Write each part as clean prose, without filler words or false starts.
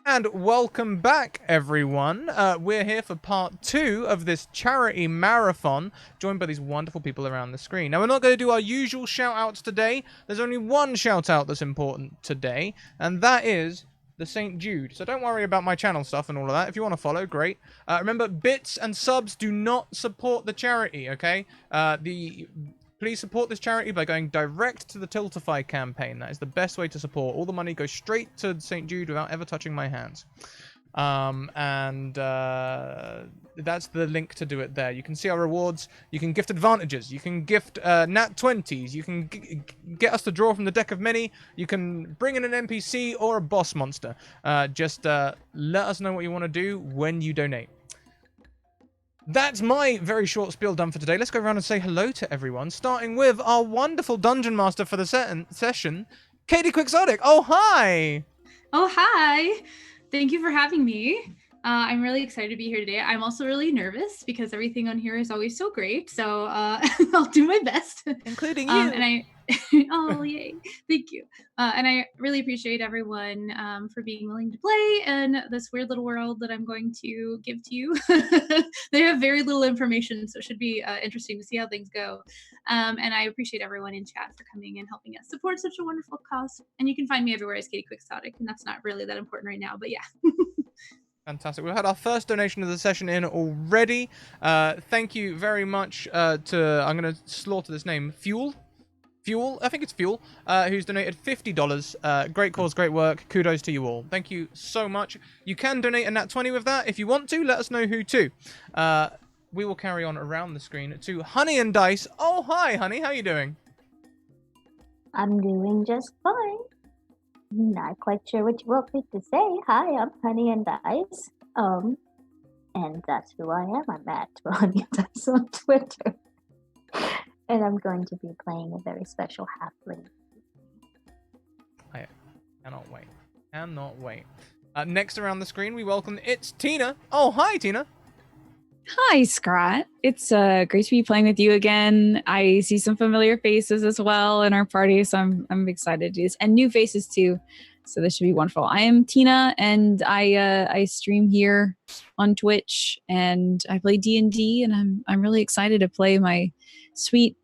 And welcome back, everyone. We're here for part 2 of this charity marathon, joined by these wonderful people around the screen. Now, we're not going to do our usual shout-outs today. There's only one shout-out that's important today, and that is the St. Jude. So don't worry about my channel stuff and all of that. If you want to follow, great. Remember, bits and subs do not support the charity, okay? Please support this charity by going direct to the Tiltify campaign. That is the best way to support. All the money goes straight to St. Jude without ever touching my hands. That's the link to do it there. You can see our rewards. You can gift advantages. You can gift nat 20s. You can get us to draw from the deck of many. You can bring in an NPC or a boss monster. Just let us know what you want to do when you donate. That's my very short spiel done for today. Let's go around and say hello to everyone, starting with our wonderful dungeon master for the session, KatieQuixotic. Oh, hi! Oh, hi! Thank you for having me. I'm really excited to be here today. I'm also really nervous because everything on here is always so great. So I'll do my best. Including you. Oh, yay. Thank you. And I really appreciate everyone for being willing to play and this weird little world that I'm going to give to you. They have very little information, so it should be interesting to see how things go. And I appreciate everyone in chat for coming and helping us support such a wonderful cause. And you can find me everywhere as KatieQuixotic, and that's not really that important right now, but yeah. Fantastic. We've had our first donation of the session in already. Thank you very much to, I'm going to slaughter this name, Fuel, I think it's Fuel, who's donated $50. Great cause, great work. Kudos to you all. Thank you so much. You can donate a nat 20 with that. If you want to, let us know who to. We will carry on around the screen to Honey and Dice. Oh, hi, Honey. How you doing? I'm doing just fine. Not quite sure what you want me to say. Hi, I'm Honey and Dice. And that's who I am. I'm at Honey and Dice on Twitter. And I'm going to be playing a very special halfling. I cannot wait. Cannot wait. Next around the screen, we welcome It's Tina. Oh, hi, Tina. Hi, Scott. It's great to be playing with you again. I see some familiar faces as well in our party, so I'm excited to do this, and new faces too. So this should be wonderful. I am Tina, and I stream here on Twitch, and I play D&D, and I'm really excited to play my sweet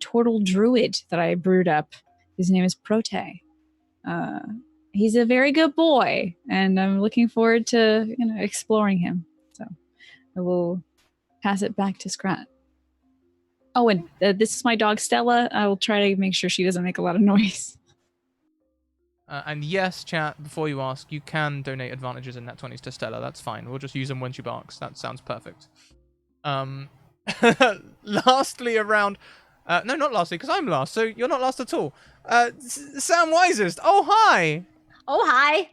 turtle druid that I brewed up. His name is Prote. He's a very good boy, and I'm looking forward to exploring him. So I will pass it back to Scrat. Oh, and this is my dog Stella. I will try to make sure she doesn't make a lot of noise. And yes, chat, before you ask, you can donate advantages in nat 20s to Stella. That's fine. We'll just use them when she barks. That sounds perfect. Lastly around... no, not lastly, because I'm last, so you're not last at all. Sam Wisest. Oh, hi! Oh, hi.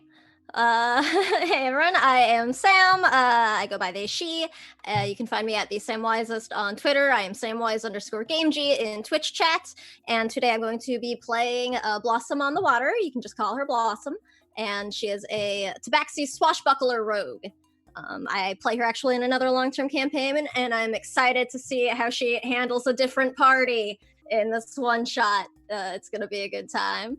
Hey everyone, I am Sam. I go by they, she. You can find me at the Samwisest on Twitter. I am Samwise_GameG in Twitch chat. And today I'm going to be playing Blossom on the Water. You can just call her Blossom. And she is a Tabaxi swashbuckler rogue. I play her actually in another long-term campaign, and I'm excited to see how she handles a different party in this one shot. It's gonna be a good time.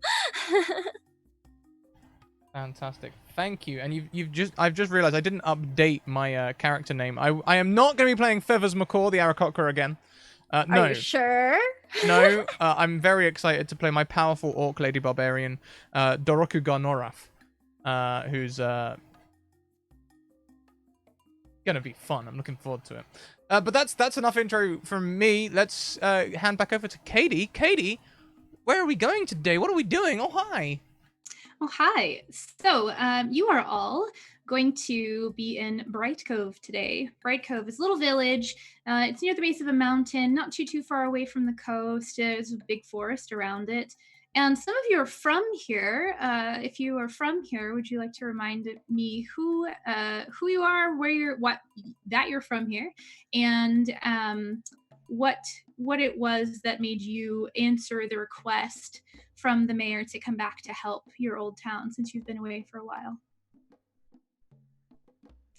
Fantastic, thank you. And I've just realized I didn't update my character name. I am not going to be playing Feathers McCaw, the Aarakocra again. No. Are you sure? No, I'm very excited to play my powerful orc lady barbarian, Doroku Garnorath, who's gonna be fun. I'm looking forward to it. But that's enough intro from me. Let's hand back over to Katie. Katie, where are we going today? What are we doing? Oh, hi. Oh, hi. So you are all going to be in Bright Cove today. Bright Cove is a little village. It's near the base of a mountain, not too far away from the coast. There's a big forest around it. And some of you are from here. If you are from here, would you like to remind me who you are, that you're from here, and what it was that made you answer the request from the mayor to come back to help your old town since you've been away for a while?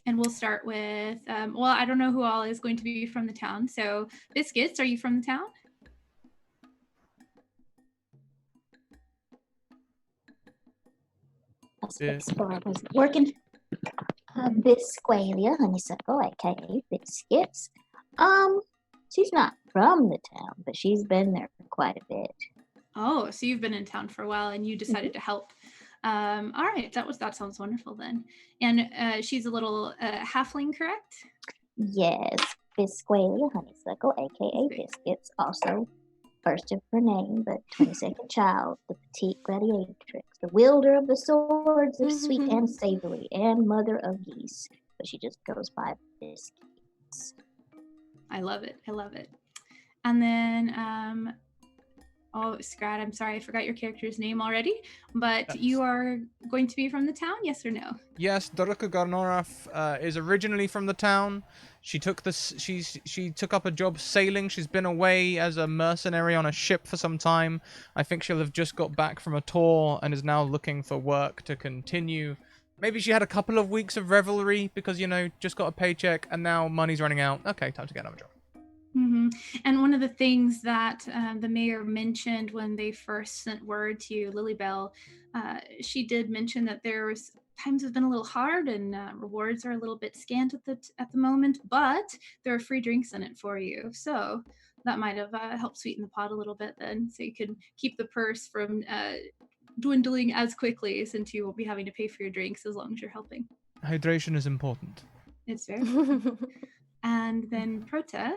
And we'll start with, well, I don't know who all is going to be from the town. So Biscuits, are you from the town? Biscuits was working. Bisqualia Honeysuckle, aka Biscuits. She's not from the town, but she's been there for quite a bit. Oh, so you've been in town for a while and you decided to help. All right, that sounds wonderful then. And she's a little halfling, correct? Yes, Bisqualia Honeysuckle, aka Biscuits, also first of her name, but 22nd child, the petite gladiatrix, the wielder of the swords of sweet and savory, and mother of geese. But she just goes by Biscuits. I love it. And then, Scrat, I'm sorry, I forgot your character's name already, but you are going to be from the town, yes or no? Yes, Doruka Garnoraf is originally from the town. She took up a job sailing. She's been away as a mercenary on a ship for some time. I think she'll have just got back from a tour and is now looking for work to continue. Maybe she had a couple of weeks of revelry because, just got a paycheck and now money's running out. Okay, time to get another job. Mm-hmm. And one of the things that the mayor mentioned when they first sent word to Lilybell, she did mention that times have been a little hard and rewards are a little bit scant at the moment, but there are free drinks in it for you. So that might have helped sweeten the pot a little bit then, so you can keep the purse from dwindling as quickly, since you won't be having to pay for your drinks as long as you're helping. Hydration is important. It's very important. And then Prota,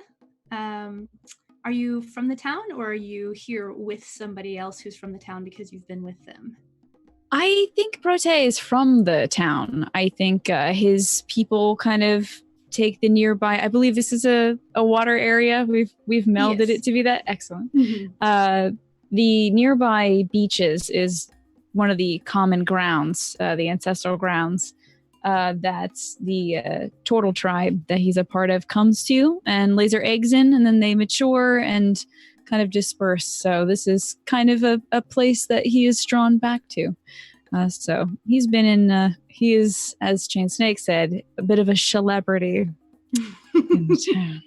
are you from the town, or are you here with somebody else who's from the town because you've been with them? I think Prote is from the town. I think his people kind of take the nearby. I believe this is a water area. We've melded it to be that. Excellent. Mm-hmm. The nearby beaches is one of the common grounds, the ancestral grounds that the turtle tribe that he's a part of comes to and lays their eggs in, and then they mature and kind of disperse. So this is kind of a place that he is drawn back to. So he's been in, he is, as Chain Snake said, a bit of a celebrity in the town.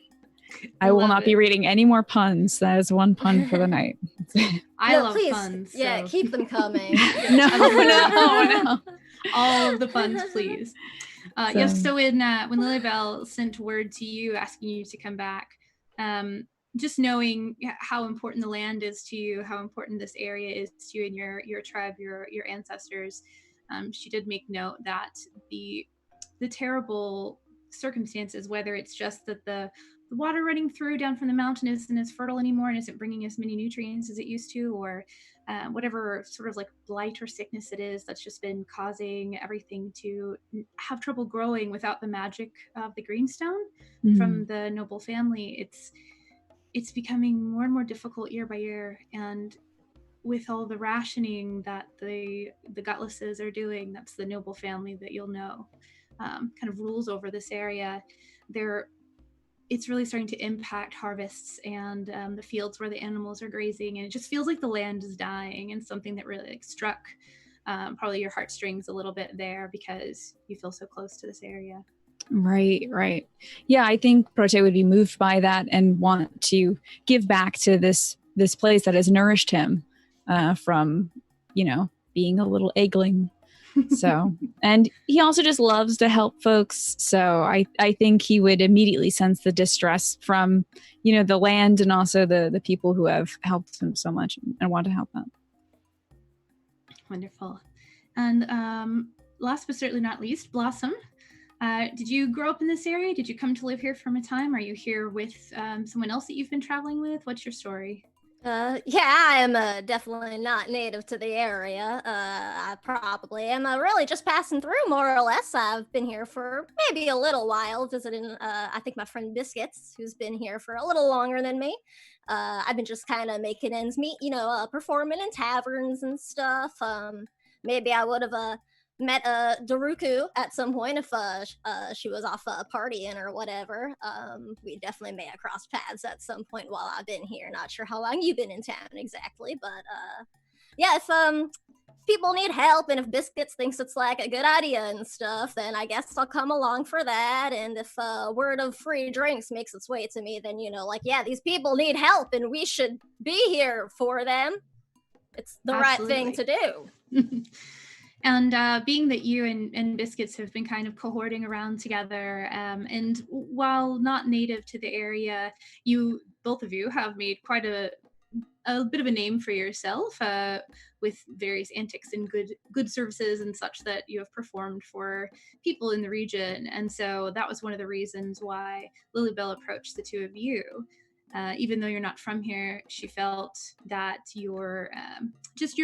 I will not be reading any more puns. That is one pun for the night. I love puns. So. Yeah, keep them coming. No. All of the puns, please. Yes, so when Lilybell sent word to you asking you to come back, just knowing how important the land is to you, how important this area is to you and your tribe, your ancestors, she did make note that the terrible circumstances, whether it's just that the water running through down from the mountain isn't as fertile anymore and isn't bringing as many nutrients as it used to, or whatever sort of like blight or sickness it is that's just been causing everything to have trouble growing without the magic of the greenstone from the noble family. It's becoming more and more difficult year by year, and with all the rationing that the Gutlesses are doing, that's the noble family that you'll know kind of rules over this area. It's really starting to impact harvests and the fields where the animals are grazing, and it just feels like the land is dying, and something that really struck probably your heartstrings a little bit there because you feel so close to this area. Right. Yeah, I think Prote would be moved by that and want to give back to this place that has nourished him from, being a little eggling. So, and he also just loves to help folks. So I think he would immediately sense the distress from, the land and also the people who have helped him so much and want to help them. Wonderful. And last but certainly not least, Blossom. Did you grow up in this area? Did you come to live here from a time? Are you here with someone else that you've been traveling with? What's your story? I am definitely not native to the area. I probably am really just passing through, more or less. I've been here for maybe a little while, visiting, I think my friend Biscuits, who's been here for a little longer than me. I've been just kind of making ends meet, performing in taverns and stuff. Maybe I would have met Daruku at some point if she was off partying or whatever. We definitely may have crossed paths at some point while I've been here. Not sure how long you've been in town exactly, but if people need help and if Biscuits thinks it's like a good idea and stuff, then I guess I'll come along for that. And if word of free drinks makes its way to me, then these people need help and we should be here for them. It's the right thing to do. And being that you and Biscuits have been kind of cohorting around together, and while not native to the area, both of you have made quite a bit of a name for yourself with various antics and good services and such that you have performed for people in the region. And so that was one of the reasons why Lilybell approached the two of you. Even though you're not from here, she felt that your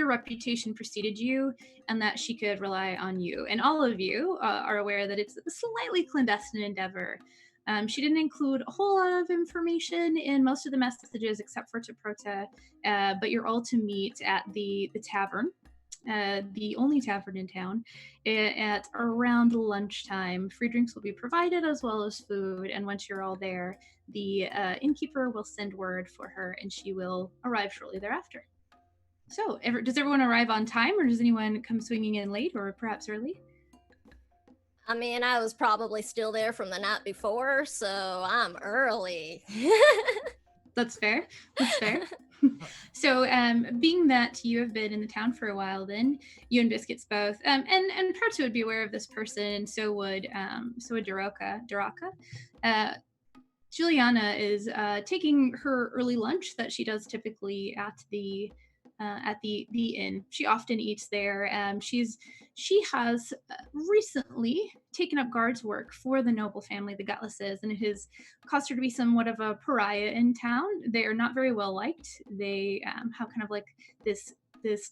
reputation preceded you, and that she could rely on you. And all of you are aware that it's a slightly clandestine endeavor. She didn't include a whole lot of information in most of the messages except for to Prota, but you're all to meet at the tavern, the only tavern in town, at around lunchtime. Free drinks will be provided as well as food, and once you're all there, the innkeeper will send word for her, and she will arrive shortly thereafter. So, does everyone arrive on time, or does anyone come swinging in late, or perhaps early? I mean, I was probably still there from the night before, so I'm early. That's fair. That's fair. So, being that you have been in the town for a while, then you and Biscuits both, and Proto would be aware of this person, and so would Daraka. Juliana is taking her early lunch that she does typically at the inn. She often eats there. She has recently taken up guards work for the noble family, the Gutlesses, and it has caused her to be somewhat of a pariah in town. They are not very well liked. They have kind of like this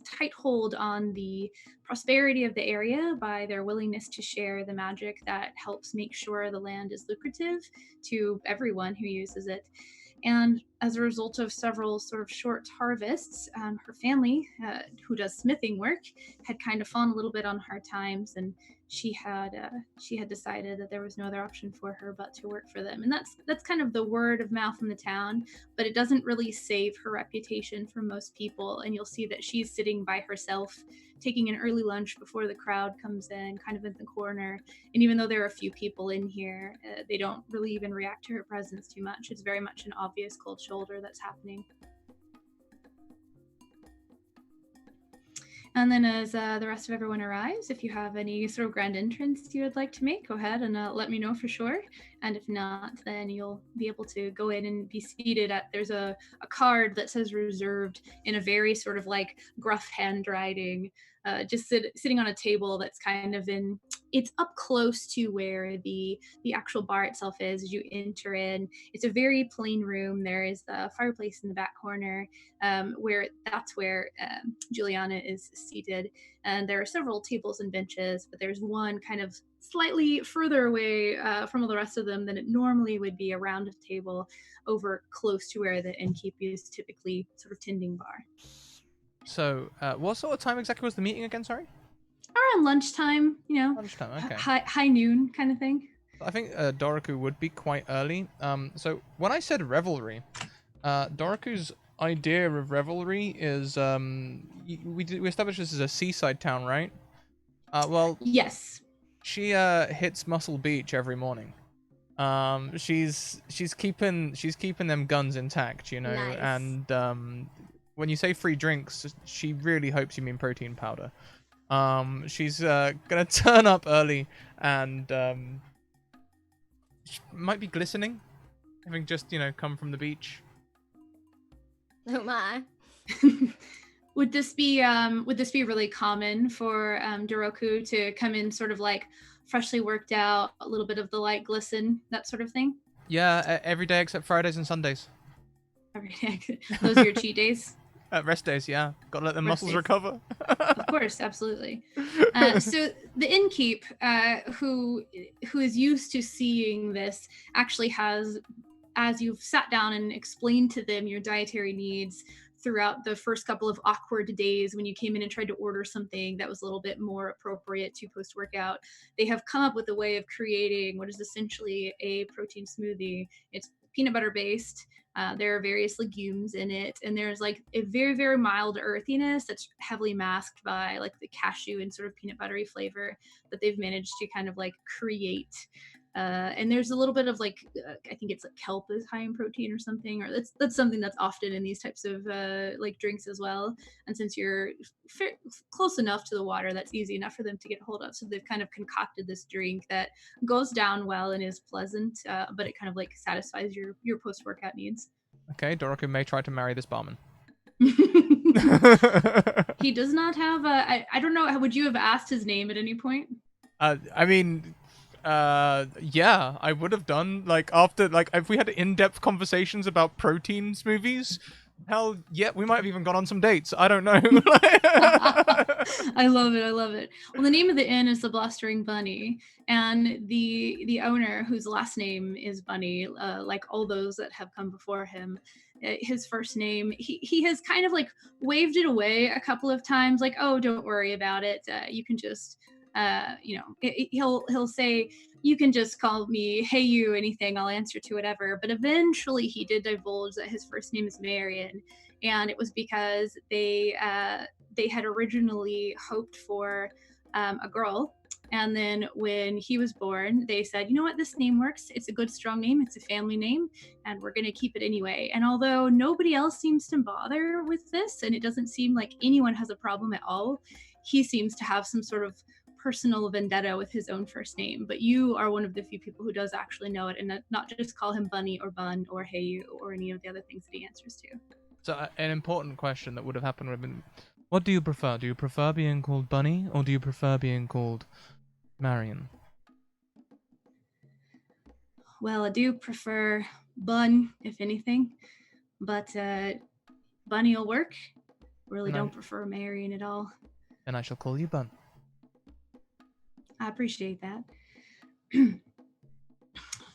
tight hold on the prosperity of the area by their willingness to share the magic that helps make sure the land is lucrative to everyone who uses it. And as a result of several sort of short harvests, her family, who does smithing work, had kind of fallen a little bit on hard times, and she had decided that there was no other option for her but to work for them. And that's kind of the word of mouth in the town, but it doesn't really save her reputation for most people. And you'll see that she's sitting by herself, taking an early lunch before the crowd comes in, kind of in the corner. And even though there are a few people in here, they don't really even react to her presence too much. It's very much an obvious cold shoulder that's happening. And then as the rest of everyone arrives, if you have any sort of grand entrance you would like to make, go ahead and let me know for sure. And if not, then you'll be able to go in and be seated at, there's a card that says reserved in a very sort of like gruff handwriting, just sitting on a table that's kind of it's up close to where the actual bar itself is as you enter in. It's a very plain room. There is the fireplace in the back corner, where Juliana is seated. And there are several tables and benches, but there's one kind of slightly further away from all the rest of them than it normally would be, around a table over close to where the innkeep is typically sort of tending bar. So, what sort of time exactly was the meeting again, sorry? Around lunchtime, Lunchtime, okay. High noon kind of thing. I think Doroku would be quite early. So when I said revelry, Doroku's idea of revelry is we established this as a seaside town, right? Well, yes. She hits Muscle Beach every morning. She's keeping them guns intact, you know. Nice. And when you say free drinks, she really hopes you mean protein powder. She's gonna turn up early and she might be glistening, having just come from the beach. Oh my. Would this be really common for Doroku to come in sort of like freshly worked out, a little bit of the light glisten, that sort of thing? Yeah, every day except Fridays and Sundays. Every day. Those are your cheat days? Rest days, yeah. Gotta let the muscles days. recover. Of course, absolutely. So the innkeep, who is used to seeing this, actually has, as you've sat down and explained to them your dietary needs throughout the first couple of awkward days when you came in and tried to order something that was a little bit more appropriate to post-workout, they have come up with a way of creating what is essentially a protein smoothie. It's peanut butter based. There are various legumes in it, and there's like a very, very mild earthiness that's heavily masked by like the cashew and sort of peanut buttery flavor that they've managed to kind of like create And there's a little bit of like I think it's like kelp is high in protein or something, or that's something that's often in these types of like drinks as well. And since you're close enough to the water, that's easy enough for them to get hold of. So they've kind of concocted this drink that goes down well and is pleasant, but it kind of like satisfies your post workout needs. Okay, Doroku may try to marry this barman. He does not have a. I don't know. Would you have asked his name at any point? I mean, yeah, I would have done, like, after, like, if we had in-depth conversations about protein smoothies, hell, yeah, we might have even gone on some dates. I don't know. I love it. I love it. Well, the name of the inn is the Blustering Bunny, and the owner, whose last name is Bunny, like all those that have come before him, his first name, he has kind of like waved it away a couple of times, like, oh, don't worry about it. You can just, he'll say, you can just call me hey you, anything, I'll answer to whatever. But eventually he did divulge that his first name is Marion, and it was because they had originally hoped for a girl, and then when he was born they said, you know what, this name works, it's a good strong name, it's a family name, and we're going to keep it anyway. And although nobody else seems to bother with this, and it doesn't seem like anyone has a problem at all, he seems to have some sort of personal vendetta with his own first name. But you are one of the few people who does actually know it, and not just call him Bunny or Bun or Hey You or any of the other things that he answers to. So an important question that would have happened would have been, what do you prefer? Do you prefer being called Bunny, or do you prefer being called Marion? Well, I do prefer Bun, if anything, but Bunny will work. Really don't prefer Marion at all. And I shall call you Bun. I appreciate that.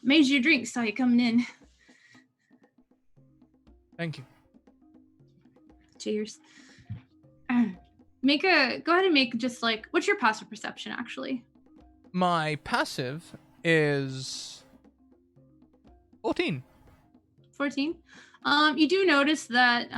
Made you a drink, saw you coming in. Thank you. Cheers. Go ahead and make just like, what's your passive perception actually? My passive is 14. 14. You do notice that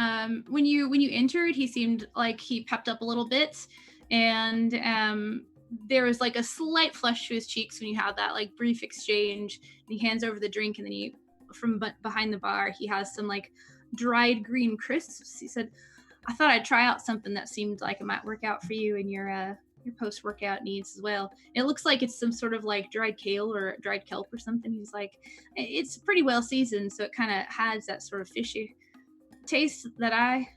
when you entered, he seemed like he pepped up a little bit, and there was like a slight flush to his cheeks when you had that like brief exchange. And he hands over the drink, and then from behind the bar, he has some like dried green crisps. He said, I thought I'd try out something that seemed like it might work out for you and your post-workout needs as well. It looks like it's some sort of like dried kale or dried kelp or something. He's like, it's pretty well seasoned, so it kind of has that sort of fishy taste that I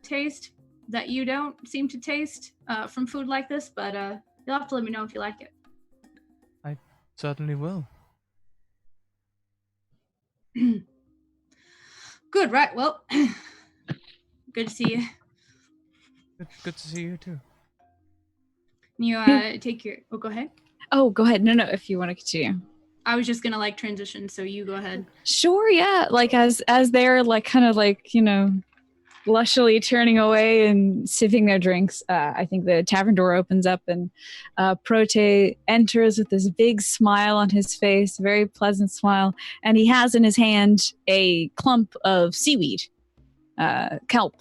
taste that you don't seem to taste from food like this, but you'll have to let me know if you like it. I certainly will. Good, right, well, good to see you. Good to see you too. You take your, go ahead. Oh, go ahead. No, if you want to continue. I was just gonna like transition, so you go ahead. Sure, yeah. Like as they're like kind of like, you know, lushily turning away and sipping their drinks, I think the tavern door opens up, and Prote enters with this big smile on his face, very pleasant smile, and he has in his hand a clump of seaweed, kelp,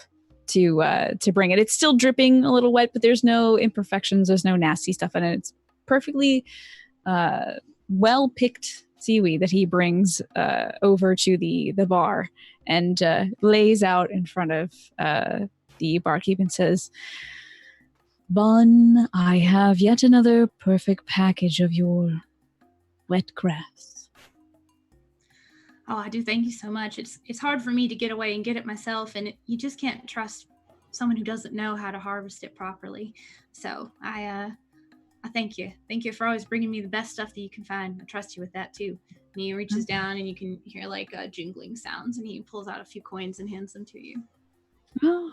to bring it. It's still dripping a little wet, but there's no imperfections, there's no nasty stuff in it. It's perfectly well-picked seaweed that he brings over to the bar and lays out in front of the barkeep and says, Bun, I have yet another perfect package of your wet grass. Oh, I do. Thank you so much. It's hard for me to get away and get it myself, and you just can't trust someone who doesn't know how to harvest it properly. So I thank you. Thank you for always bringing me the best stuff that you can find. I trust you with that too. And he reaches down, and you can hear like jingling sounds, and he pulls out a few coins and hands them to you. Oh,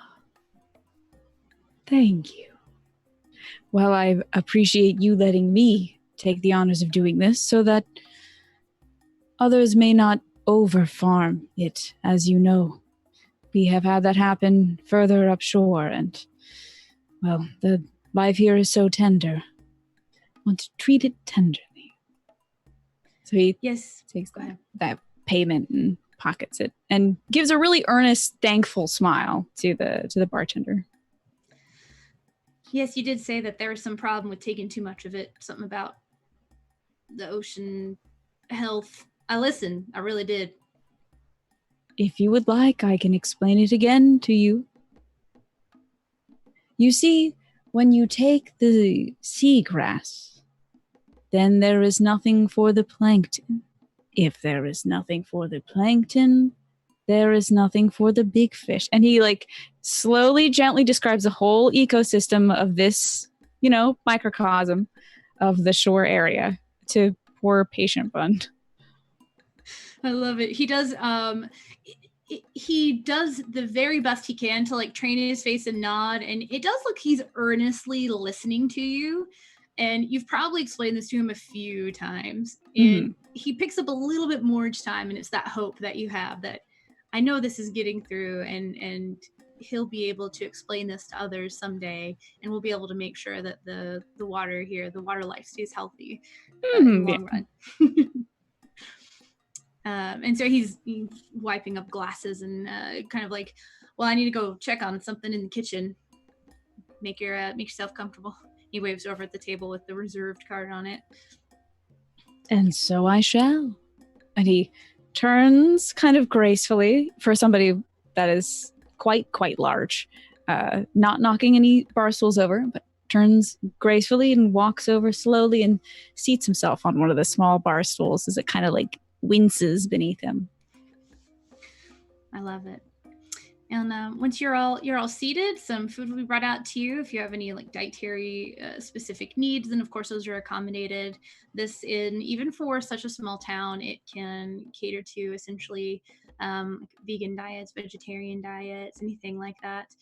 thank you. Well, I appreciate you letting me take the honors of doing this so that others may not over-farm it, as you know. We have had that happen further up shore, and, well, the life here is so tender. I want to treat it tenderly. So he takes that payment and pockets it and gives a really earnest, thankful smile to the bartender. Yes, you did say that there was some problem with taking too much of it. Something about ocean health. I listened. I really did. If you would like, I can explain it again to you. You see, when you take the seagrass, then there is nothing for the plankton. If there is nothing for the plankton, there is nothing for the big fish. And he like slowly, gently describes the whole ecosystem of this, microcosm of the shore area to poor patient Bun. I love it. He does the very best he can to like train his face and nod, and it does look he's earnestly listening to you. And you've probably explained this to him a few times, and he picks up a little bit more each time, and it's that hope that you have that I know this is getting through, and he'll be able to explain this to others someday, and we'll be able to make sure that the water here, the water life, stays healthy in the long run. And so he's wiping up glasses and kind of like, well, I need to go check on something in the kitchen. Make yourself comfortable. He waves over at the table with the reserved card on it. And so I shall. And he turns kind of gracefully for somebody that is quite large, not knocking any bar stools over, but turns gracefully and walks over slowly and seats himself on one of the small bar stools as it kind of like winces beneath him. I love it. And once you're all seated, some food will be brought out to you if you have any like dietary specific needs, and of course those are accommodated. Even for such a small town, it can cater to essentially vegan diets, vegetarian diets, anything like that.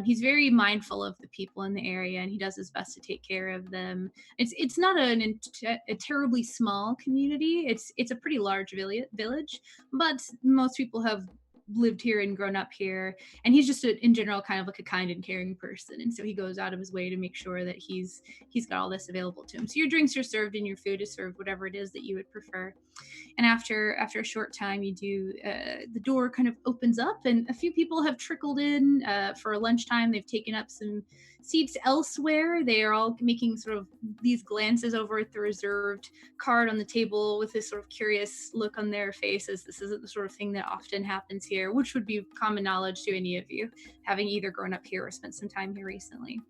He's very mindful of the people in the area, and he does his best to take care of them. It's not a terribly small community. It's a pretty large village, but most people have lived here and grown up here, and he's just in general kind of like a kind and caring person, and so he goes out of his way to make sure that he's got all this available to him. So your drinks are served and your food is served, whatever it is that you would prefer. And after a short time, the door kind of opens up, and a few people have trickled in for lunchtime. They've taken up some seats elsewhere. They are all making sort of these glances over at the reserved card on the table with this sort of curious look on their faces. This isn't the sort of thing that often happens here, which would be common knowledge to any of you, having either grown up here or spent some time here recently.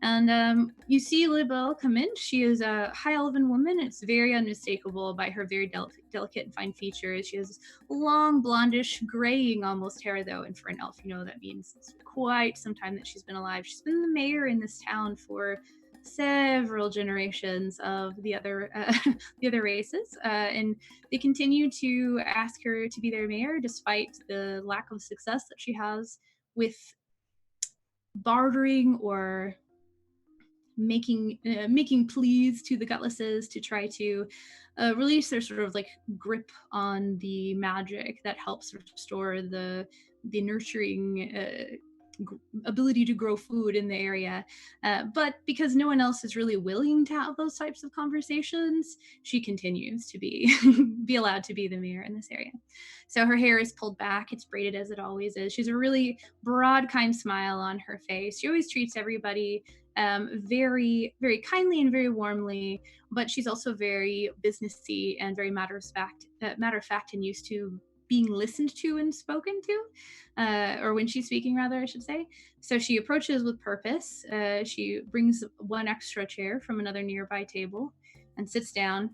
And you see Libelle come in. She is a high elven woman. It's very unmistakable by her very delicate and fine features. She has long, blondish, graying almost hair, though, and for an elf, that means it's quite some time that she's been alive. She's been the mayor in this town for several generations of the other races, and they continue to ask her to be their mayor despite the lack of success that she has with bartering or making pleas to the Gutlesses to try to release their sort of like grip on the magic that helps restore the nurturing ability to grow food in the area, but because no one else is really willing to have those types of conversations, she continues to be allowed to be the mayor in this area. So her hair is pulled back, it's braided as it always is. She's a really broad, kind smile on her face. She always treats everybody very, very kindly and very warmly, but she's also very businessy and very matter of fact and used to being listened to and spoken to, or when she's speaking, rather, I should say. So she approaches with purpose. She brings one extra chair from another nearby table and sits down.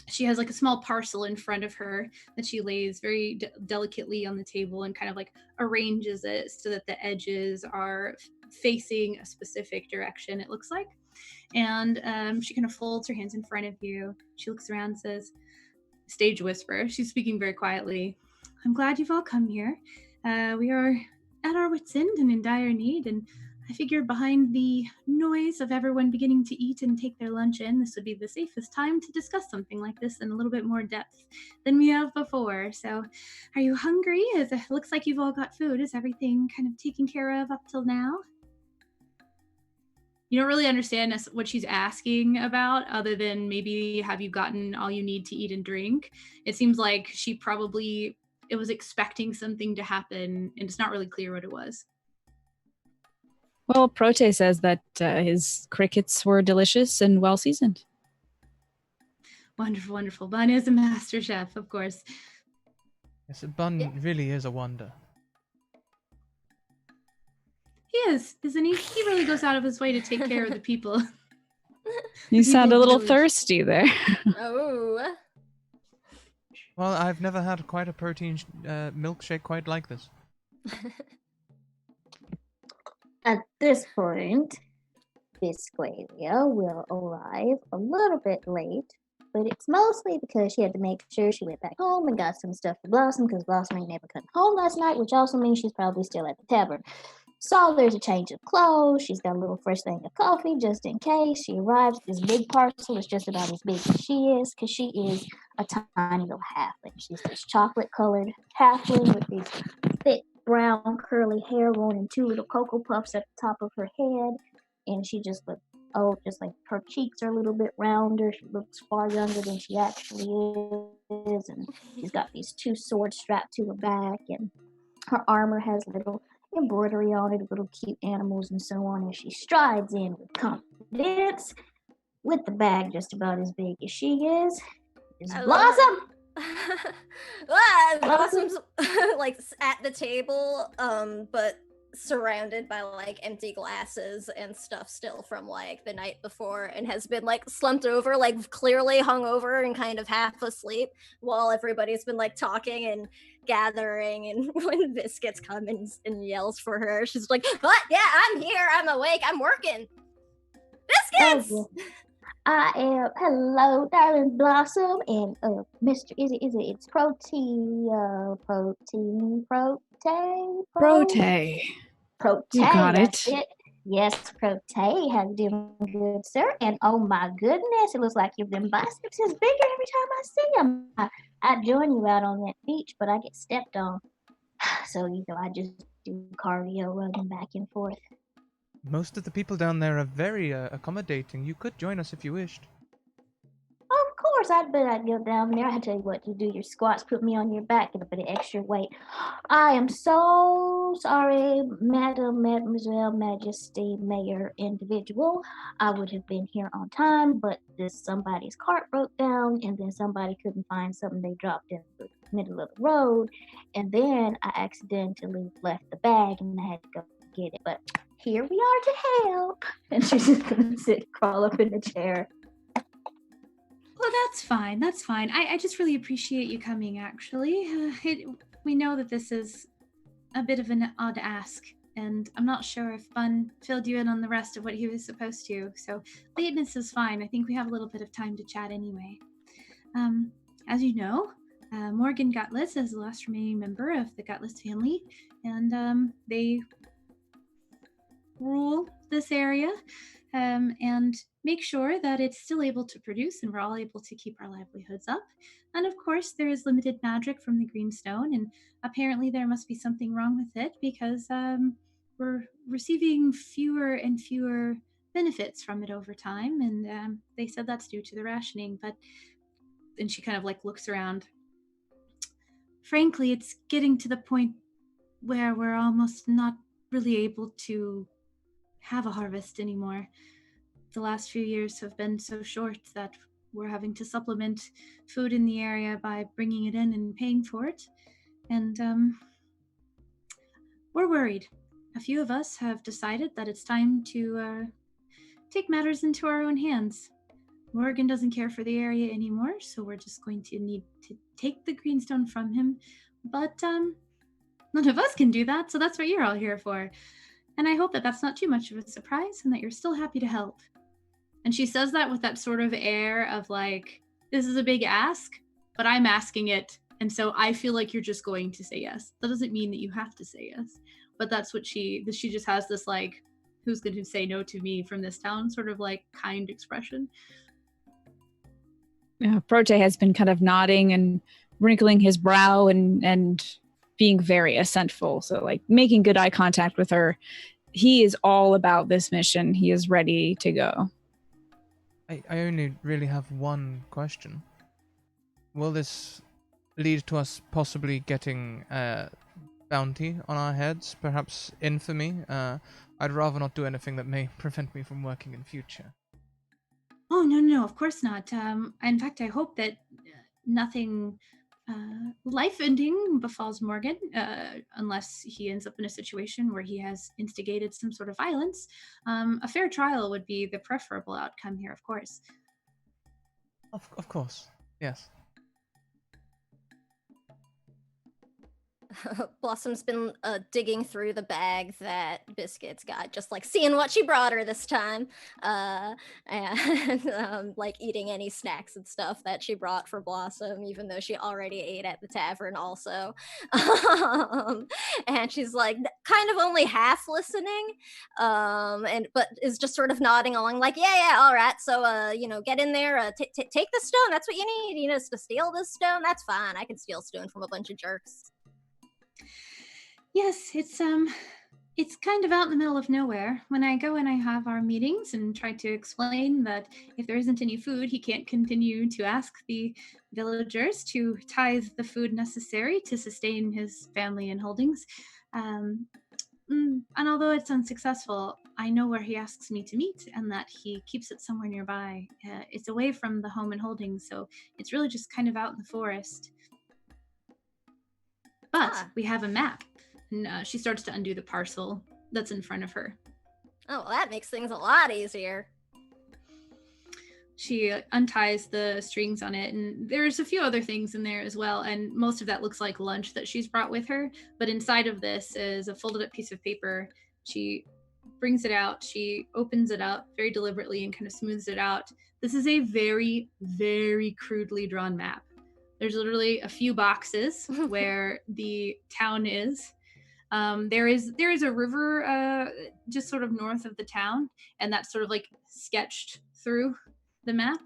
She has like a small parcel in front of her that she lays very delicately on the table and kind of like arranges it so that the edges are facing a specific direction, it looks like. And she kind of folds her hands in front of you. She looks around and says, stage whisper, she's speaking very quietly, I'm glad you've all come here. We are at our wits' end and in dire need, and I figure behind the noise of everyone beginning to eat and take their lunch in, this would be the safest time to discuss something like this in a little bit more depth than we have before. So, are you hungry? It looks like you've all got food. Is everything kind of taken care of up till now? You don't really understand what she's asking about, other than maybe have you gotten all you need to eat and drink? It seems like she probably was expecting something to happen, and it's not really clear what it was. Well, Prote says that his crickets were delicious and well seasoned. Wonderful, wonderful. Bun is a master chef, of course. Yes, Bun really is a wonder. He is, isn't he? He really goes out of his way to take care of the people. You sound a of the little village. thirsty there. Oh. Well, I've never had quite a protein milkshake quite like this. At this point, Bisqualia will arrive a little bit late, but it's mostly because she had to make sure she went back home and got some stuff for Blossom because Blossom ain't never come home last night, which also means she's probably still at the tavern. So there's a change of clothes. She's got a little fresh thing of coffee just in case. She arrives. This big parcel is just about as big as she is because she is a tiny little halfling. She's this chocolate-colored halfling with these thick brown curly hair going in two little cocoa puffs at the top of her head. And she just looks just like her cheeks are a little bit rounder. She looks far younger than she actually is. And she's got these two swords strapped to her back. And her armor has little embroidery on it, little cute animals and so on. And she strides in with confidence with the bag just about as big as she is. Is Blossom! Blossom's like at the table, but surrounded by like empty glasses and stuff still from like the night before, and has been like slumped over, like clearly hungover and kind of half asleep while everybody's been like talking and gathering. And when Biscuits comes and yells for her, she's like, "What? Yeah, I'm here. I'm awake. I'm working." Biscuits. Oh, yeah. I am. Hello, darling Blossom, and Mr. It's protein. Prote. You got That's it. Yes, Prote. How you doing, good sir? And oh my goodness, it looks like your biceps is bigger every time I see them. I join you out on that beach, but I get stepped on. So, I just do cardio running back and forth. Most of the people down there are very accommodating. You could join us if you wished. Of course, I'd go down there. I tell you what, you do your squats, put me on your back, get a bit of extra weight. I am so sorry, Madam, Mademoiselle, Majesty, Mayor, individual. I would have been here on time, but somebody's cart broke down, and then somebody couldn't find something they dropped in the middle of the road, and then I accidentally left the bag, and I had to go get it. But here we are to help. And she's just gonna crawl up in the chair. Well, that's fine. That's fine. I just really appreciate you coming, actually. We know that this is a bit of an odd ask, and I'm not sure if Bun filled you in on the rest of what he was supposed to, so lateness is fine. I think we have a little bit of time to chat anyway. As you know, Morgan Gutless is the last remaining member of the Gutless family, and they rule this area and make sure that it's still able to produce and we're all able to keep our livelihoods up. And of course, there is limited magic from the greenstone, and apparently there must be something wrong with it because we're receiving fewer and fewer benefits from it over time, and they said that's due to the rationing. But then she kind of like looks around. Frankly, it's getting to the point where we're almost not really able to have a harvest anymore. The last few years have been so short that we're having to supplement food in the area by bringing it in and paying for it. And we're worried. A few of us have decided that it's time to take matters into our own hands. Morgan doesn't care for the area anymore, so we're just going to need to take the greenstone from him. But none of us can do that, so that's what you're all here for. And I hope that that's not too much of a surprise and that you're still happy to help. And she says that with that sort of air of like, this is a big ask, but I'm asking it. And so I feel like you're just going to say yes. That doesn't mean that you have to say yes. But that's what she just has this like, who's going to say no to me from this town sort of like kind expression. Prote has been kind of nodding and wrinkling his brow and being very assentful. So like making good eye contact with her. He is all about this mission. He is ready to go. I only really have one question. Will this lead to us possibly getting bounty on our heads? Perhaps infamy? I'd rather not do anything that may prevent me from working in future. Oh, no, of course not. In fact, I hope that nothing life-ending befalls Morgan, unless he ends up in a situation where he has instigated some sort of violence. A fair trial would be the preferable outcome here, of course. Of course. Yes. Blossom's been digging through the bag that Biscuits got, just like seeing what she brought her this time, and like eating any snacks and stuff that she brought for Blossom, even though she already ate at the tavern also. And she's like kind of only half listening, but is just sort of nodding along, like, yeah, all right. So get in there, take the stone. That's what you need. You know, to steal this stone. That's fine. I can steal stone from a bunch of jerks. Yes, it's kind of out in the middle of nowhere. When I go and I have our meetings and try to explain that if there isn't any food, he can't continue to ask the villagers to tithe the food necessary to sustain his family and holdings. And although it's unsuccessful, I know where he asks me to meet and that he keeps it somewhere nearby. It's away from the home and holdings, so it's really just kind of out in the forest. But we have a map. And she starts to undo the parcel that's in front of her. Oh, well, that makes things a lot easier. She unties the strings on it, and there's a few other things in there as well, and most of that looks like lunch that she's brought with her. But inside of this is a folded up piece of paper. She brings it out, she opens it up very deliberately and kind of smooths it out. This is a very, very crudely drawn map. There's literally a few boxes where the town is. There is a river just sort of north of the town, and that's sort of like sketched through the map.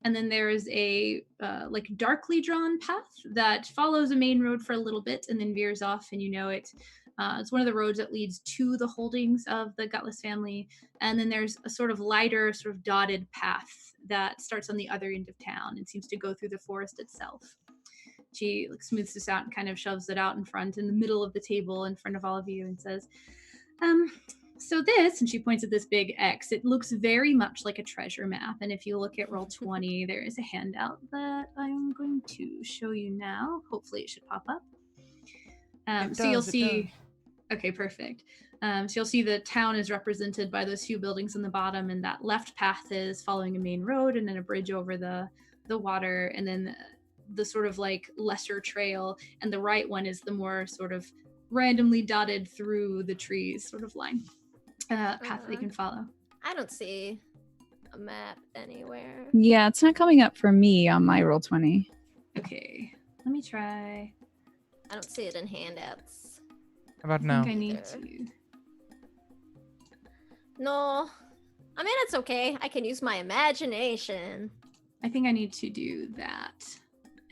And then there is a like darkly drawn path that follows a main road for a little bit and then veers off, and it's one of the roads that leads to the holdings of the Gutless family. And then there's a sort of lighter, sort of dotted path that starts on the other end of town and seems to go through the forest itself. She smooths this out and kind of shoves it out in front in the middle of the table in front of all of you and says, so this, and she points at this big X, it looks very much like a treasure map. And if you look at roll 20, there is a handout that I'm going to show you now. Hopefully it should pop up. You'll see, okay, perfect. So you'll see the town is represented by those few buildings in the bottom, and that left path is following a main road and then a bridge over the water, and then the sort of like lesser trail, and the right one is the more sort of randomly dotted through the trees sort of line path that you can follow. I don't see a map anywhere. Yeah, it's not coming up for me on my roll 20. Okay, let me try. I don't see it in handouts. How about now? I think I need to. No, I mean, it's okay. I can use my imagination. I think I need to do that.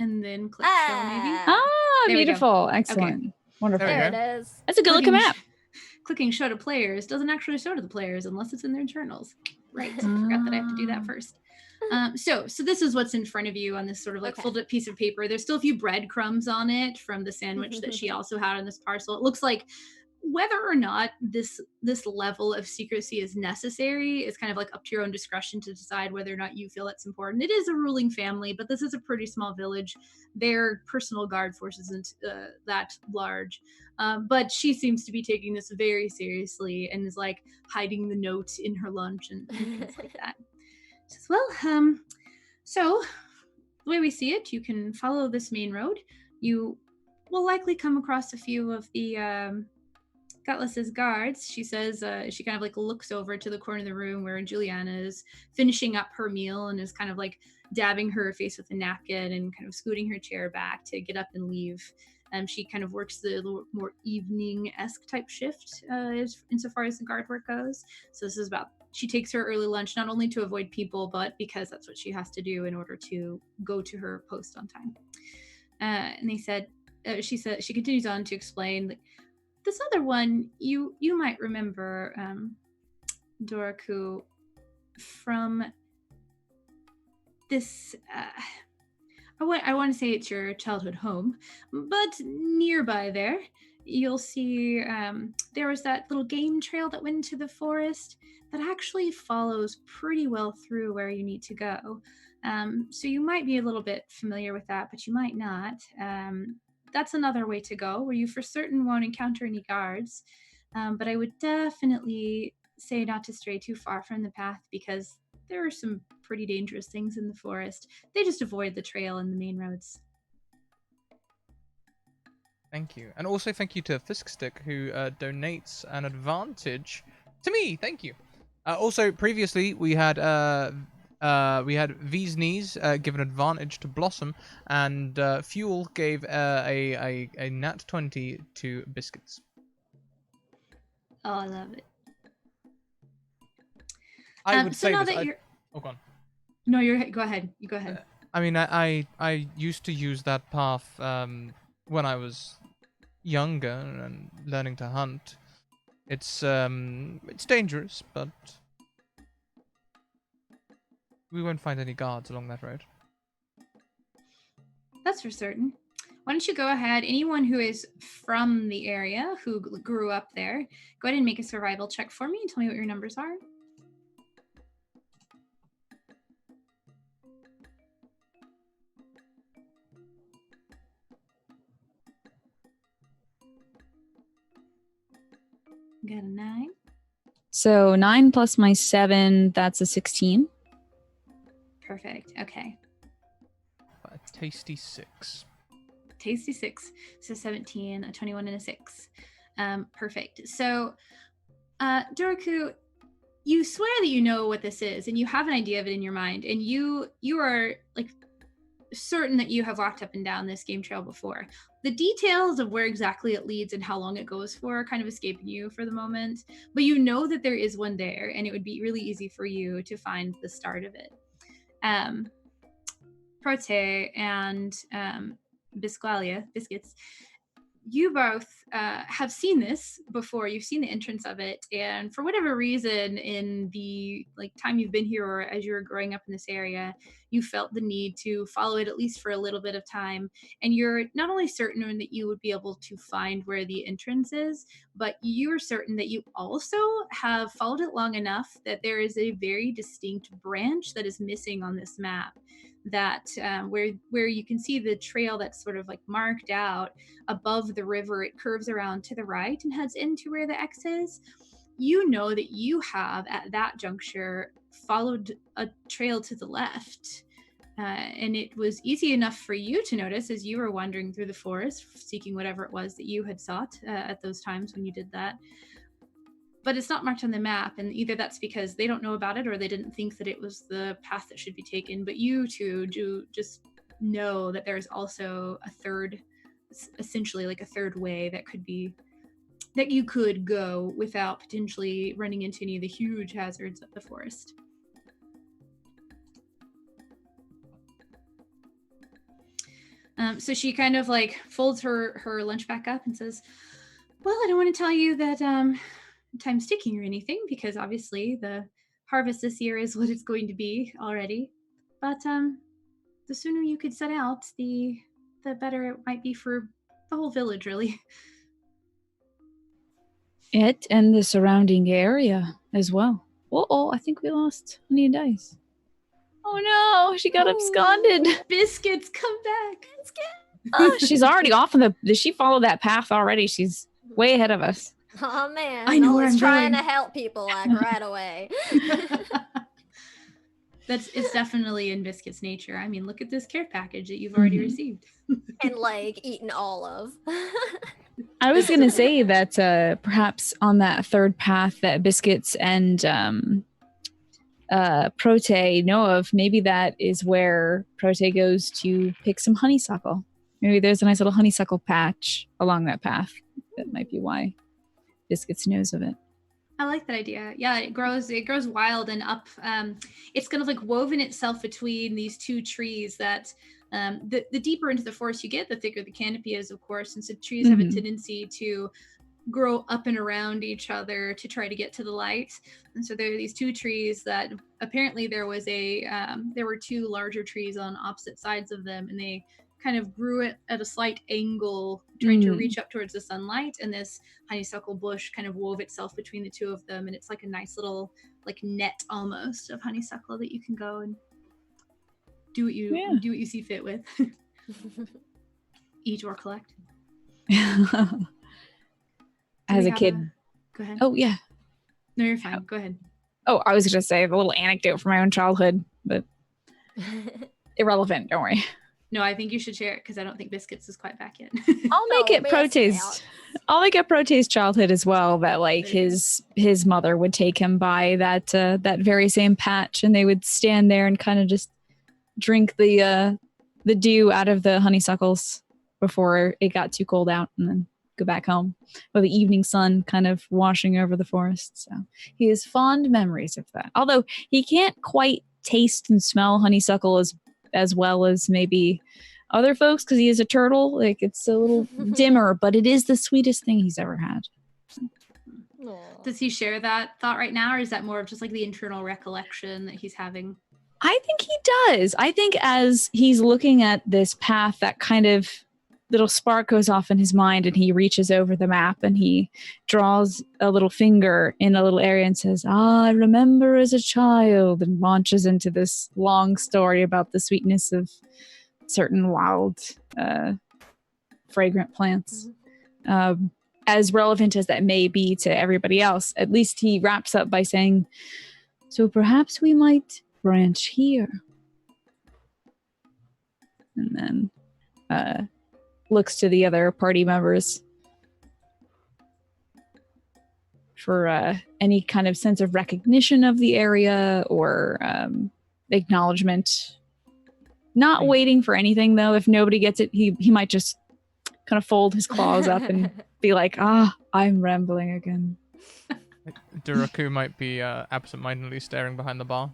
And then click show, maybe? Ah, There we go. beautiful. Excellent. Okay. Wonderful. There There it is. That's a good looking map. Clicking show to players doesn't actually show to the players unless it's in their journals. Right. Forgot that I have to do that first. So this is what's in front of you on this sort of like folded piece of paper. There's still a few breadcrumbs on it from the sandwich that she also had on this parcel. It looks like whether or not this level of secrecy is necessary is kind of like up to your own discretion to decide whether or not you feel it's important. It is a ruling family, but this is a pretty small village. Their personal guard force isn't that large. But she seems to be taking this very seriously and is like hiding the note in her lunch and things like that. She says, well, so the way we see it, you can follow this main road. You will likely come across a few of the Gutless's guards. She says, she kind of like looks over to the corner of the room where Juliana is finishing up her meal and is kind of like dabbing her face with a napkin and kind of scooting her chair back to get up and leave. She kind of works the little more evening-esque type shift insofar as the guard work goes. So this is about, she takes her early lunch not only to avoid people, but because that's what she has to do in order to go to her post on time. And they said, she continues on to explain, like, this other one, you might remember, Doriku, from this, I want to say it's your childhood home, but nearby there you'll see there was that little game trail that went into the forest that actually follows pretty well through where you need to go. So you might be a little bit familiar with that, but you might not. That's another way to go where you for certain won't encounter any guards. But I would definitely say not to stray too far from the path because there are some pretty dangerous things in the forest. They just avoid the trail and the main roads. Thank you. And also thank you to Fiskstick, who donates an advantage to me. Thank you. Also, previously, we had V's knees give an advantage to Blossom, and Fuel gave a nat 20 to Biscuits. Oh, I love it. I would so say now this. that you're... Oh, go on. No, go ahead. You go ahead. I mean, I used to use that path when I was younger and learning to hunt. It's dangerous, but we won't find any guards along that road. That's for certain. Why don't you go ahead, anyone who is from the area, who grew up there, go ahead and make a survival check for me and tell me what your numbers are. Got a 9. So 9 plus my 7, that's a 16. Perfect. Okay. A tasty 6. Tasty 6. So 17, a 21, and a 6. Perfect. So, Doroku, you swear that you know what this is, and you have an idea of it in your mind, and you are like certain that you have walked up and down this game trail before. The details of where exactly it leads and how long it goes for are kind of escaping you for the moment, but you know that there is one there, and it would be really easy for you to find the start of it. Prote and Biscuits, you both have seen this before. You've seen the entrance of it, and for whatever reason, in the time you've been here or as you were growing up in this area, you felt the need to follow it at least for a little bit of time. And you're not only certain that you would be able to find where the entrance is, but you're certain that you also have followed it long enough that there is a very distinct branch that is missing on this map. That where you can see the trail that's sort of marked out above the river, it curves around to the right and heads into where the X is. You know that you have at that juncture followed a trail to the left, and it was easy enough for you to notice as you were wandering through the forest seeking whatever it was that you had sought at those times when you did that. But it's not marked on the map, and either that's because they don't know about it or they didn't think that it was the path that should be taken. But you two do just know that there's also a third, essentially a third way that you could go without potentially running into any of the huge hazards of the forest. So she kind of folds her lunch back up and says, well, I don't want to tell you that time's ticking or anything, because obviously the harvest this year is what it's going to be already. But the sooner you could set out, the better it might be for the whole village, really. It and the surrounding area as well. Oh, I think we lost Honey and Dice. Oh no, she got absconded. Biscuits, come back. She's already off on the... Did she follow that path already? She's way ahead of us. Oh man, I know where always I'm trying going. to help people right away. It's definitely in Biscuit's nature. I mean, look at this care package that you've already received. And eaten all of. I was going to say that perhaps on that third path that Biscuits and Prote know of, maybe that is where Prote goes to pick some honeysuckle. Maybe there's a nice little honeysuckle patch along that path. That might be why Biscuits knows of it. I like that idea. Yeah, it grows wild and up. It's kind of woven itself between these two trees that the deeper into the forest you get, the thicker the canopy is, of course. And so trees have a tendency to grow up and around each other to try to get to the light. And so there are these two trees that apparently there were two larger trees on opposite sides of them, and they kind of grew it at a slight angle, trying to reach up towards the sunlight, and this honeysuckle bush kind of wove itself between the two of them, and it's like a nice little like net almost of honeysuckle that you can go and do what you see fit with. Eat or collect. As a kid. Go ahead. Oh, yeah. No, you're fine. Go ahead. Oh, I was going to say a little anecdote from my own childhood, but irrelevant. Don't worry. No, I think you should share it because I don't think Biscuits is quite back yet. I'll make it Prote's childhood as well. That like his mother would take him by that very same patch, and they would stand there and kind of just drink the dew out of the honeysuckles before it got too cold out, and then go back home with the evening sun kind of washing over the forest. So he has fond memories of that. Although he can't quite taste and smell honeysuckle as well as maybe other folks because he is a turtle. Like it's a little dimmer, but it is the sweetest thing he's ever had. Does he share that thought right now, or is that more of just like the internal recollection that he's having? I think he does. I think as he's looking at this path, that kind of little spark goes off in his mind, and he reaches over the map and he draws a little finger in a little area and says, I remember as a child, and launches into this long story about the sweetness of certain wild, fragrant plants. As relevant as that may be to everybody else, at least he wraps up by saying, so perhaps we might branch here. And then looks to the other party members for any kind of sense of recognition of the area or acknowledgement. Not waiting for anything, though. If nobody gets it, he might just kind of fold his claws up and be like, I'm rambling again. Duraku might be absent-mindedly staring behind the bar.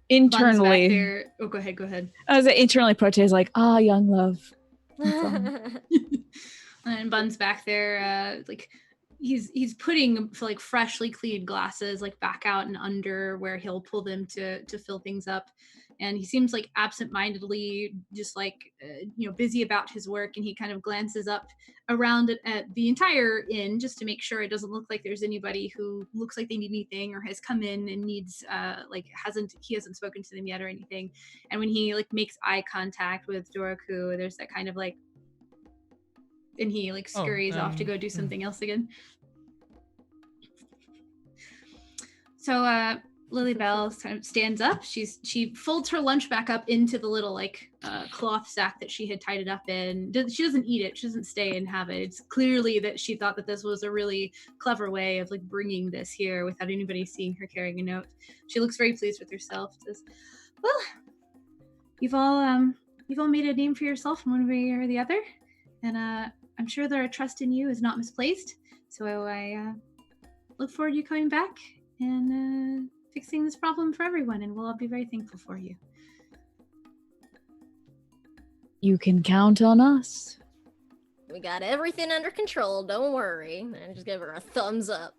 Internally. Oh, go ahead. I was internally Prote's like, young love. And Bun's back there, like he's putting like freshly cleaned glasses like back out and under where he'll pull them to fill things up. And he seems like absent-mindedly just like busy about his work, and he kind of glances up around at the entire inn just to make sure it doesn't look like there's anybody who looks like they need anything or has come in and needs he hasn't spoken to them yet or anything. And when he like makes eye contact with Duraku, there's that kind of like, and he like scurries off to go do something else again. So Lily Bell kind of stands up. She folds her lunch back up into the little like cloth sack that she had tied it up in. She doesn't eat it. She doesn't stay and have it. It's clearly that she thought that this was a really clever way of like bringing this here without anybody seeing her carrying a note. She looks very pleased with herself. Says, "Well, you've all made a name for yourself in one way or the other, and I'm sure that our trust in you is not misplaced. So I look forward to you coming back and fixing this problem for everyone, and we'll all be very thankful for you." You can count on us. We got everything under control, don't worry. And just give her a thumbs up.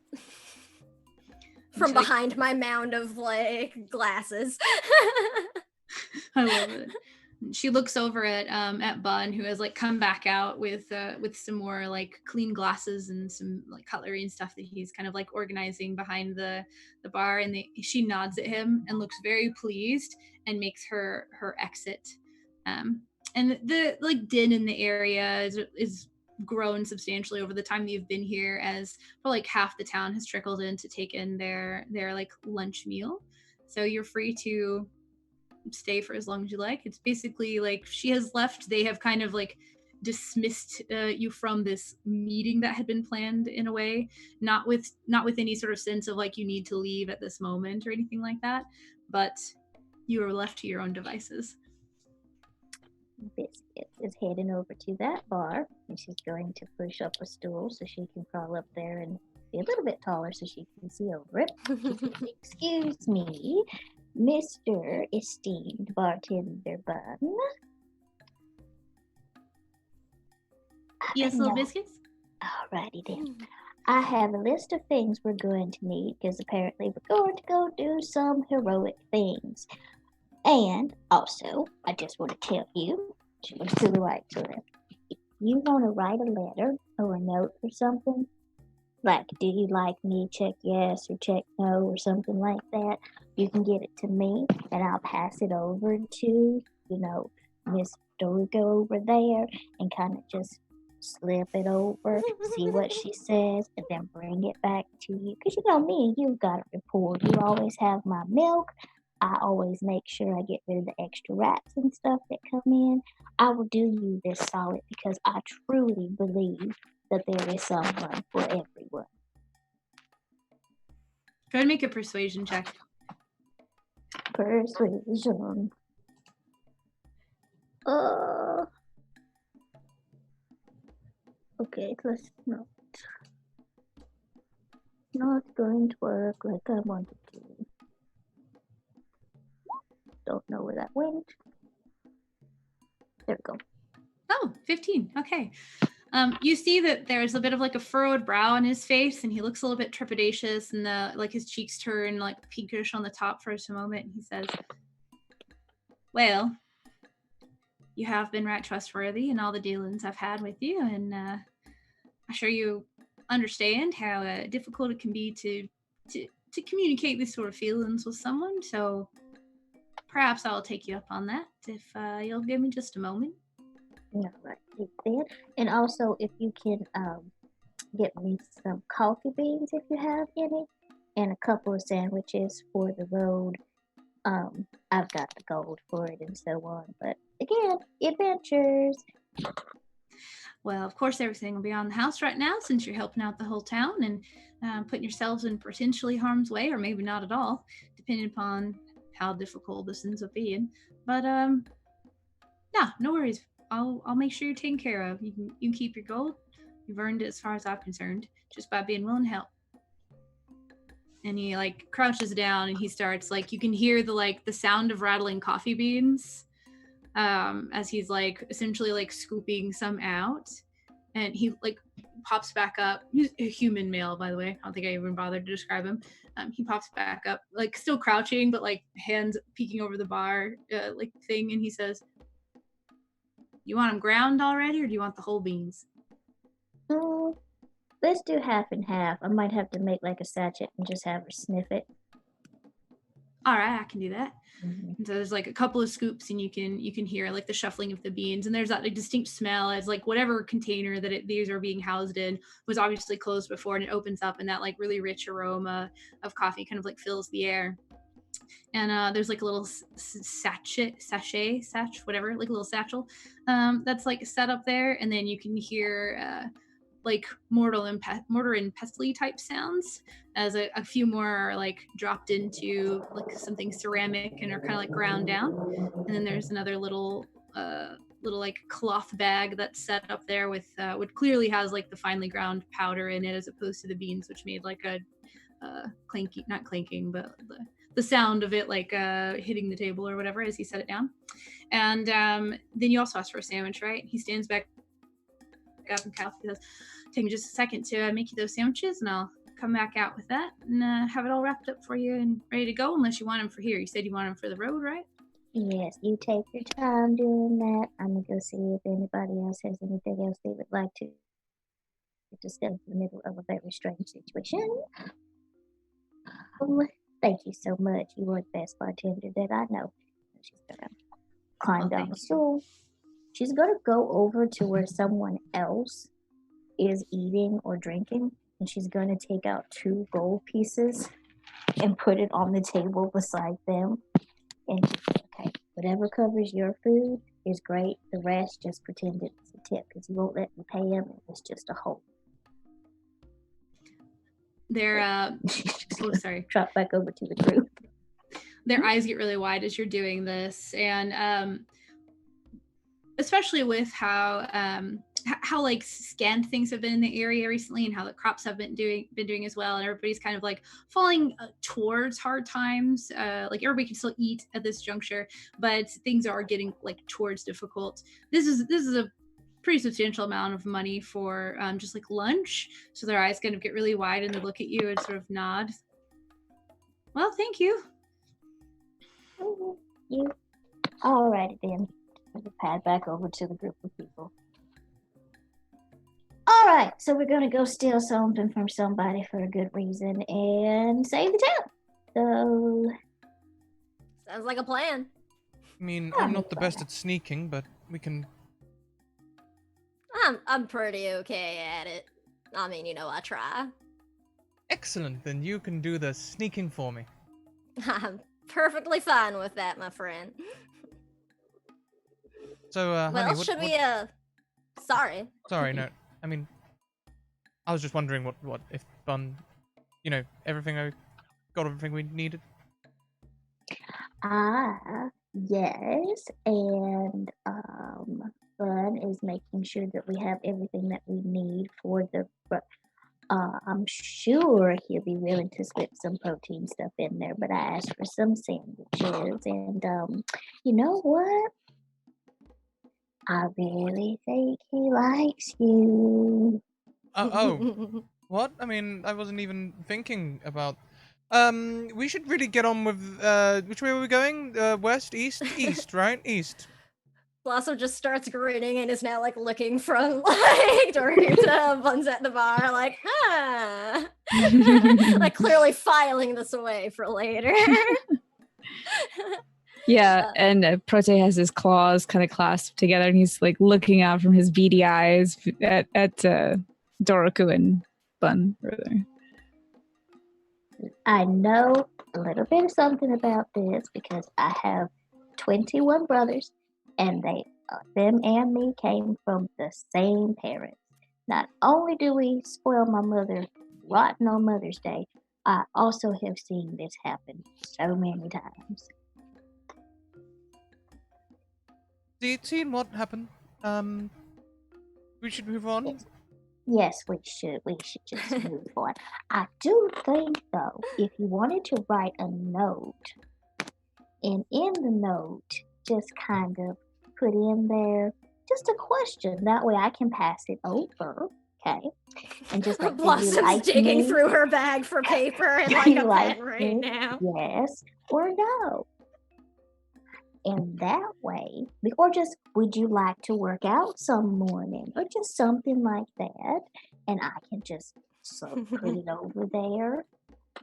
From behind my mound of like glasses. I love it. She looks over at Bun, who has like come back out with some more like clean glasses and some like cutlery and stuff that he's kind of like organizing behind the bar, and she nods at him and looks very pleased and makes her exit. And the like din in the area is grown substantially over the time that you've been here, as probably like half the town has trickled in to take in their like lunch meal. So you're free to stay for as long as you like. It's basically like she has left. They have kind of like dismissed you from this meeting that had been planned in a way, not with any sort of sense of like you need to leave at this moment or anything like that, but you are left to your own devices. Biscuit is heading over to that bar, and she's going to push up a stool so she can crawl up there and be a little bit taller so she can see over it. Excuse me, Mr. Esteemed Bartender Bun. Yes, little biscuits? Alrighty then. I have a list of things we're going to need, because apparently we're going to go do some heroic things. And also, I just want to tell you, she goes to the right to left. If you want to write a letter or a note or something, like, do you like me? Check yes or check no or something like that. You can get it to me and I'll pass it over to, Miss Dorico over there and kind of just slip it over, see what she says, and then bring it back to you. Because me and you got a rapport. You always have my milk. I always make sure I get rid of the extra rats and stuff that come in. I will do you this solid because I truly believe that there is someone for everyone. Go ahead and make a persuasion check. Persuasion. Okay, let's not going to work like I wanted to. Don't know where that went. There we go. Oh, 15. Okay. You see that there's a bit of like a furrowed brow on his face, and he looks a little bit trepidatious, and his cheeks turn like pinkish on the top for a moment. And he says, "Well, you have been right trustworthy in all the dealings I've had with you, and I'm sure you understand how difficult it can be to communicate these sort of feelings with someone. So perhaps I'll take you up on that if you'll give me just a moment." All right, there. And also, if you can get me some coffee beans if you have any, and a couple of sandwiches for the road. I've got the gold for it and so on. But again, adventures. Well, of course, everything will be on the house right now since you're helping out the whole town and putting yourselves in potentially harm's way, or maybe not at all, depending upon how difficult this ends up being. But no worries. I'll make sure you're taken care of. You can keep your gold. You've earned it as far as I'm concerned, just by being willing to help. And he crouches down and he starts you can hear the sound of rattling coffee beans as he's essentially scooping some out. And he pops back up. He's a human male, by the way. I don't think I even bothered to describe him. He pops back up, still crouching, but hands peeking over the bar thing, and he says, "You want them ground already, or do you want the whole beans?" Let's do half and half. I might have to make a sachet and just have her sniff it. All right, I can do that. Mm-hmm. And so there's a couple of scoops, and you can hear the shuffling of the beans, and there's that distinct smell as whatever container that these are being housed in was obviously closed before, and it opens up, and that really rich aroma of coffee kind of fills the air. And there's a little sachet, whatever, a little satchel that's set up there, and then you can hear mortar and pestle type sounds as a few more are dropped into something ceramic and are kind of ground down. And then there's another little cloth bag that's set up there with what clearly has the finely ground powder in it, as opposed to the beans, which made a clanky, not clanking, but the sound of it hitting the table or whatever as he set it down. And then you also ask for a sandwich, right? He stands back up and Kyle says, "Take me just a second to make you those sandwiches, and I'll come back out with that and have it all wrapped up for you and ready to go, unless you want them for here." You said you want them for the road, right? Yes, you take your time doing that. I'm going to go see if anybody else has anything else they would like to discuss in the middle of a very strange situation. Thank you so much. You are the best bartender that I know. She's going to climb down the stool. She's going to go over to where someone else is eating or drinking, and she's going to take out 2 gold pieces and put it on the table beside them. And okay, whatever covers your food is great. The rest, just pretend it's a tip, because you won't let me pay them. It's just a hole. They're sorry. Drop back over to the group. Their eyes get really wide as you're doing this, and especially with how scant things have been in the area recently, and how the crops have been doing as well, and everybody's kind of falling towards hard times. Everybody can still eat at this juncture, but things are getting towards difficult. This is a pretty substantial amount of money for just lunch. So their eyes kind of get really wide, and they look at you and sort of nod. "Well, thank you." you. Alrighty then. I'll pad back over to the group of people. Alright, so we're gonna go steal something from somebody for a good reason and save the town. So Sounds like a plan. I mean, I'm not the best at sneaking, but we can... I'm pretty okay at it. I mean, I try. Excellent, then you can do the sneaking for me. I'm perfectly fine with that, my friend. So, Well, honey, should we, Sorry. Sorry, no. I mean, I was just wondering what if Bun, everything got everything we needed. Yes, and Bun is making sure that we have everything that we need for the. I'm sure he'll be willing to slip some protein stuff in there, but I asked for some sandwiches, and you know what? I really think he likes you. Oh, what? I mean, I wasn't even thinking about. We should really get on with. Which way were we going? West, east, east, right? East. Blossom just starts grinning and is now like looking from like Dorothy to Buns at the bar, like, like clearly filing this away for later. Yeah, and Prote has his claws kind of clasped together, and he's like looking out from his beady eyes at Doroku and Bun. Rather. I know a little bit of something about this because I have 21 brothers, and them and me came from the same parents. Not only do we spoil my mother rotten on Mother's Day, I also have seen this happen so many times. Seen what happened? We should move on. Yes, we should. We should just move on. I do think, though, if you wanted to write a note, and in the note, just kind of put in there just a question. That way I can pass it over, okay? And just like, Blossom's like digging me? through her bag for paper and Do like you a like pen right me? now. Yes or no. And that way, or just, would you like to work out some morning? Or just something like that. And I can just put it over there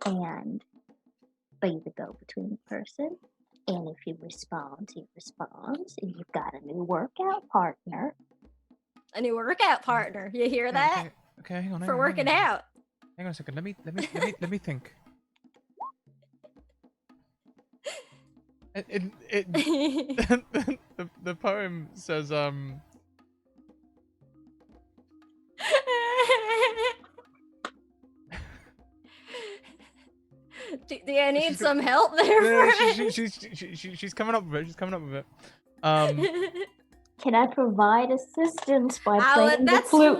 and be the go-between person. And if he responds, he responds. And you've got a new workout partner. A new workout partner. You hear that? Okay, hang on. For working out. Hang on a second. Let me think. The poem says Do you need some help there? she's coming up with it. Can I provide assistance by playing the that's- flute?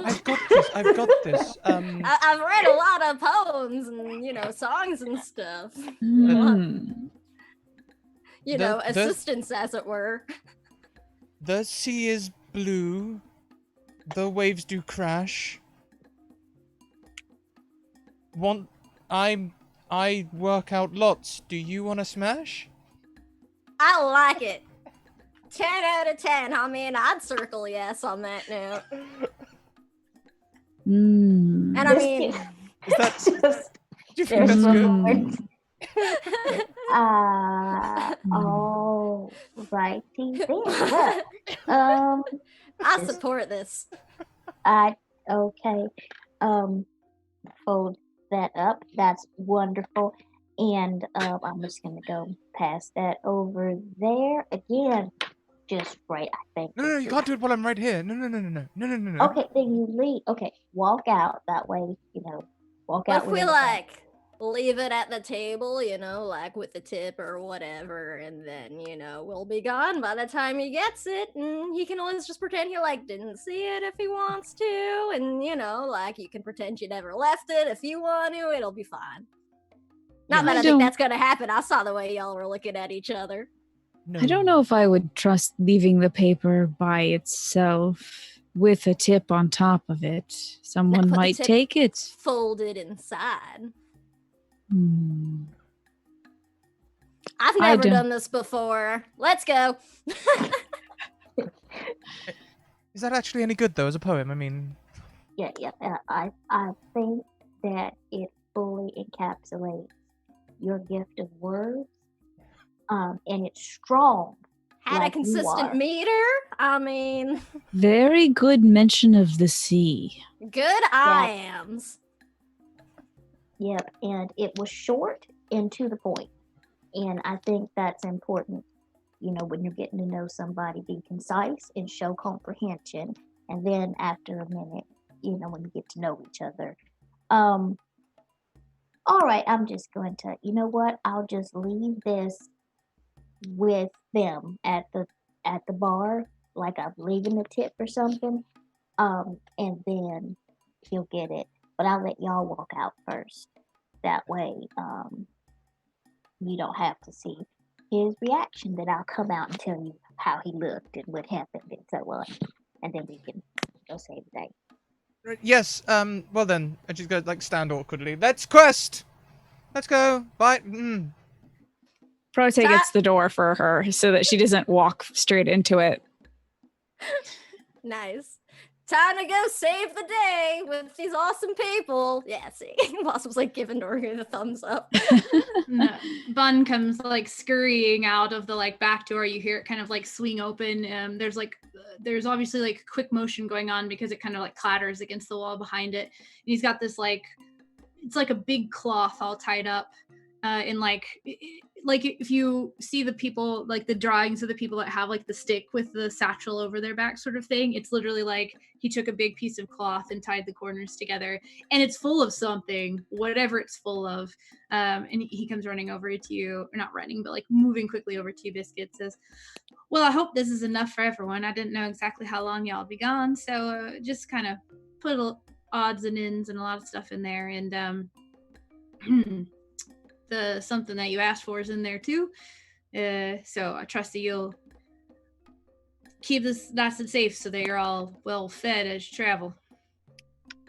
I've got this. I've read a lot of poems and songs and stuff. Assistance as it were. The sea is blue. The waves do crash. I work out lots. Do you want to smash? I like it. 10 out of 10. I mean, I'd circle yes on that note. And I mean, do you think that's good? Oh, righty then. Well, I support this. Okay. Fold that up. That's wonderful. And I'm just gonna go pass that over there again. Just right, I think. No, you can't do it while I'm right here. No. Okay, then you leave. Okay, walk out that way. Walk What out. if we leave it at the table, like with the tip or whatever, and then we'll be gone by the time he gets it, and he can always just pretend he didn't see it if he wants to, and you can pretend you never left it if you want to. It'll be fine. Not that I think that's gonna happen. I saw the way y'all were looking at each other. No. I don't know if I would trust leaving the paper by itself with a tip on top of it. Someone might take it. Folded inside. I've never done this before. Let's go. Is that actually any good though as a poem? I mean, Yeah. I think that it fully encapsulates your gift of words, and it's strong. Had like a consistent are. meter. I mean, Very good mention of the sea. good I-ams. Yep, and it was short and to the point. And I think that's important, when you're getting to know somebody, be concise and show comprehension. And then after a minute, when you get to know each other. All right, I'm just going to, I'll just leave this with them at the bar, like I'm leaving a tip or something. And then he'll get it. But I'll let y'all walk out first. That way, you don't have to see his reaction. Then I'll come out and tell you how he looked and what happened and so on. And then we can go save the day. yes. Well then, and she's gonna stand awkwardly. Let's quest. Let's go. Bye. Prote gets the door for her so that she doesn't walk straight into it. Nice. Time to go save the day with these awesome people. Yeah, see, Blossom's giving Dorothy the thumbs up. No. Bun comes scurrying out of the back door. You hear it kind of swing open. There's obviously quick motion going on because it kind of clatters against the wall behind it. And he's got this it's a big cloth all tied up in if you see the people the drawings of the people that have the stick with the satchel over their back sort of thing, it's literally he took a big piece of cloth and tied the corners together, and it's full of something, whatever it's full of. And he comes running over to you, or not running, but moving quickly over to you, Biscuit, says, well, I hope this is enough for everyone. I didn't know exactly how long y'all be gone, so just kind of put odds and ends and a lot of stuff in there, and the something that you asked for is in there too. So I trust that you'll keep this nice and safe so that you're all well fed as you travel.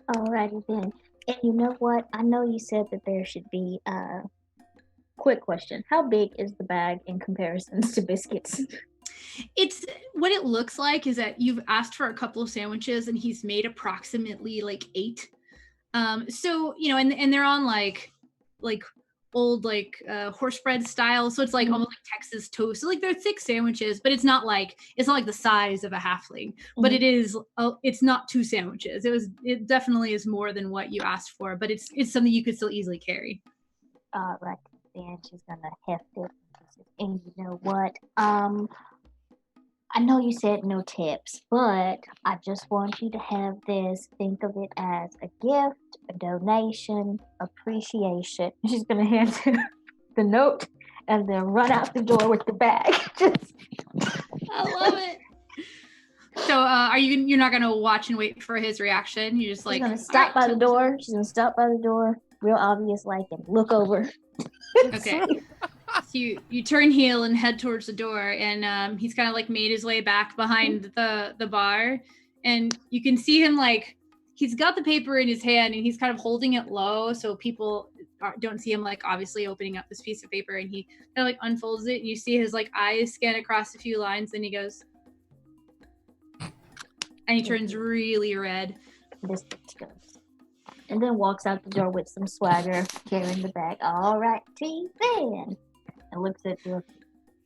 Alrighty then. And you know what? I know you said that there should be a quick question. How big is the bag in comparison to Biscuits? It's what it looks like is that you've asked for a couple of sandwiches and he's made approximately 8. So, and they're on old horse bread style, so it's almost like Texas toast. So they're thick sandwiches, but it's not the size of a halfling, but it is it's not 2 sandwiches. It definitely is more than what you asked for, but it's something you could still easily carry. Right then, she's gonna heft it. And you know what? I know you said no tips, but I just want you to have this. Think of it as a gift, a donation, appreciation. She's going to hand him the note and then run out the door with the bag. I love it. So you're not going to watch and wait for his reaction? You just She's going to stop by the door. She's going to stop by the door, real obvious, and look over. Okay. So you turn heel and head towards the door, and he's kind of made his way back behind the bar, and you can see him he's got the paper in his hand and he's kind of holding it low so people don't see him obviously opening up this piece of paper, and he kind of unfolds it and you see his eyes scan across a few lines, then he goes and he turns really red. And then walks out the door with some swagger, carrying the bag. All right, then. And looks at you.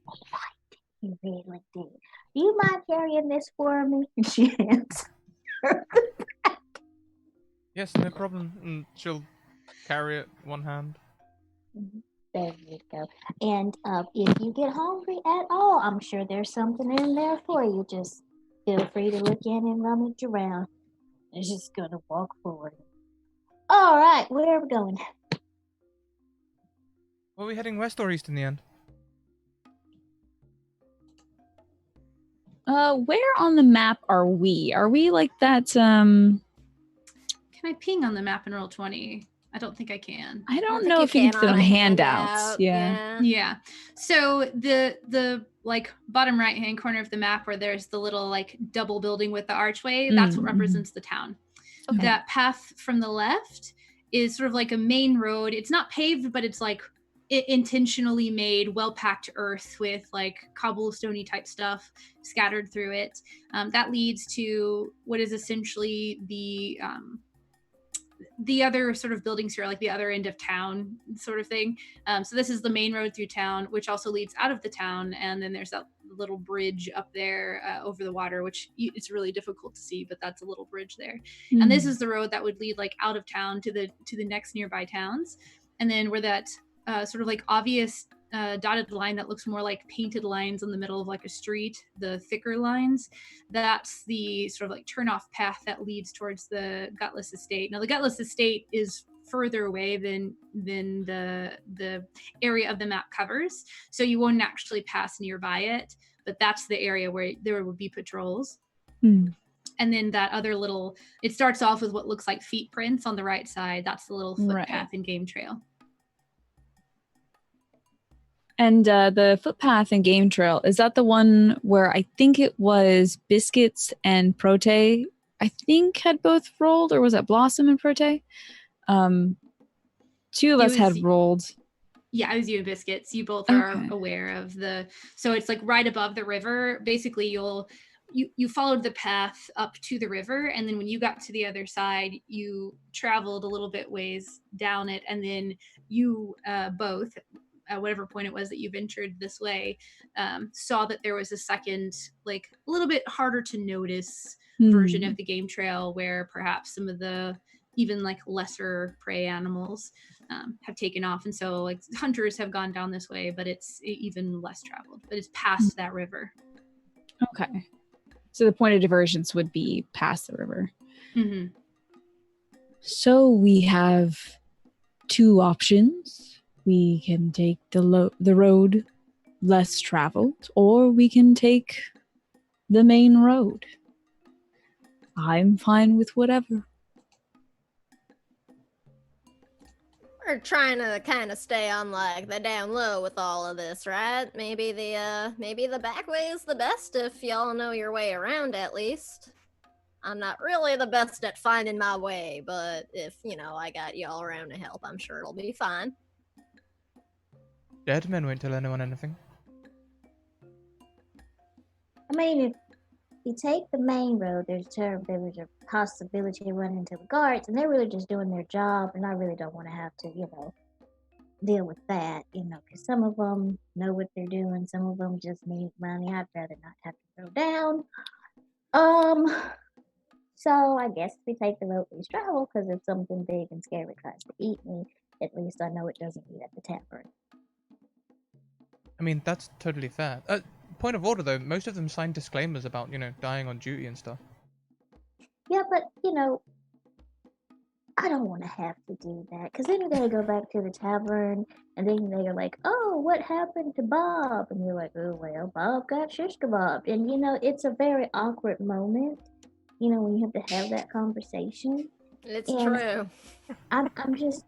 All right, you really did. Do you mind carrying this for me? And she hands her the bag. Yes, no problem. And she'll carry it one hand. There you go. And if you get hungry at all, I'm sure there's something in there for you. Just feel free to look in and rummage around. And she's gonna walk forward. All right, where are we going? Are we heading west or east in the end? Where on the map are we? Are we that, Can I ping on the map and roll 20? I don't think I can. I don't know if you can fit on handouts. Yeah. So the bottom right hand corner of the map where there's the little double building with the archway, that's what represents the town. Okay. That path from the left is sort of a main road. It's not paved, but it's intentionally made, well-packed earth with like cobblestone-y type stuff scattered through it. That leads to what is essentially the other sort of buildings here, like the other end of town sort of thing. So this is the main road through town, which also leads out of the town. And then there's that little bridge up there over the water, which it's really difficult to see, but that's a little bridge there. And this is the road that would lead like out of town to the next nearby towns. And then where that sort of like obvious dotted line that looks more like painted lines in the middle of like a street, the thicker lines, that's the sort of like turn-off path that leads towards the Gutless Estate. Now the Gutless Estate is further away than the area of the map covers, so you won't actually pass nearby it, but that's the area where there would be patrols. And then that other little, it starts off with what looks like feet prints on the right side. That's the little footpath and game trail. And the footpath and game trail, is that the one where I think it was Biscuits and Prote, I think had both rolled, or was that Blossom and Prote? Two of us had rolled. Yeah, it was you and Biscuits. You both are aware of so it's like right above the river. Basically, you followed the path up to the river, and then when you got to the other side, you traveled a little bit ways down it, and then you both, at whatever point it was that you ventured this way, saw that there was a second, like a little bit harder to notice version of the game trail, where perhaps some of the even like lesser prey animals have taken off. And so like hunters have gone down this way, but it's even less traveled, but it's past that river. Okay. So the point of divergence would be past the river. So we have two options. We can take the road less traveled, or we can take the main road. I'm fine with whatever. We're trying to kind of stay on like the down low with all of this, right? Maybe the back way is the best if y'all know your way around at least. I'm not really the best at finding my way, but if, I got y'all around to help, I'm sure it'll be fine. Dead men won't tell anyone anything. I mean, if you take the main road, there was a possibility of running into the guards, and they're really just doing their job, and I really don't want to have to, deal with that, because some of them know what they're doing, some of them just need money. I'd rather not have to go down. So I guess we take the road least travel, because if something big and scary tries to eat me, at least I know it doesn't eat at the tavern. I mean, that's totally fair. Point of order, though, most of them sign disclaimers about, dying on duty and stuff. Yeah, but, I don't want to have to do that, because then they go back to the tavern, and then they're like, oh, what happened to Bob? And you're like, oh, well, Bob got shish kebab. And, it's a very awkward moment, when you have to have that conversation. It's true. I'm just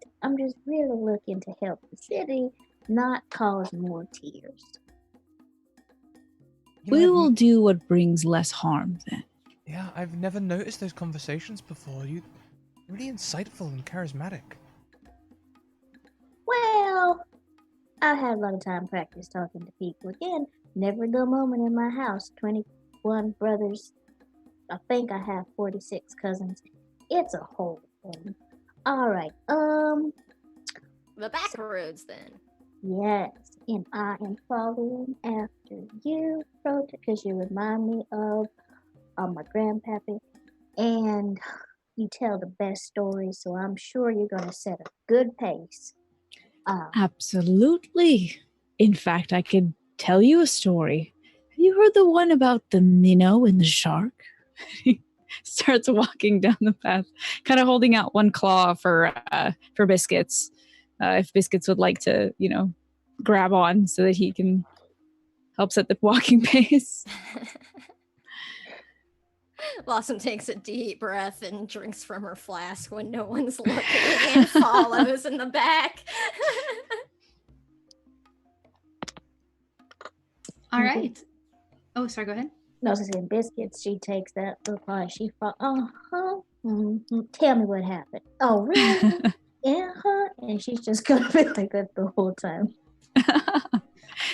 really looking to help the city, not cause more tears. We will do what brings less harm, then. Yeah, I've never noticed those conversations before. You're really insightful and charismatic. Well, I had a lot of time practice talking to people. Again, never a dull moment in my house. 21 brothers. I think I have 46 cousins. It's a whole thing. All right. The back roads, then. Yes, and I am following after you, because you remind me of my grandpappy, and you tell the best stories, so I'm sure you're going to set a good pace. Absolutely. In fact, I could tell you a story. Have you heard the one about the minnow and the shark? He starts walking down the path, kind of holding out one claw for Biscuits. If Biscuits would like to, grab on so that he can help set the walking pace. Blossom takes a deep breath and drinks from her flask when no one's looking and follows in the back. All right. Oh, sorry, go ahead. No, she said Biscuits. She takes that look like she thought, tell me what happened. Oh, really? and she's just gonna be like that the whole time.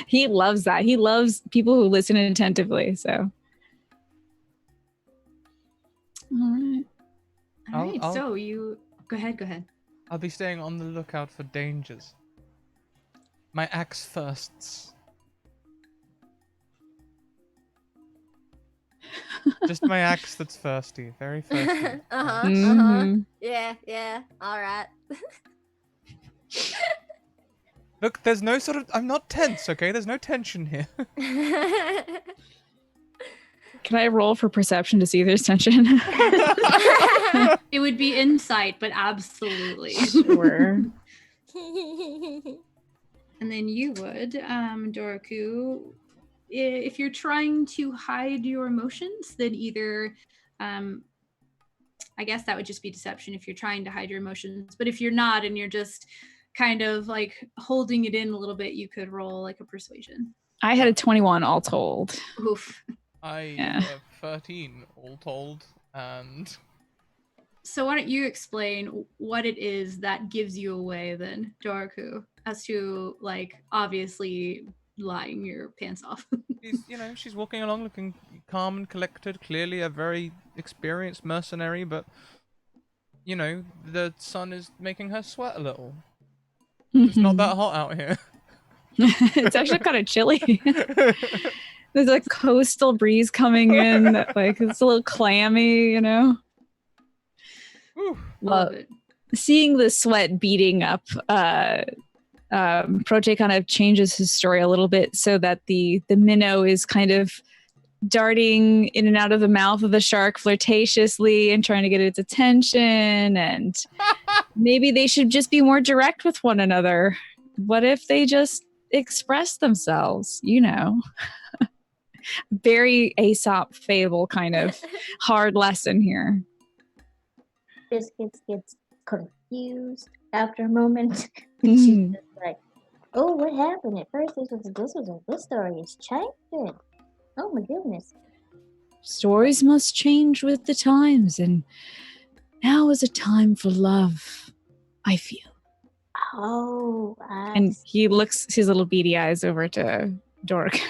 He loves that. He loves people who listen attentively. So, all right. All right. I'll- So you go ahead. I'll be staying on the lookout for dangers. My axe firsts. Just my axe that's thirsty. Very thirsty. Mhm. Yeah. All right. Look, there's no sort of... I'm not tense, okay? There's no tension here. Can I roll for perception to see if there's tension? It would be insight, but absolutely. Sure. And then you would, Doroku, if you're trying to hide your emotions, then either, I guess that would just be deception if you're trying to hide your emotions. But if you're not and you're just kind of like holding it in a little bit, you could roll like a persuasion. I had a 21 all told. Oof. I Yeah. have 13 all told, and... So why don't you explain what it is that gives you away then, Doroku, as to like obviously lying your pants off. She's walking along looking calm and collected, clearly a very experienced mercenary, but, the sun is making her sweat a little. It's not that hot out here. It's actually kind of chilly. There's a coastal breeze coming in that, like, it's a little clammy, Whew. Love it. Seeing the sweat beating up, Prote kind of changes his story a little bit so that the minnow is kind of darting in and out of the mouth of the shark flirtatiously and trying to get its attention, and maybe they should just be more direct with one another. What if they just express themselves? Very Aesop fable kind of hard lesson here. Biscuits gets confused after a moment. She's Mm. just like, "Oh, what happened? At first, this story is changing. Oh my goodness." Stories must change with the times, and now is a time for love, I feel. Oh, And he looks his little beady eyes over to Dork.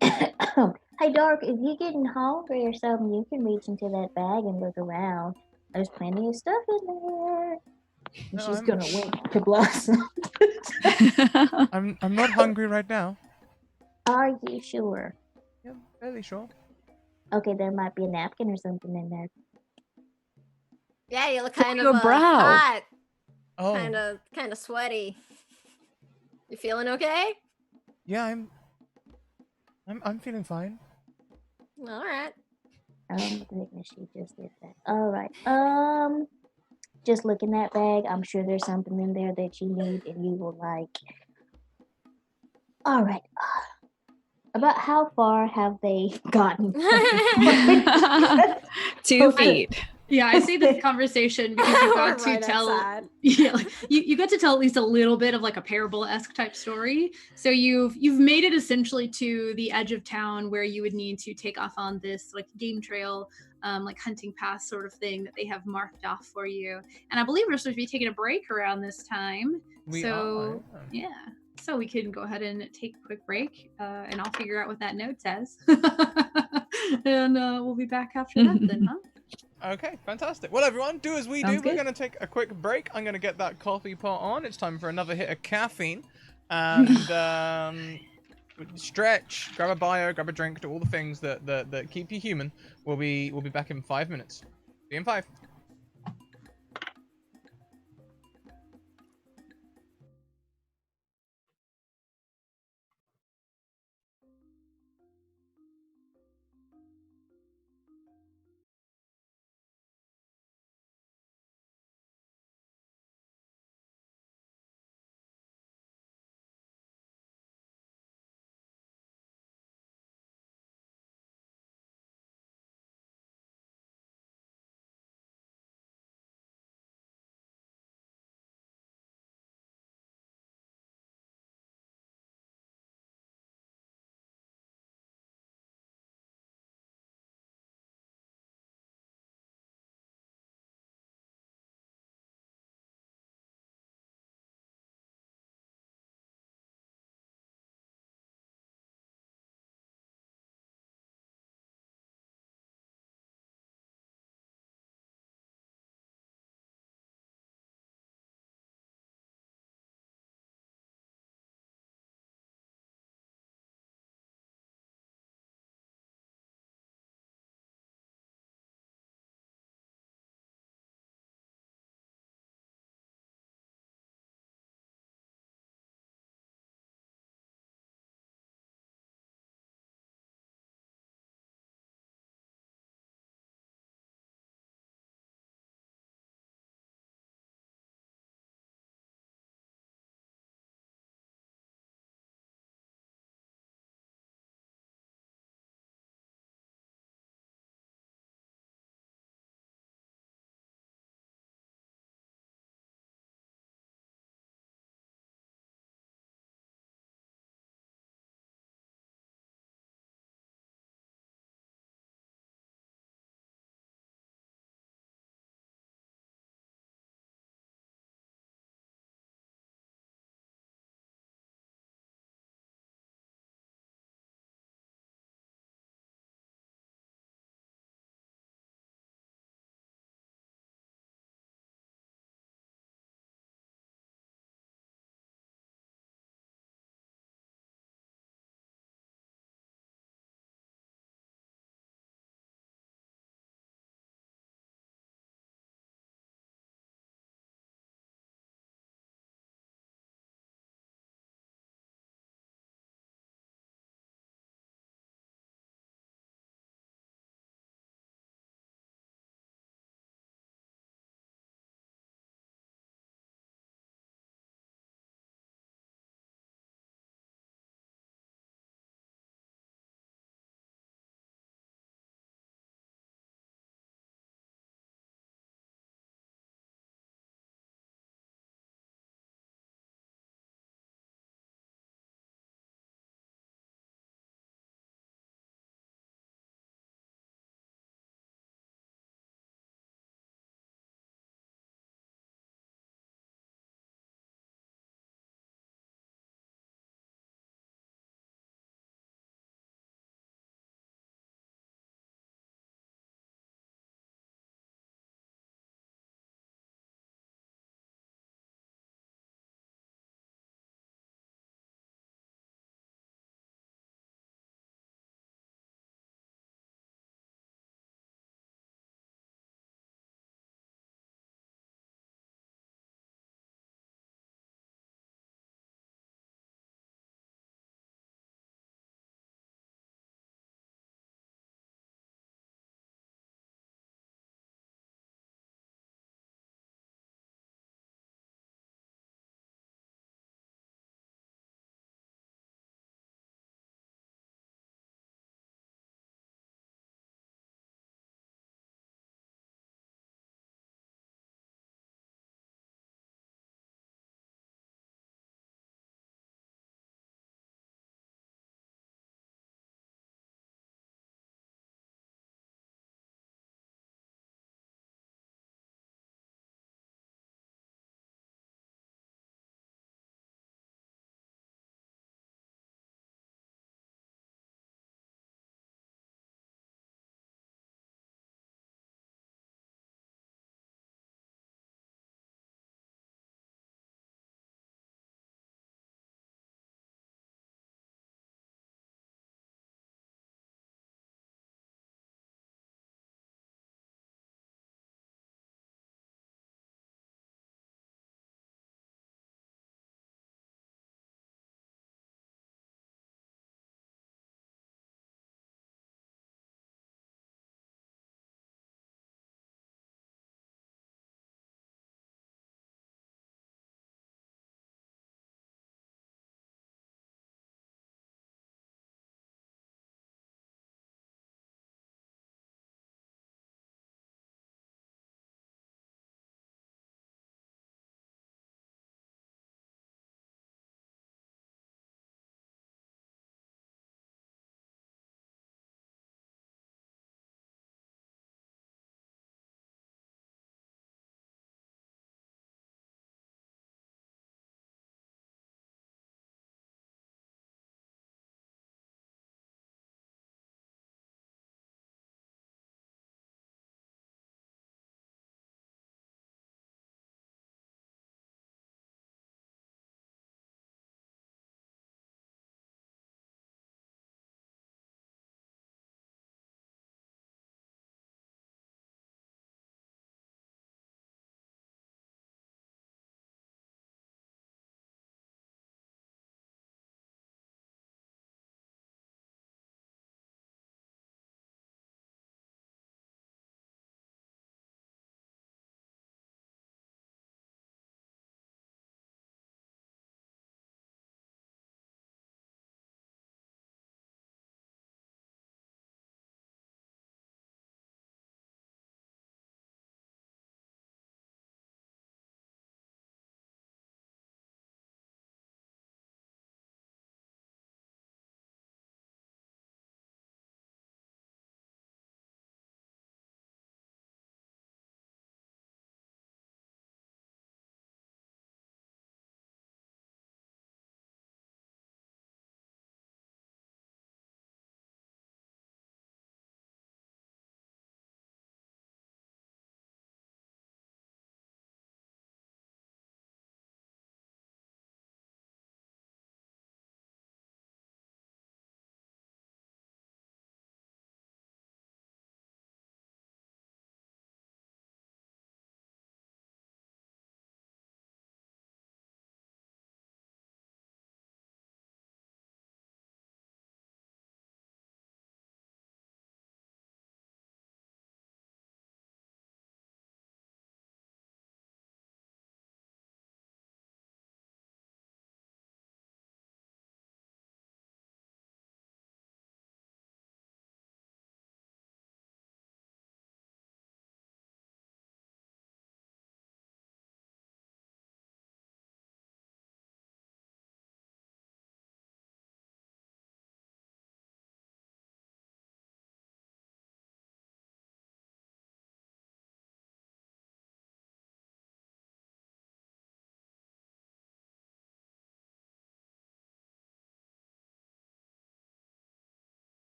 Hey, Dark, if you're getting hungry or something, you can reach into that bag and look around. There's plenty of stuff in there. And No, she's gonna wink to Blossom. I'm not hungry right now. Are you sure? Yeah, fairly sure. Okay, there might be a napkin or something in there. Yeah, you look kind Your of brow. hot, Oh, kind of sweaty. You feeling okay? yeah, I'm feeling fine. All right. Oh my goodness, she just did that. All right. Just look in that bag. I'm sure there's something in there that you need and you will like. All right. About how far have they gotten? 2 feet. Yeah, I say this conversation because you got to Right tell. outside. Yeah, like, you got to tell at least a little bit of like a parable-esque type story. So you've made it essentially to the edge of town where you would need to take off on this like game trail, like hunting path sort of thing that they have marked off for you. And I believe we're supposed to be taking a break around this time. We So are. yeah, so we can go ahead and take a quick break, and I'll figure out what that note says, and we'll be back after that then, huh? Okay, fantastic. Well, everyone, do as we do. Sounds We're good. going to take a quick break. I'm going to get that coffee pot on. It's time for another hit of caffeine. And stretch, grab a bio, grab a drink, do all the things that keep you human. We'll be back in 5 minutes. See you in 5.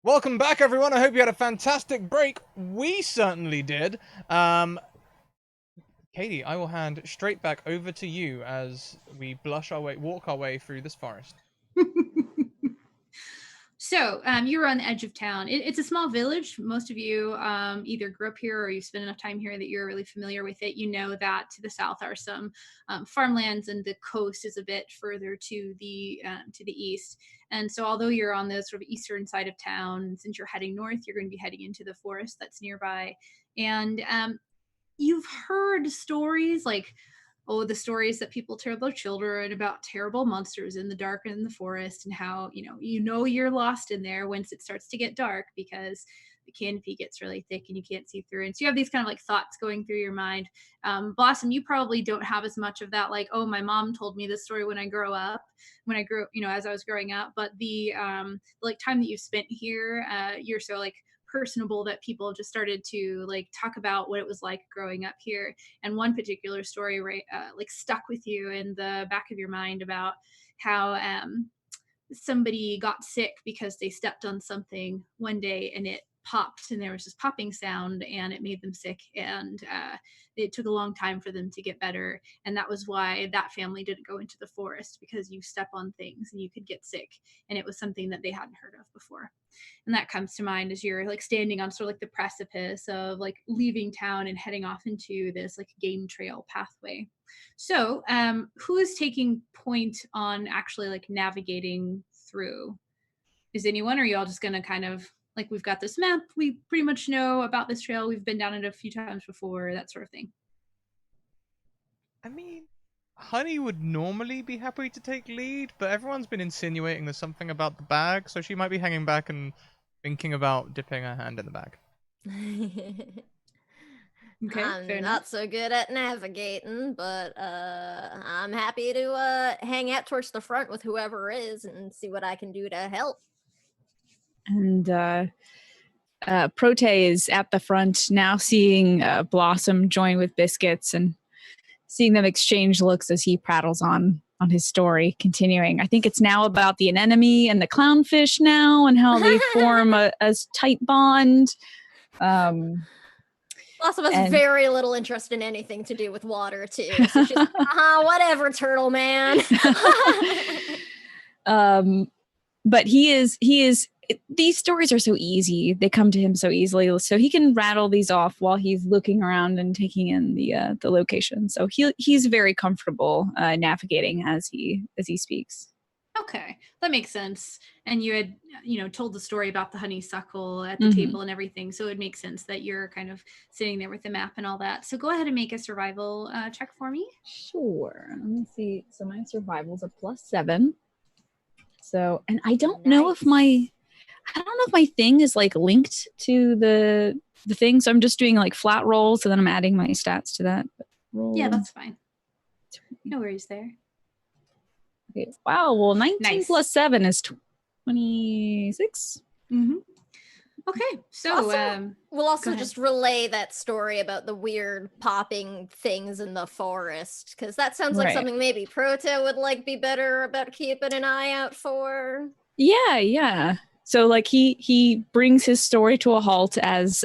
Welcome back, everyone. I hope you had a fantastic break. We certainly did. Katie, I will hand straight back over to you as we walk our way through this forest. So you're on the edge of town. It's a small village. Most of you either grew up here or you've spent enough time here that you're really familiar with it. You know that to the south are some farmlands, and the coast is a bit further to the east. And so, although you're on the sort of eastern side of town, since you're heading north, you're going to be heading into the forest that's nearby. And you've heard stories like, oh, the stories that people tell their children about terrible monsters in the dark and in the forest, and how you're lost in there once it starts to get dark because the canopy gets really thick and you can't see through. And so you have these kind of like thoughts going through your mind. Blossom, you probably don't have as much of that, like, oh, my mom told me this story when I grew up, as I was growing up. But the like time that you've spent here, you're so like personable that people just started to like talk about what it was like growing up here. And one particular story like stuck with you in the back of your mind about how somebody got sick because they stepped on something one day and it popped, and there was this popping sound and it made them sick, and it took a long time for them to get better. And that was why that family didn't go into the forest, because you step on things and you could get sick, and it was something that they hadn't heard of before. And that comes to mind as you're like standing on sort of like the precipice of like leaving town and heading off into this like game trail pathway. So who is taking point on actually like navigating through? Is anyone, or are you all just gonna kind of like, we've got this map, we pretty much know about this trail, we've been down it a few times before, that sort of thing? I mean, Honey would normally be happy to take lead, but everyone's been insinuating there's something about the bag, so she might be hanging back and thinking about dipping her hand in the bag. Okay, I'm fair not enough. so good at navigating, but I'm happy to hang out towards the front with whoever is and see what I can do to help. And Prote is at the front now, seeing Blossom join with Biscuits and seeing them exchange looks as he prattles on his story, continuing. I think it's now about the anemone and the clownfish now, and how they form a tight bond. Blossom has very little interest in anything to do with water too. So she's like, whatever, turtle man. But he is these stories are so easy. They come to him so easily, so he can rattle these off while he's looking around and taking in the location. So he's very comfortable navigating as he speaks. Okay, that makes sense. And you had, told the story about the honeysuckle at the table and everything, so it makes sense that you're kind of sitting there with the map and all that. So go ahead and make a survival check for me. Sure. Let me see. So my survival's a +7. So, and I don't know if my thing is like linked to the thing. So I'm just doing like flat rolls, and then I'm adding my stats to that. Yeah, that's fine. No worries there. Okay. Wow. Well, 19 plus 7 is 26. Mm-hmm. Okay. So we'll also just relay that story about the weird popping things in the forest, because that sounds like something maybe Prote would like be better about keeping an eye out for. Yeah. So like he brings his story to a halt as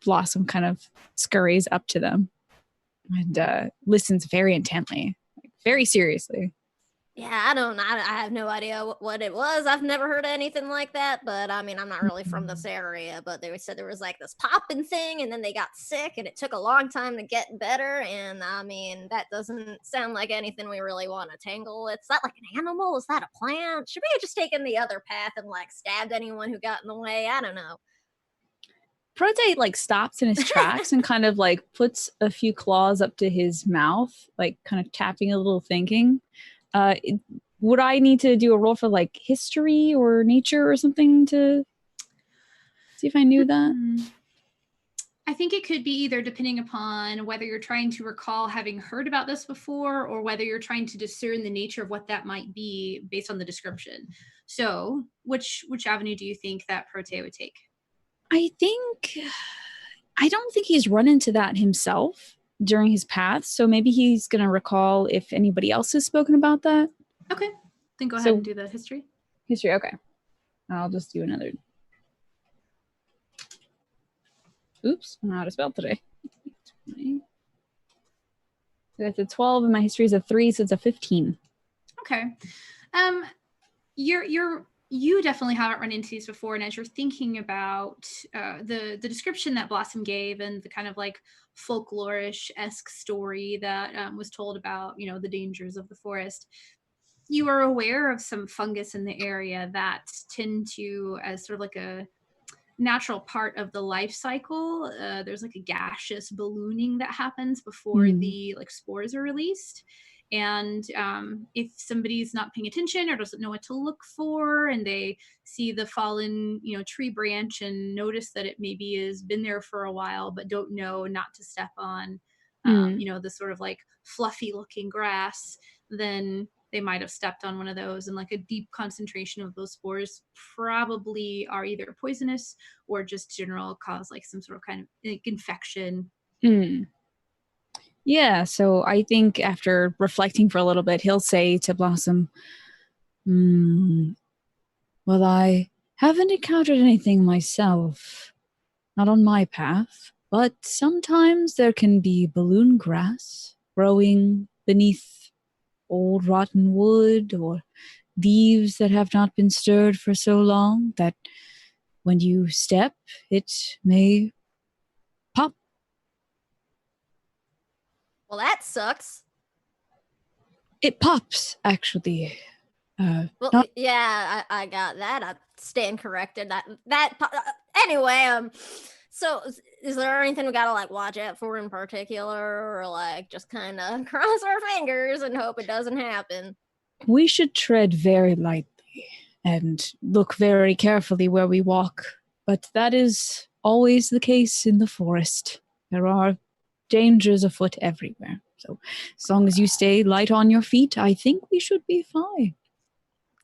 Blossom kind of scurries up to them and listens very intently, very seriously. Yeah, I have no idea what it was. I've never heard anything like that, but I mean, I'm not really from this area, but they said there was like this popping thing, and then they got sick, and it took a long time to get better, and I mean, that doesn't sound like anything we really want to tangle. Is that like an animal? Is that a plant? Should we have just taken the other path and like stabbed anyone who got in the way? I don't know. Prote like stops in his tracks and kind of like puts a few claws up to his mouth, like kind of tapping a little, thinking. Would I need to do a roll for like history or nature or something to see if I knew that? I think it could be either depending upon whether you're trying to recall having heard about this before, or whether you're trying to discern the nature of what that might be based on the description. So which avenue do you think that Prote would take? I don't think he's run into that himself during his path, so maybe he's going to recall if anybody else has spoken about that. Okay, then go ahead and do the history. Okay. I'll just do another Oops, I'm out of spell today. That's a 12 and my history is a 3, so it's a 15. Okay. You definitely haven't run into these before, and as you're thinking about the description that Blossom gave and the kind of like folklorish-esque story that was told about, you know, the dangers of the forest, you are aware of some fungus in the area that tend to, as sort of like a natural part of the life cycle, there's like a gaseous ballooning that happens before the like spores are released. And if somebody's not paying attention or doesn't know what to look for, and they see the fallen, you know, tree branch and notice that it maybe has been there for a while, but don't know not to step on, you know, the sort of like fluffy looking grass, then they might have stepped on one of those, and like a deep concentration of those spores probably are either poisonous or just general cause like some sort of kind of like infection. Yeah, so I think after reflecting for a little bit, he'll say to Blossom, well, I haven't encountered anything myself, not on my path, but sometimes there can be balloon grass growing beneath old rotten wood or leaves that have not been stirred for so long that when you step, it may pop. Well, that sucks. It pops, actually. Well, yeah, I got that. I stand corrected. Anyway, so is there anything we gotta like watch out for in particular, or like just kind of cross our fingers and hope it doesn't happen? We should tread very lightly and look very carefully where we walk, but that is always the case in the forest. There are dangers afoot everywhere. So as long as you stay light on your feet, I think we should be fine.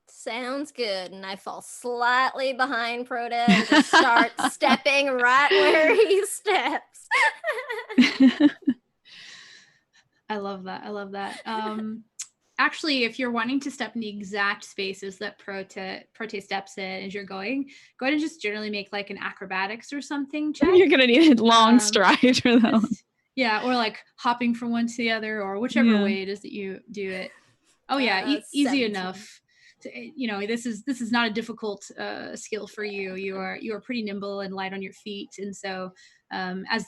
Sounds good. And I fall slightly behind Proto and just start stepping right where he steps. I love that. I love that. Actually, if you're wanting to step in the exact spaces that Prote steps in as you're going, go ahead and just generally make like an acrobatics or something check. You're going to need a long stride for that one. Yeah, or like hopping from one to the other, or whichever way it is that you do it. Oh yeah, easy 17. enough. You know, this is not a difficult skill for you. You are pretty nimble and light on your feet, and so as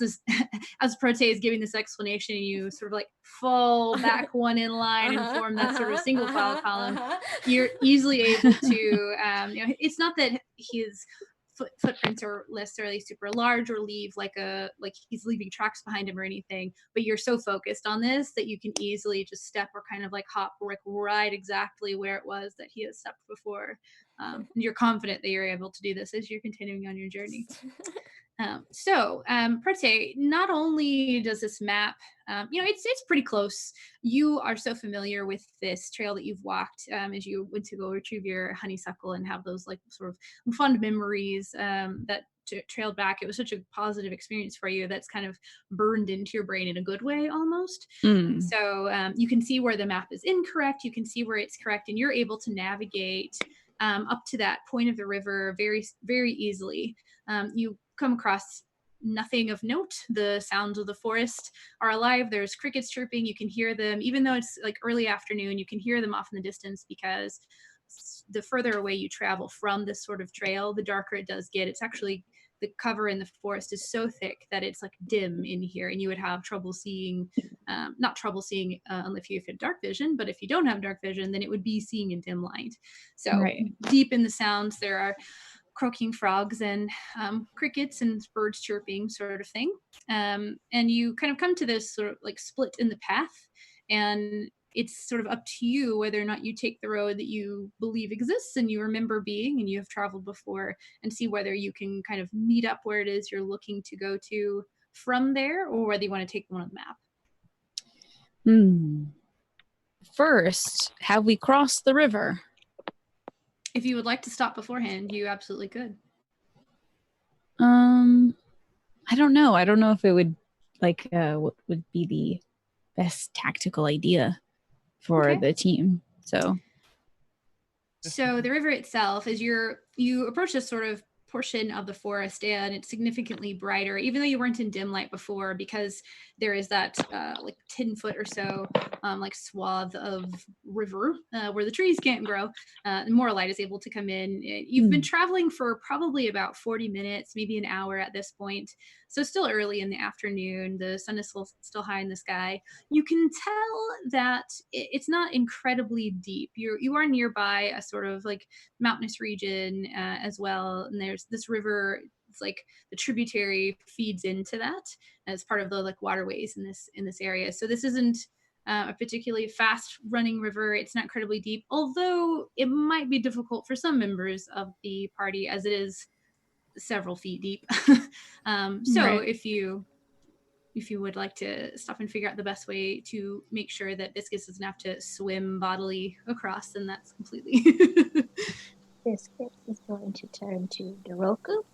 Prote is giving this explanation, you sort of like fall back one in line and form that sort of single file column. You're easily able to, you know, it's not that his footprints are necessarily super large or leave like he's leaving tracks behind him or anything, but you're so focused on this that you can easily just step or kind of like hop right exactly where it was that he has stepped before. And you're confident that you're able to do this as you're continuing on your journey. Prote, not only does this map, you know, it's pretty close. You are so familiar with this trail that you've walked as you went to go retrieve your honeysuckle and have those like sort of fond memories that trailed back. It was such a positive experience for you that's kind of burned into your brain in a good way almost. So you can see where the map is incorrect. You can see where it's correct, and you're able to navigate up to that point of the river very, very easily. You come across nothing of note. The sounds of the forest are alive. There's crickets chirping. You can hear them, even though it's like early afternoon, you can hear them off in the distance because the further away you travel from this sort of trail, the darker it does get. It's actually, the cover in the forest is so thick that it's like dim in here, and you would have trouble seeing, not trouble seeing if you had dark vision, but if you don't have dark vision, then it would be seeing in dim light. So deep in the sounds, there are croaking frogs and crickets and birds chirping sort of thing. And you kind of come to this sort of like split in the path, and it's sort of up to you whether or not you take the road that you believe exists and you remember being and you have traveled before, and see whether you can kind of meet up where it is you're looking to go to from there, or whether you want to take one on the map. First, have we crossed the river? If you would like to stop beforehand, you absolutely could. I don't know. I don't know if it would like what would be the best tactical idea for the team. So the river itself, as you approach this sort of portion of the forest, and it's significantly brighter, even though you weren't in dim light before, because there is that like 10 foot or so like swath of river where the trees can't grow, and more light is able to come in. You've been traveling for probably about 40 minutes, maybe an hour at this point, so still early in the afternoon. The sun is still high in the sky. You can tell that it's not incredibly deep. You are nearby a sort of like mountainous region as well, and there's this river. It's like the tributary feeds into that as part of the like waterways in this area. So this isn't a particularly fast running river. It's not incredibly deep, although it might be difficult for some members of the party as it is several feet deep. So Right. if you would like to stop and figure out the best way to make sure that Biscuits doesn't have to swim bodily across, then that's completely Biscuit is going to turn to Doroku.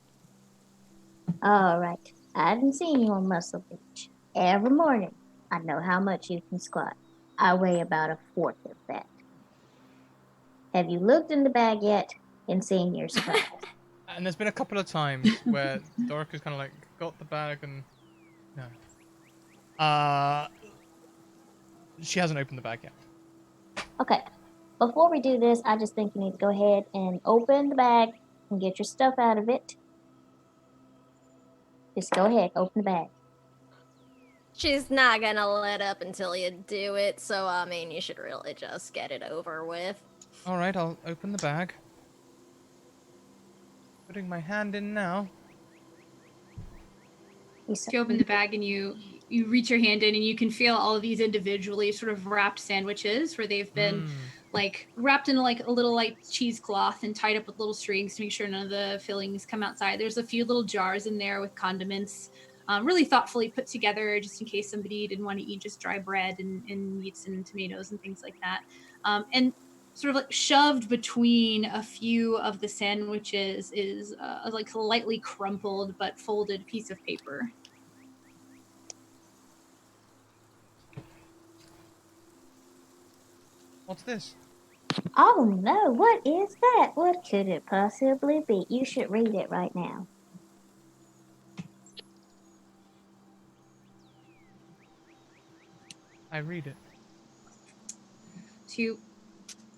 All right. I haven't seen you on Muscle Beach. Every morning, I know how much you can squat. I weigh about a fourth of that. Have you looked in the bag yet and seen your surprise? And there's been a couple of times where Doroku's kind of like got the bag and no. She hasn't opened the bag yet. Okay. Before we do this, I just think you need to go ahead and open the bag and get your stuff out of it. Just go ahead, open the bag. She's not gonna let up until you do it, so I mean, you should really just get it over with. All right, I'll open the bag. Putting my hand in now. you open the bag and you reach your hand in and you can feel all of these individually sort of wrapped sandwiches where they've been like wrapped in like a little like cheesecloth and tied up with little strings to make sure none of the fillings come outside. There's a few little jars in there with condiments, really thoughtfully put together just in case somebody didn't want to eat just dry bread and meats and tomatoes and things like that. And sort of like shoved between a few of the sandwiches is a like lightly crumpled but folded piece of paper. What's this? Oh no, what is that? What could it possibly be? You should read it right now. I read it. To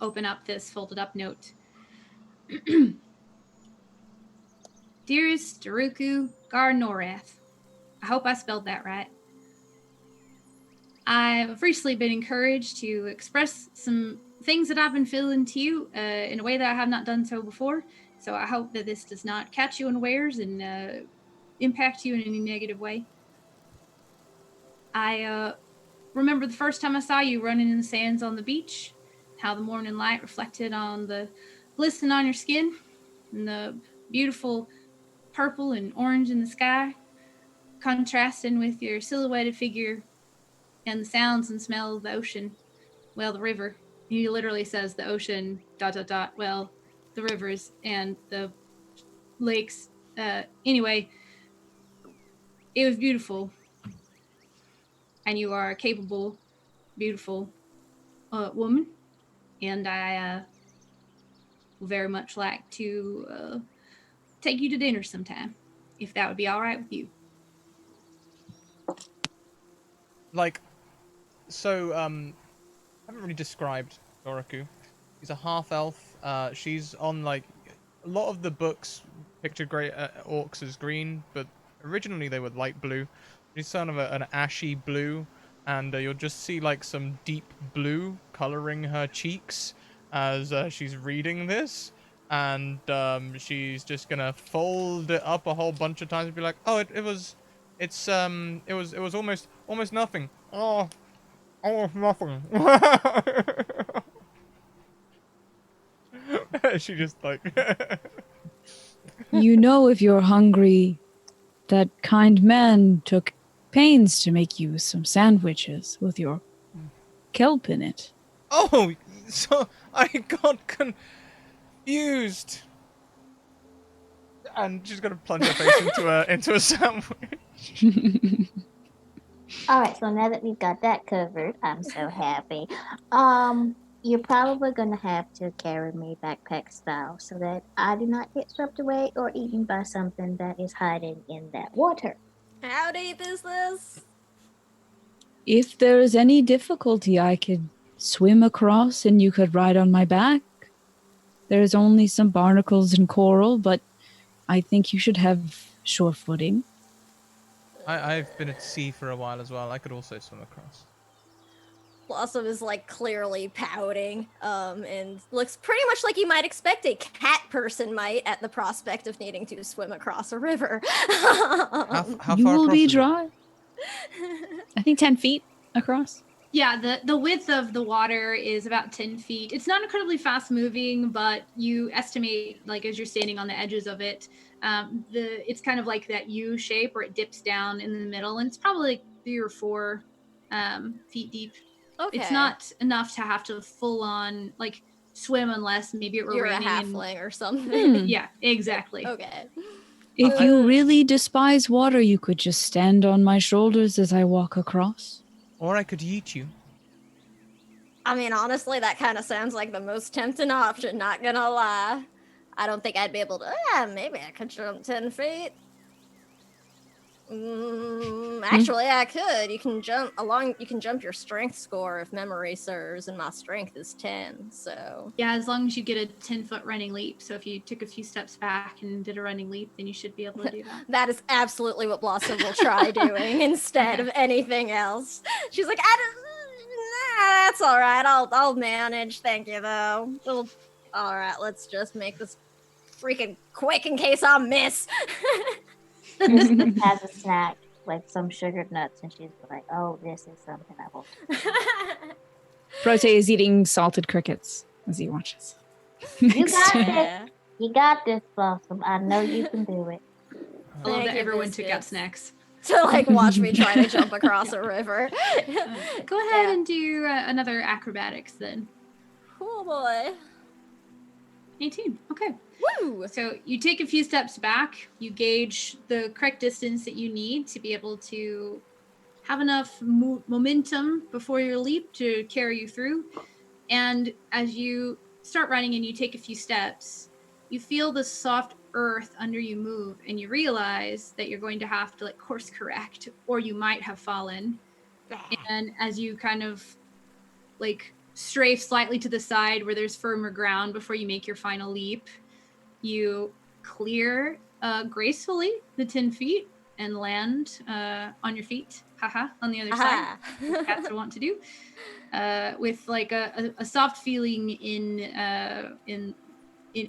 open up this folded up note. Dearest Daruku Garnorath, I hope I spelled that right. I've recently been encouraged to express some things that I've been feeling to you in a way that I have not done so before. So I hope that this does not catch you unawares and impact you in any negative way. I remember the first time I saw you running in the sands on the beach, how the morning light reflected on the glisten on your skin and the beautiful purple and orange in the sky, contrasting with your silhouetted figure and the sounds and smell of the ocean. Well, the river. He literally says the ocean, ... Well, the rivers and the lakes. Anyway, it was beautiful. And you are a capable, beautiful woman. And I would very much like to take you to dinner sometime, if that would be all right with you. Like, so, I haven't really described Doroku. She's a half-elf. She's on, like, a lot of the books pictured great orcs as green, but originally they were light blue. She's sort of an ashy blue, and you'll just see, like, some deep blue coloring her cheeks as she's reading this. And she's just gonna fold it up a whole bunch of times and be like, "Oh, it was almost nothing. Oh, almost nothing." She just like. You know, if you're hungry, that kind man took pains to make you some sandwiches with your kelp in it. Oh, so I got confused. And she's gonna plunge her face into a sandwich. All right, so now that we've got that covered, I'm so happy. You're probably going to have to carry me backpack style so that I do not get swept away or eaten by something that is hiding in that water. How deep is this? If there is any difficulty, I could swim across and you could ride on my back. There's only some barnacles and coral, but I think you should have sure footing. I've been at sea for a while as well. I could also swim across. Blossom is like clearly pouting, and looks pretty much like you might expect a cat person might at the prospect of needing to swim across a river. How You far will across be is it? dry. I think 10 feet across. Yeah, the width of the water is about 10 feet. It's not incredibly fast moving, but you estimate, like as you're standing on the edges of it, it's kind of like that U shape where it dips down in the middle, and it's probably like 3 or 4 feet deep. Okay. It's not enough to have to full on like swim unless maybe it were You're a raining. halfling or something. Yeah, exactly. Okay. If you really despise water, you could just stand on my shoulders as I walk across. Or I could eat you. I mean, honestly, that kind of sounds like the most tempting option, not gonna lie. I don't think I'd be able to. Maybe I could jump 10 feet. Actually, I could. You can jump your strength score if memory serves, and my strength is 10, so. Yeah, as long as you get a 10-foot running leap. So if you took a few steps back and did a running leap, then you should be able to do that. That is absolutely what Blossom will try doing instead of anything else. She's like, that's all right. I'll manage. Thank you, though. All right, let's just make this freaking quick in case I miss. Has a snack, like some sugared nuts, and she's like, oh, this is something I will do. Prote is eating salted crickets as he watches. You got Yeah. this. You got this, Blossom. I know you can do it. I love Thank that you, everyone took out biscuits. snacks. To like watch me try to jump across a river. Go ahead Yeah. and do another acrobatics then. Cool boy. 18. Okay. Woo! So you take a few steps back, you gauge the correct distance that you need to be able to have enough momentum before your leap to carry you through. And as you start running and you take a few steps, you feel the soft earth under you move, and you realize that you're going to have to like course correct, or you might have fallen. And as you kind of like strafe slightly to the side where there's firmer ground before you make your final leap, you clear gracefully the 10 feet and land on your feet, on the other side, as cats are wont to do, with like a soft feeling in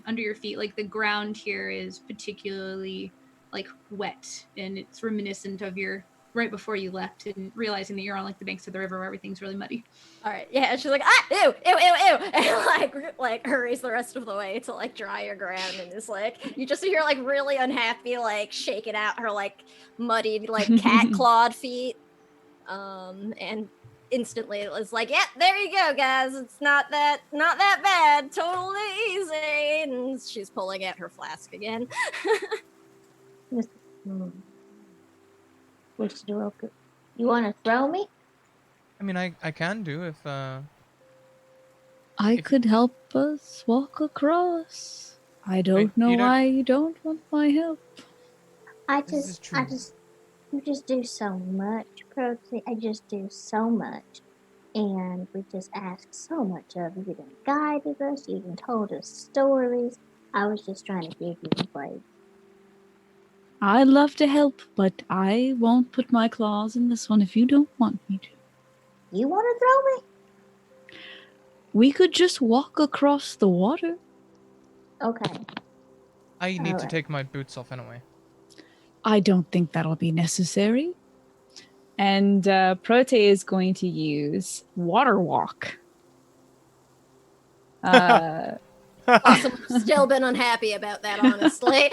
under your feet. Like the ground here is particularly like wet, and it's reminiscent of your right before you left and realizing that you're on like the banks of the river where everything's really muddy. All right, yeah, she's like, ew, ew, ew, ew, and like hurries the rest of the way to like drier ground, and is like, you just hear like really unhappy, like shaking out her like muddied like cat clawed feet, and instantly it was like, yeah, there you go, guys, it's not that bad, totally easy, and she's pulling out her flask again. Which is okay. You want to throw me? I mean, I can do if I could help us walk across. I don't know why you don't want my help. You just do so much, Protein. I just do so much. And we just ask so much of you. You done guided us, you done told us stories. I was just trying to give you a break. I'd love to help, but I won't put my claws in this one if you don't want me to. You want to throw me? We could just walk across the water. Okay. I need to take my boots off anyway. I don't think that'll be necessary. And Prote is going to use Water Walk. Awesome. Still been unhappy about that, honestly.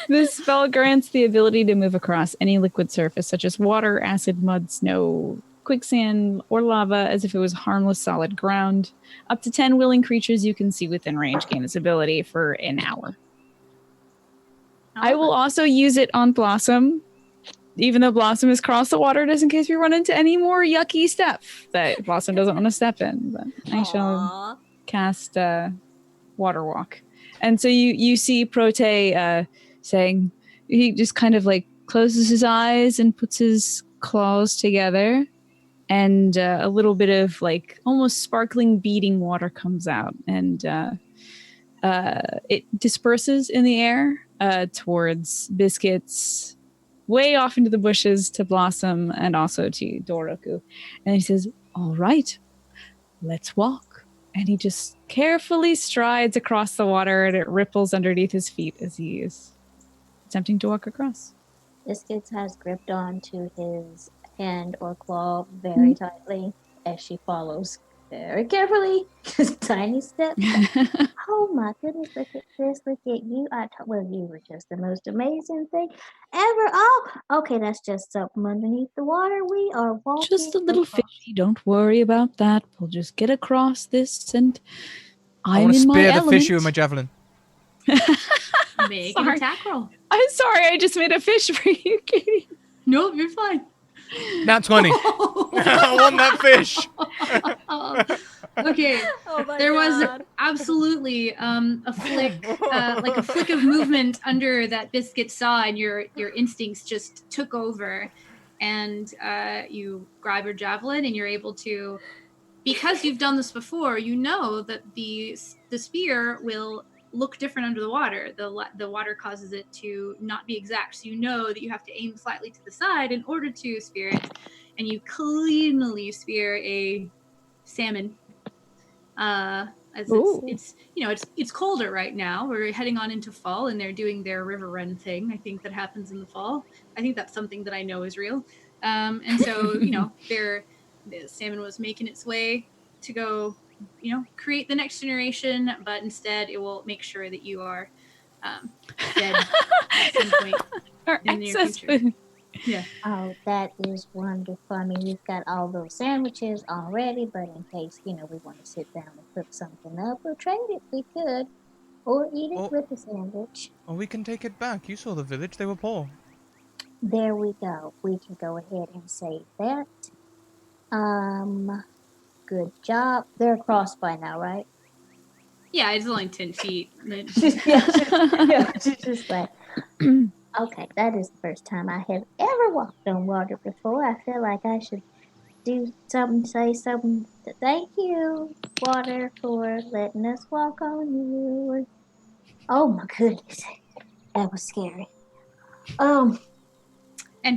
This spell grants the ability to move across any liquid surface, such as water, acid, mud, snow, quicksand, or lava, as if it was harmless solid ground. Up to 10 willing creatures you can see within range gain this ability for an hour. I will also use it on Blossom, even though Blossom has crossed the water, just in case we run into any more yucky stuff that Blossom doesn't want to step in. But I shall Aw. cast Water Walk. And so you see Prote saying, he just kind of like closes his eyes and puts his claws together, and a little bit of like almost sparkling beading water comes out, and it disperses in the air towards Biscuits, way off into the bushes, to Blossom, and also to Doroku. And he says, all right, let's walk. And he just carefully strides across the water, and it ripples underneath his feet as he is attempting to walk across. Biscuits has gripped onto his hand or claw very tightly as she follows very carefully, just tiny steps. Oh my goodness, look at this, look at you. Well, you were just the most amazing thing ever. Oh, okay, that's just something underneath the water. We are walking. Just a little across. fishy, don't worry about that. We'll just get across this, and I I'm want to in my spear the element. fish with my javelin. Make an Sorry. attack roll. I'm sorry, I just made a fish for you, Katie. Nope, you're fine. Nat 20. I want that fish. Okay. Oh my There was God. absolutely a flick, like a flick of movement under that Biscuit saw, and your instincts just took over, and you grab your javelin, and you're able to, because you've done this before, you know that the spear will look different under the water. The water causes it to not be exact, so you know that you have to aim slightly to the side in order to spear it, and you cleanly spear a salmon. As it's colder right now. We're heading on into fall, and they're doing their river run thing. I think that happens in the fall. I think that's something that I know is real. And so the salmon was making its way to go, create the next generation, but instead it will make sure that you are dead at some point Our in the near excess future. food. Yeah. Oh, that is wonderful. I mean, we've got all those sandwiches already, but in case, we want to sit down and cook something up or trade it, we could. Or eat it Oh. with a sandwich. Or we can take it back. You saw the village. They were poor. There we go. We can go ahead and save that. Good job. They're across by now, right? Yeah, it's only 10 feet. She's just like, okay, that is the first time I have ever walked on water before. I feel like I should do something, say something. Thank you, water, for letting us walk on you. Oh my goodness, that was scary. And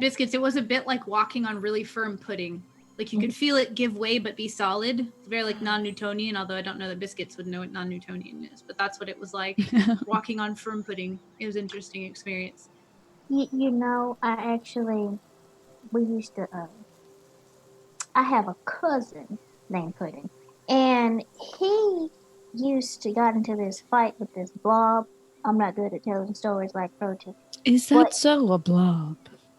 Biscuits, it was a bit like walking on really firm pudding. Like you could feel it give way but be solid. It's very like non-Newtonian, although I don't know that Biscuits would know what non-Newtonian is. But that's what it was like, walking on firm pudding. It was an interesting experience. We used to, I have a cousin named Pudding. And he got into this fight with this blob. I'm not good at telling stories like Protein. Is that so, a blob?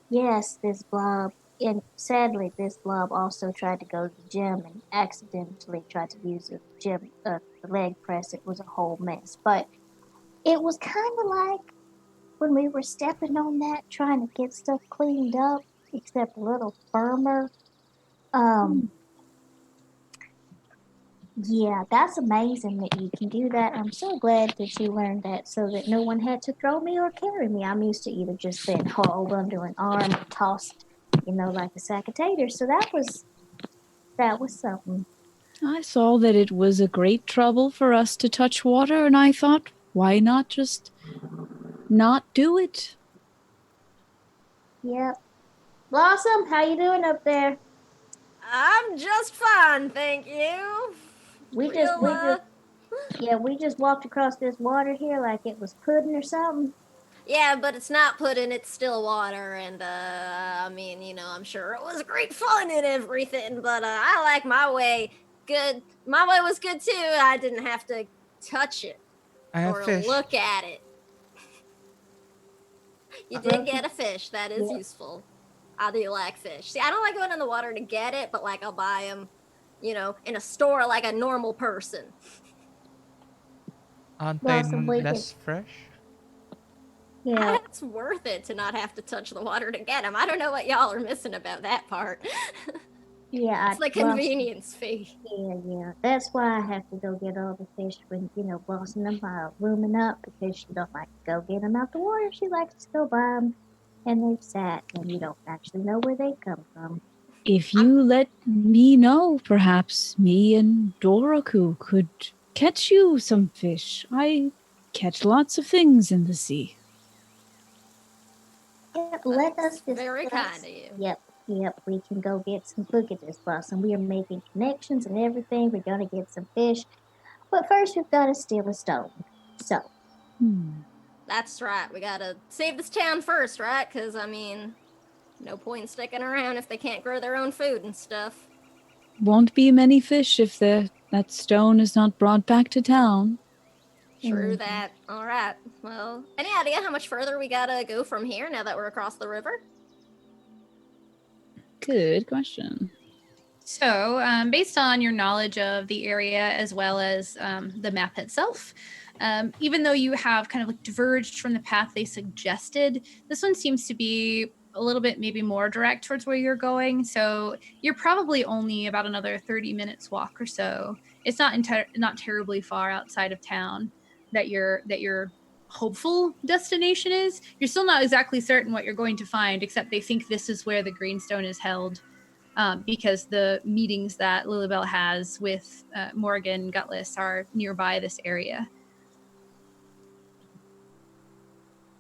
Yes, this blob. And sadly, this blob also tried to go to the gym and accidentally tried to use the leg press. It was a whole mess. But it was kind of like when we were stepping on that, trying to get stuff cleaned up, except a little firmer. Yeah, that's amazing that you can do that. I'm so glad that you learned that so that no one had to throw me or carry me. I'm used to either just being hauled under an arm or tossed, like a sack of taters. So that was something. I saw that it was a great trouble for us to touch water, and I thought, why not just not do it? Yep. Blossom, how you doing up there? I'm just fine, thank you. We just walked across this water here like it was pudding or something. Yeah, but it's not pudding, it's still water, and I'm sure it was great fun and everything, but I like my way good. My way was good too. I didn't have to touch it or fish. look at it. You did get a fish. That is useful. I do like fish. See, I don't like going in the water to get it, but I'll buy them, in a store like a normal person. Aren't Blossom, they we less fresh? Yeah, It's worth it to not have to touch the water to get them. I don't know what y'all are missing about that part. yeah. It's the Well, convenience fee. yeah. That's why I have to go get all the fish when, bossing them while rooming up because she don't like to go get them out the water. She likes to go buy them and they've sat and you don't actually know where they come from. If you let me know, perhaps me and Doraku could catch you some fish. I catch lots of things in the sea. Yep, let us That's very kind discuss. of you. Yep, we can go get some. Look at this, Blossom. We are making connections and everything. We're gonna get some fish. But first, we've got to steal a stone. So, That's right. We gotta save this town first, right? Because, I mean, no point in sticking around if they can't grow their own food and stuff. Won't be many fish if that stone is not brought back to town. True that. All right. Well, any idea how much further we gotta go from here now that we're across the river? Good question. So, based on your knowledge of the area as well as the map itself, even though you have kind of like diverged from the path they suggested, this one seems to be a little bit maybe more direct towards where you're going. So you're probably only about another 30 minutes walk or so. It's not terribly far outside of town that your hopeful destination is. You're still not exactly certain what you're going to find, except they think this is where the greenstone is held. Because the meetings that Lilibel has with Morgan Gutless are nearby this area.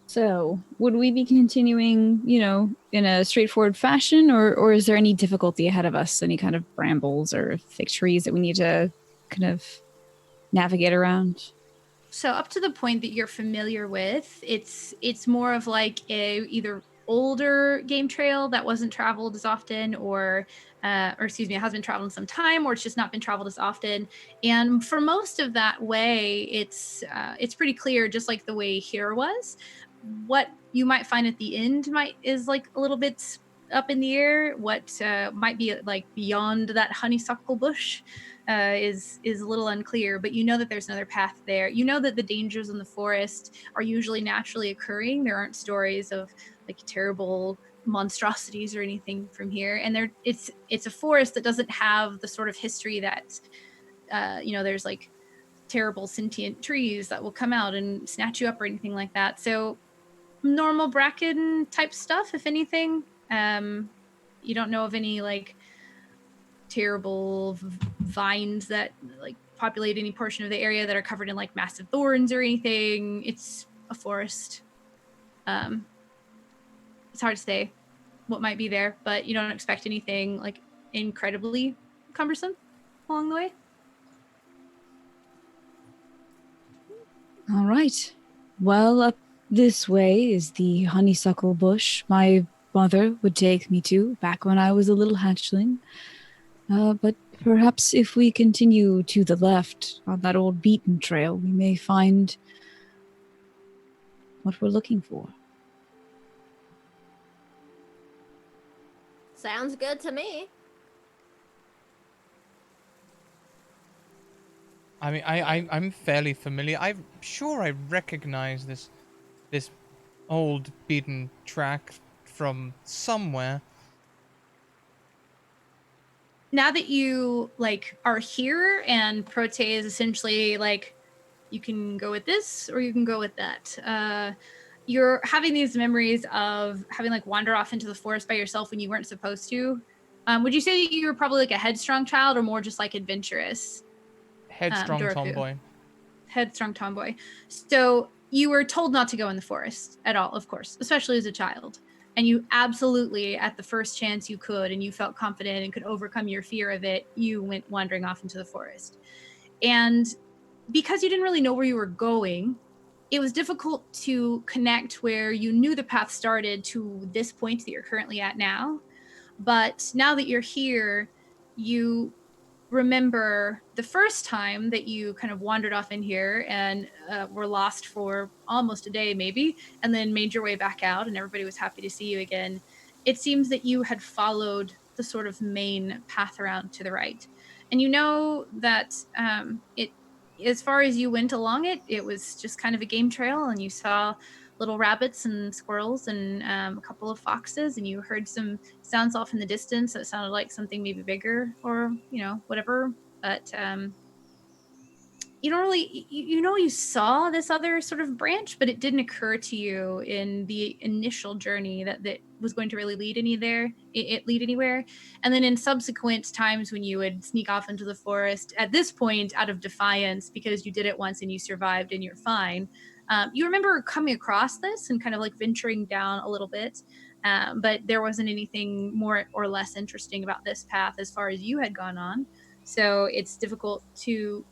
So, would we be continuing, in a straightforward fashion, or is there any difficulty ahead of us? Any kind of brambles or thick trees that we need to kind of navigate around? So up to the point that you're familiar with, it's more of like a either older game trail that wasn't traveled as often, or excuse me, it has been traveled some time, or it's just not been traveled as often. And for most of that way, it's pretty clear, just like the way here was. What you might find at the end is like a little bit up in the air. What might be like beyond that honeysuckle bush is a little unclear, but you know that there's another path there. You know that the dangers in the forest are usually naturally occurring. There aren't stories of like terrible monstrosities or anything from here, and it's a forest that doesn't have the sort of history that there's like terrible sentient trees that will come out and snatch you up or anything like that. So normal bracken type stuff, if anything. You don't know of any like terrible vines that like populate any portion of the area that are covered in like massive thorns or anything. It's a forest. It's hard to say what might be there, but you don't expect anything like incredibly cumbersome along the way. All right. Well, up this way is the honeysuckle bush my mother would take me to back when I was a little hatchling. But perhaps if we continue to the left on that old beaten trail, we may find what we're looking for. Sounds good to me. I mean, I'm fairly familiar. I'm sure I recognize this old beaten track from somewhere. Now that you like are here and Prote is essentially like, you can go with this or you can go with that. You're having these memories of having like wander off into the forest by yourself when you weren't supposed to. Would you say that you were probably like a headstrong child or more just like adventurous? Headstrong tomboy. Headstrong tomboy. So you were told not to go in the forest at all, of course, especially as a child. And you absolutely, at the first chance you could, and you felt confident and could overcome your fear of it, you went wandering off into the forest. And because you didn't really know where you were going, it was difficult to connect where you knew the path started to this point that you're currently at now. But now that you're here, you remember the first time that you kind of wandered off in here and were lost for almost a day maybe, and then made your way back out and everybody was happy to see you again. It seems that you had followed the sort of main path around to the right, and you know that it as far as you went along it was just kind of a game trail, and you saw little rabbits and squirrels and a couple of foxes, and you heard some sounds off in the distance that sounded like something maybe bigger or whatever. But you don't really, you saw this other sort of branch, but it didn't occur to you in the initial journey that was going to really lead anywhere. And then in subsequent times when you would sneak off into the forest, at this point out of defiance, because you did it once and you survived and you're fine, you remember coming across this and kind of like venturing down a little bit. But there wasn't anything more or less interesting about this path as far as you had gone on. So it's difficult to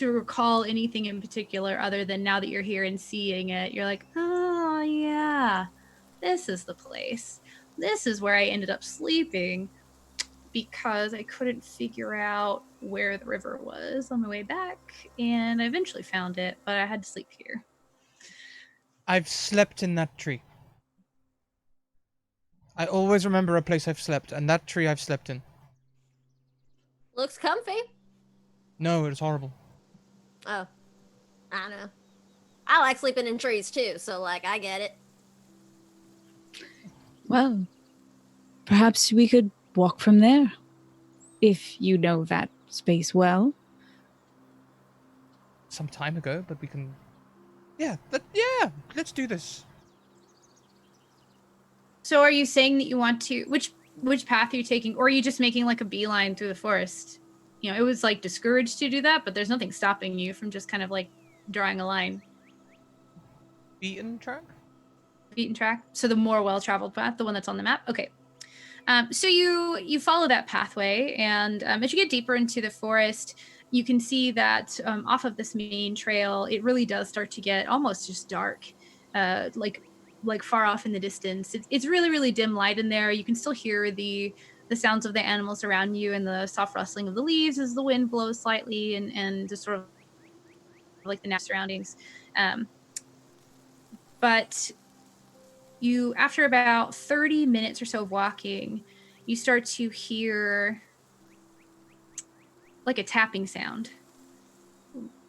recall anything in particular other than now that you're here and seeing it, you're like, oh yeah, this is the place. This is where I ended up sleeping because I couldn't figure out where the river was on my way back, and I eventually found it, but I had to sleep here. I've slept in that tree. I always remember a place I've slept, and that tree I've slept in. Looks comfy. No, it was horrible. Oh, I don't know. I like sleeping in trees too, so like I get it. Well, perhaps we could walk from there, if you know that space well. Some time ago, but we can... Yeah, let's do this. So are you saying that you want to... Which path are you taking? Or are you just making like a beeline through the forest? It was like discouraged to do that, but there's nothing stopping you from just kind of like drawing a line. Beaten track? Beaten track. So the more well-traveled path, the one that's on the map. Okay. So you follow that pathway, and as you get deeper into the forest, you can see that off of this main trail, it really does start to get almost just dark, like far off in the distance. It's really, really dim light in there. You can still hear the sounds of the animals around you and the soft rustling of the leaves as the wind blows slightly, and just sort of like the natural surroundings. But you, after about 30 minutes or so of walking, you start to hear like a tapping sound,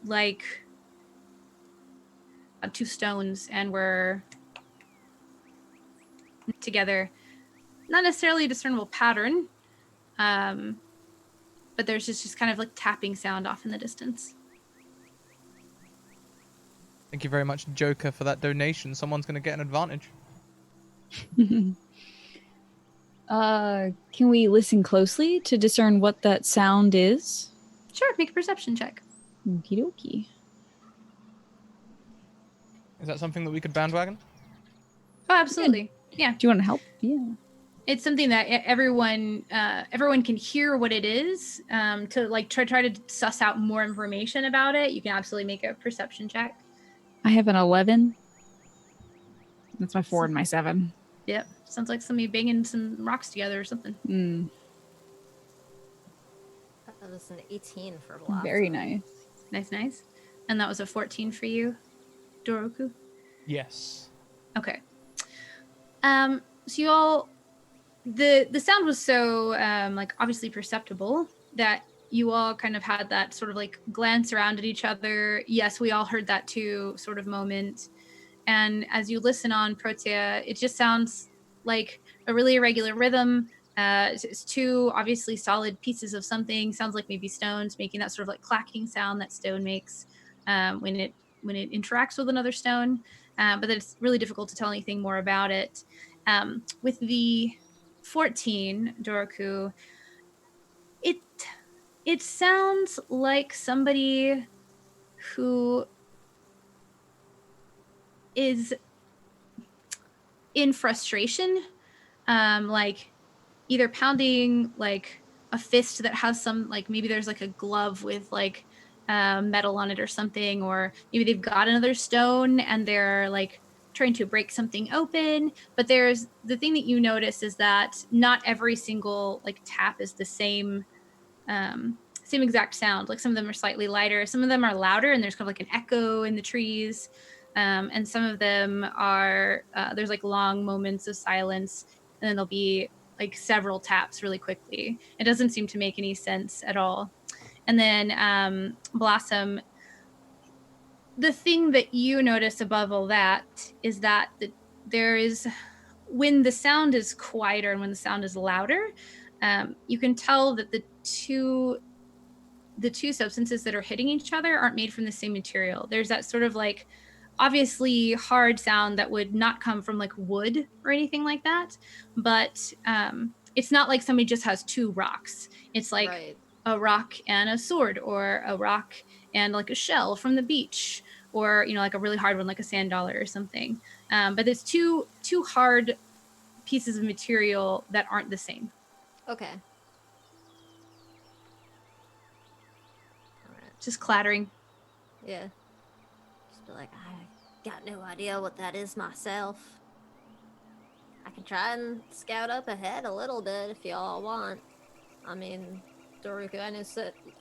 like two stones, and we're together. Not necessarily a discernible pattern, but there's just kind of like tapping sound off in the distance. Thank you very much, Joker, for that donation. Someone's going to get an advantage. Can we listen closely to discern what that sound is? Sure, make a perception check. Okie dokie. Is that something that we could bandwagon? Oh, absolutely. Yeah. Do you want to help? Yeah. It's something that everyone can hear what it is. To like try to suss out more information about it, you can absolutely make a perception check. I have an 11. That's my 4 and my 7. Yep. Sounds like somebody banging some rocks together or something. That was an 18 for Blossom. Very nice. Nice. And that was a 14 for you, Doroku? Yes. Okay. So you all, the sound was so like obviously perceptible that you all kind of had that sort of like glance around at each other. Yes, we all heard that too sort of moment. And as you listen on Protea, it just sounds like a really irregular rhythm. It's two obviously solid pieces of something. Sounds like maybe stones making that sort of like clacking sound that stone makes when it interacts with another stone. But that it's really difficult to tell anything more about it. With the 14, Doroku, it sounds like somebody who is in frustration, like either pounding like a fist that has some, like maybe there's like a glove with like metal on it or something, or maybe they've got another stone and they're like trying to break something open. But there's the thing that you notice is that not every single like tap is the same exact sound. Like some of them are slightly lighter, some of them are louder, and there's kind of like an echo in the trees. And some of them are there's like long moments of silence, and then there'll be like several taps really quickly. It doesn't seem to make any sense at all. And then Blossom, the thing that you notice above all that is that there is, when the sound is quieter and when the sound is louder, you can tell that the two substances that are hitting each other aren't made from the same material. There's that sort of like obviously hard sound that would not come from like wood or anything like that, but it's not like somebody just has two rocks. It's like a rock and a sword, or a rock and like a shell from the beach, or like a really hard one like a sand dollar or something. But there's two hard pieces of material that aren't the same. Okay. Just clattering. Yeah. Just be like, I got no idea what that is myself. I can try and scout up ahead a little bit if y'all want. I mean, Doruku,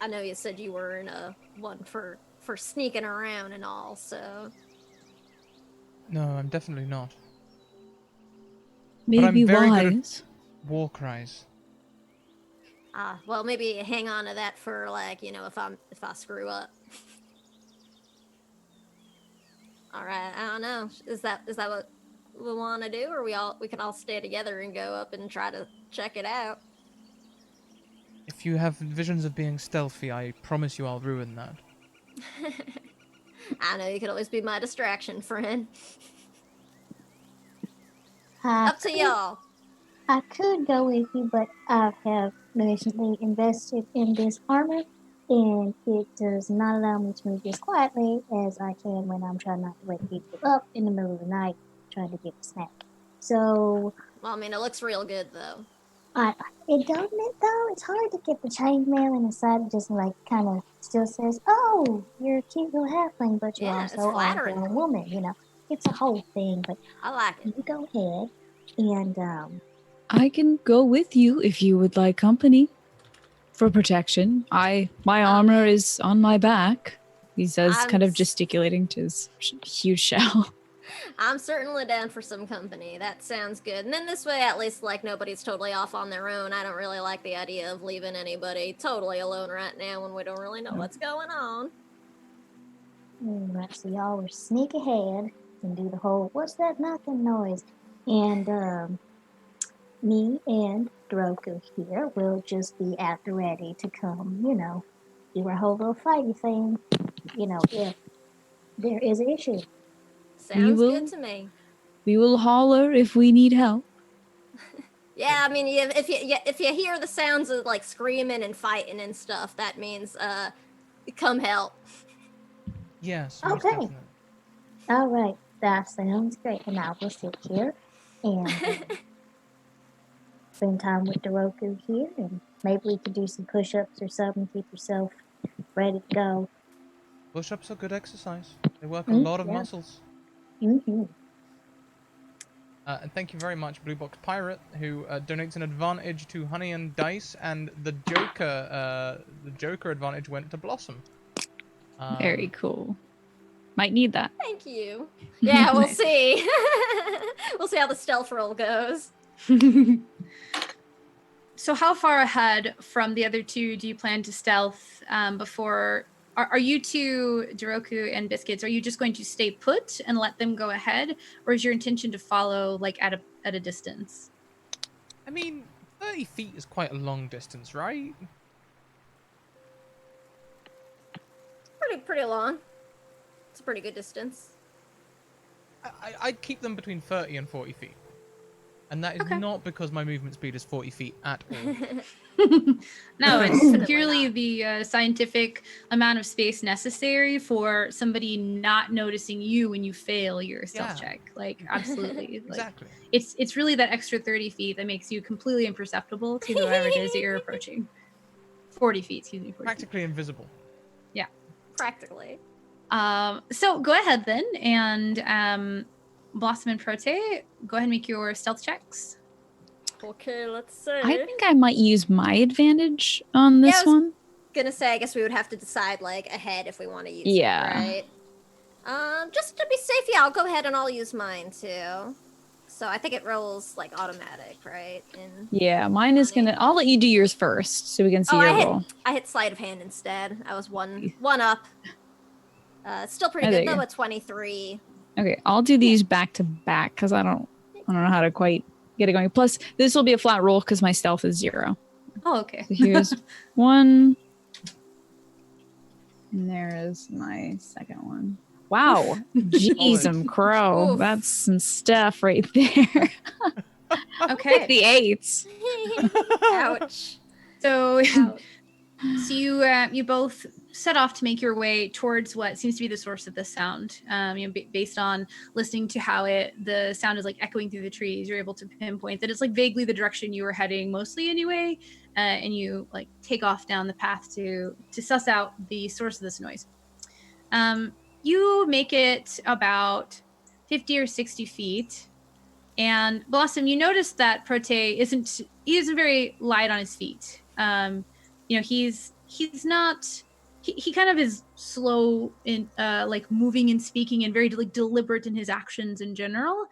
I know you said you were in a one for sneaking around and all, so. No, I'm definitely not. Maybe but I'm very wise. good at war cries. Well, maybe hang on to that for like, if I screw up. All right, I don't know. Is that what we want to do, or we can all stay together and go up and try to check it out? If you have visions of being stealthy, I promise you I'll ruin that. I know you could always be my distraction, friend. Up to y'all. I could go with you, but I have recently invested in this armor, and it does not allow me to move as quietly as I can when I'm trying not to wake people up in the middle of the night trying to get a snack. So, well, I mean, it looks real good though. It doesn't it though? It's hard to get the chainmail in the side. It just like kind of still says, "Oh, you're a cute little halfling, but you're also a grown woman." It's a whole thing. But I like it. You go ahead, and I can go with you if you would like company for protection. My armor is on my back. He says, kind of gesticulating to his huge shell. I'm certainly down for some company. That sounds good. And then this way, at least, like, nobody's totally off on their own. I don't really like the idea of leaving anybody totally alone right now when we don't really know what's going on. Right, so y'all will sneak ahead and do the whole, what's that knocking noise? And me and Droku here will just be at the ready to come, do our whole little fighty thing, if there is an issue. Sounds good to me. We will holler if we need help. Yeah, I mean, if you hear the sounds of like screaming and fighting and stuff, that means come help. Yes. Okay. Definitely. All right, that sounds great. And I will sit here and spend time with Roku here, and maybe we could do some push-ups or something. Keep yourself ready to go. Push-ups are good exercise. They work a lot of muscles. Mm-hmm. And thank you very much, Blue Box Pirate, who donates an advantage to Honey and Dice, and the Joker advantage went to Blossom. Very cool. Might need that. Thank you. Yeah, we'll see. We'll see how the stealth roll goes. So how far ahead from the other two do you plan to stealth before... Are you two, Doroku and Biscuits, are you just going to stay put and let them go ahead? Or is your intention to follow like at a distance? I mean, 30 feet is quite a long distance, right? Pretty long. It's a pretty good distance. I'd keep them between 30 and 40 feet. And that is not because my movement speed is 40 feet at all. No, it's purely the scientific amount of space necessary for somebody not noticing you when you fail your stealth check. Like, absolutely. Exactly. Like, it's really that extra 30 feet that makes you completely imperceptible to whoever it is that you're approaching. 40 feet, excuse me. 40 Practically invisible. Yeah. Practically. So go ahead then, and Blossom and Prote, go ahead and make your stealth checks. Okay, let's see. I think I might use my advantage on this one. Gonna say, I guess we would have to decide like ahead if we want to use it, right? Just to be safe, yeah, I'll go ahead and I'll use mine too. So I think it rolls like automatic, right? Yeah, mine is gonna. I'll let you do yours first, so we can see your roll. I hit sleight of hand instead. I was one up. Still pretty Oh, there good you though go. at 23. Okay, I'll do these back to back because I don't know how to quite get it going. Plus, this will be a flat roll because my stealth is 0. Oh, okay. So here's 1. And there is my second one. Wow. Jeez, Solid. crow. Oof. That's some stuff right there. Okay. The 8s. Ouch. So, Ouch. so you both set off to make your way towards what seems to be the source of the sound. Based on listening to how the sound is like echoing through the trees, you're able to pinpoint that it's like vaguely the direction you were heading, mostly anyway. And you like take off down the path to suss out the source of this noise. You make it about 50 or 60 feet. And Blossom, you notice that Prote isn't very light on his feet. He's not he kind of is slow in like moving and speaking and very like deliberate in his actions in general,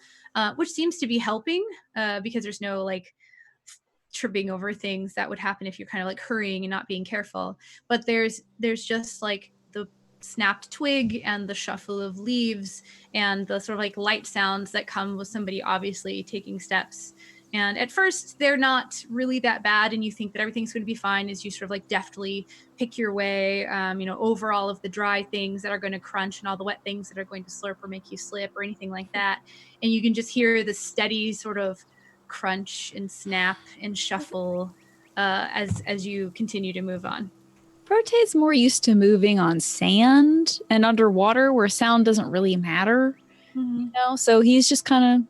which seems to be helping because there's no like tripping over things that would happen if you're kind of like hurrying and not being careful. But there's just like the snapped twig and the shuffle of leaves and the sort of like light sounds that come with somebody obviously taking steps. And at first they're not really that bad and you think that everything's going to be fine as you sort of like deftly pick your way over all of the dry things that are going to crunch and all the wet things that are going to slurp or make you slip or anything like that. And you can just hear the steady sort of crunch and snap and shuffle as you continue to move on. Prote's more used to moving on sand and underwater where sound doesn't really matter. You know, so he's just kind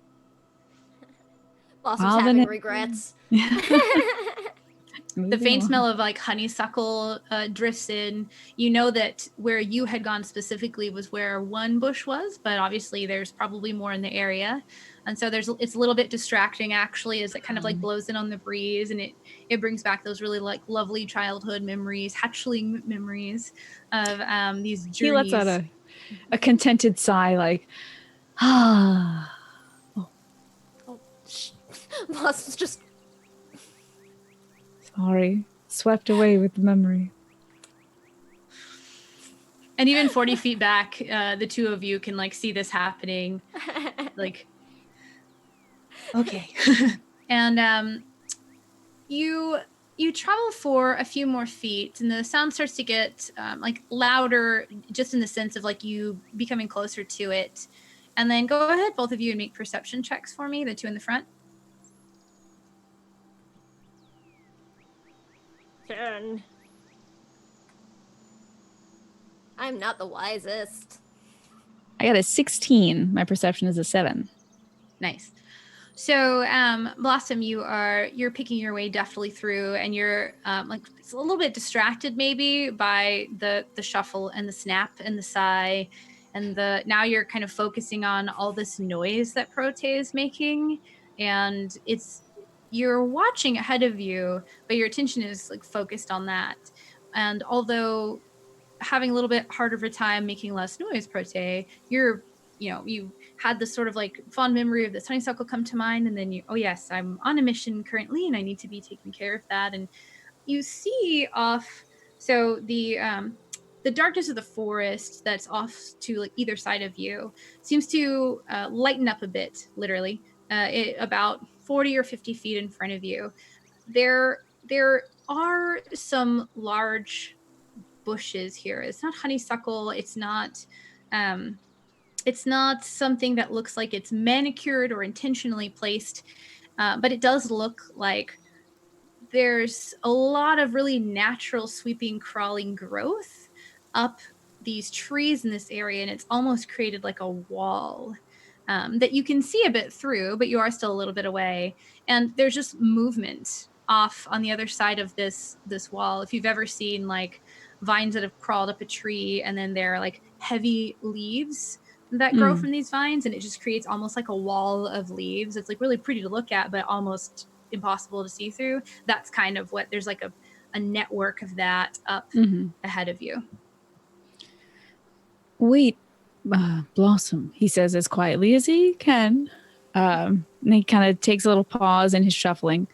Blossom's Well, then having it- regrets. of The faint smell of like honeysuckle drifts in. You know that where you had gone specifically was where one bush was, but obviously there's probably more in the area. And so it's a little bit distracting actually as it kind of like blows in on the breeze and it brings back those really like lovely childhood memories, hatchling memories of these journeys. He lets out a contented sigh like, ah. Blossom's just Sorry, swept away with the memory. And even 40 feet back, the two of you can like see this happening. Like, okay. And you travel for a few more feet and the sound starts to get like louder just in the sense of like you becoming closer to it. And then go ahead, both of you, and make perception checks for me, the two in the front. 10. I'm not the wisest. I got a 16. My perception is a 7. Nice. So, Blossom, you're picking your way deftly through, and you're like it's a little bit distracted maybe by the shuffle and the snap and the sigh, and now you're kind of focusing on all this noise that Prote is making, and you're watching ahead of you, but your attention is like focused on that. And although having a little bit harder of a time making less noise, Prote, you had this sort of like fond memory of this honeysuckle come to mind, and then oh yes, I'm on a mission currently and I need to be taking care of that. And you see off, so the darkness of the forest that's off to like either side of you seems to lighten up a bit, literally, about 40 or 50 feet in front of you. There are some large bushes here. It's not honeysuckle. It's not something that looks like it's manicured or intentionally placed, but it does look like there's a lot of really natural sweeping crawling growth up these trees in this area, and it's almost created like a wall that you can see a bit through, but you are still a little bit away. And there's just movement off on the other side of this wall. If you've ever seen like vines that have crawled up a tree and then there are like heavy leaves that grow from these vines, and it just creates almost like a wall of leaves. It's like really pretty to look at, but almost impossible to see through. That's kind of what there's like a network of that up ahead of you. Wait, Blossom, he says as quietly as he can. And he kind of takes a little pause in his shuffling.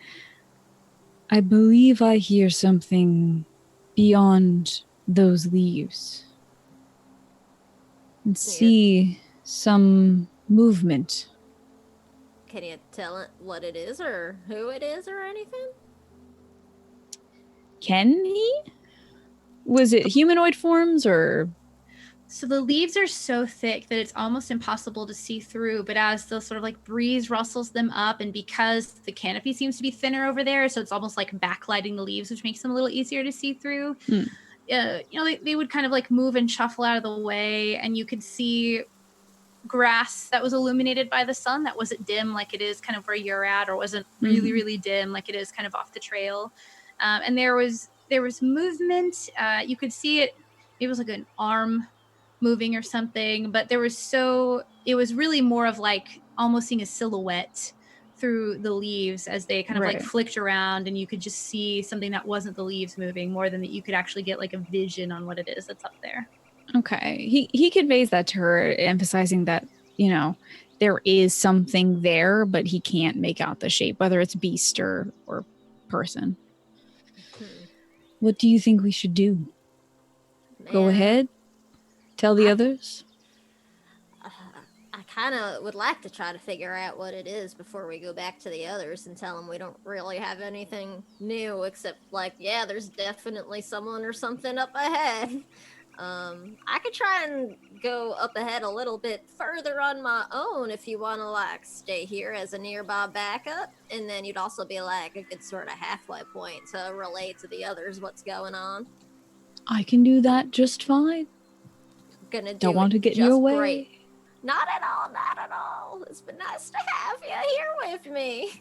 I believe I hear something beyond those leaves. and see some movement. Can you tell it what it is or who it is or anything? Can he? Was it humanoid forms or? So the leaves are so thick that it's almost impossible to see through, but as the sort of like breeze rustles them up, and because the canopy seems to be thinner over there, so it's almost like backlighting the leaves, which makes them a little easier to see through. They would kind of like move and shuffle out of the way, and you could see grass that was illuminated by the sun that wasn't dim like it is kind of where you're at, or wasn't really, really dim like it is kind of off the trail. And there was movement. You could see it. It was like an arm moving or something, but it was really more of like almost seeing a silhouette through the leaves as they kind of like flicked around, and you could just see something that wasn't the leaves moving, more than that you could actually get like a vision on what it is that's up there. Okay. He conveys that to her, emphasizing that, there is something there, but he can't make out the shape, whether it's beast or person. What do you think we should do? Go ahead. Tell the others. I kind of would like to try to figure out what it is before we go back to the others and tell them we don't really have anything new except like, yeah, there's definitely someone or something up ahead. I could try and go up ahead a little bit further on my own if you want to like stay here as a nearby backup, and then you'd also be like a good sort of halfway point to relate to the others what's going on. I can do that just fine. Don't want to get in your way. Great. Not at all. It's been nice to have you here with me.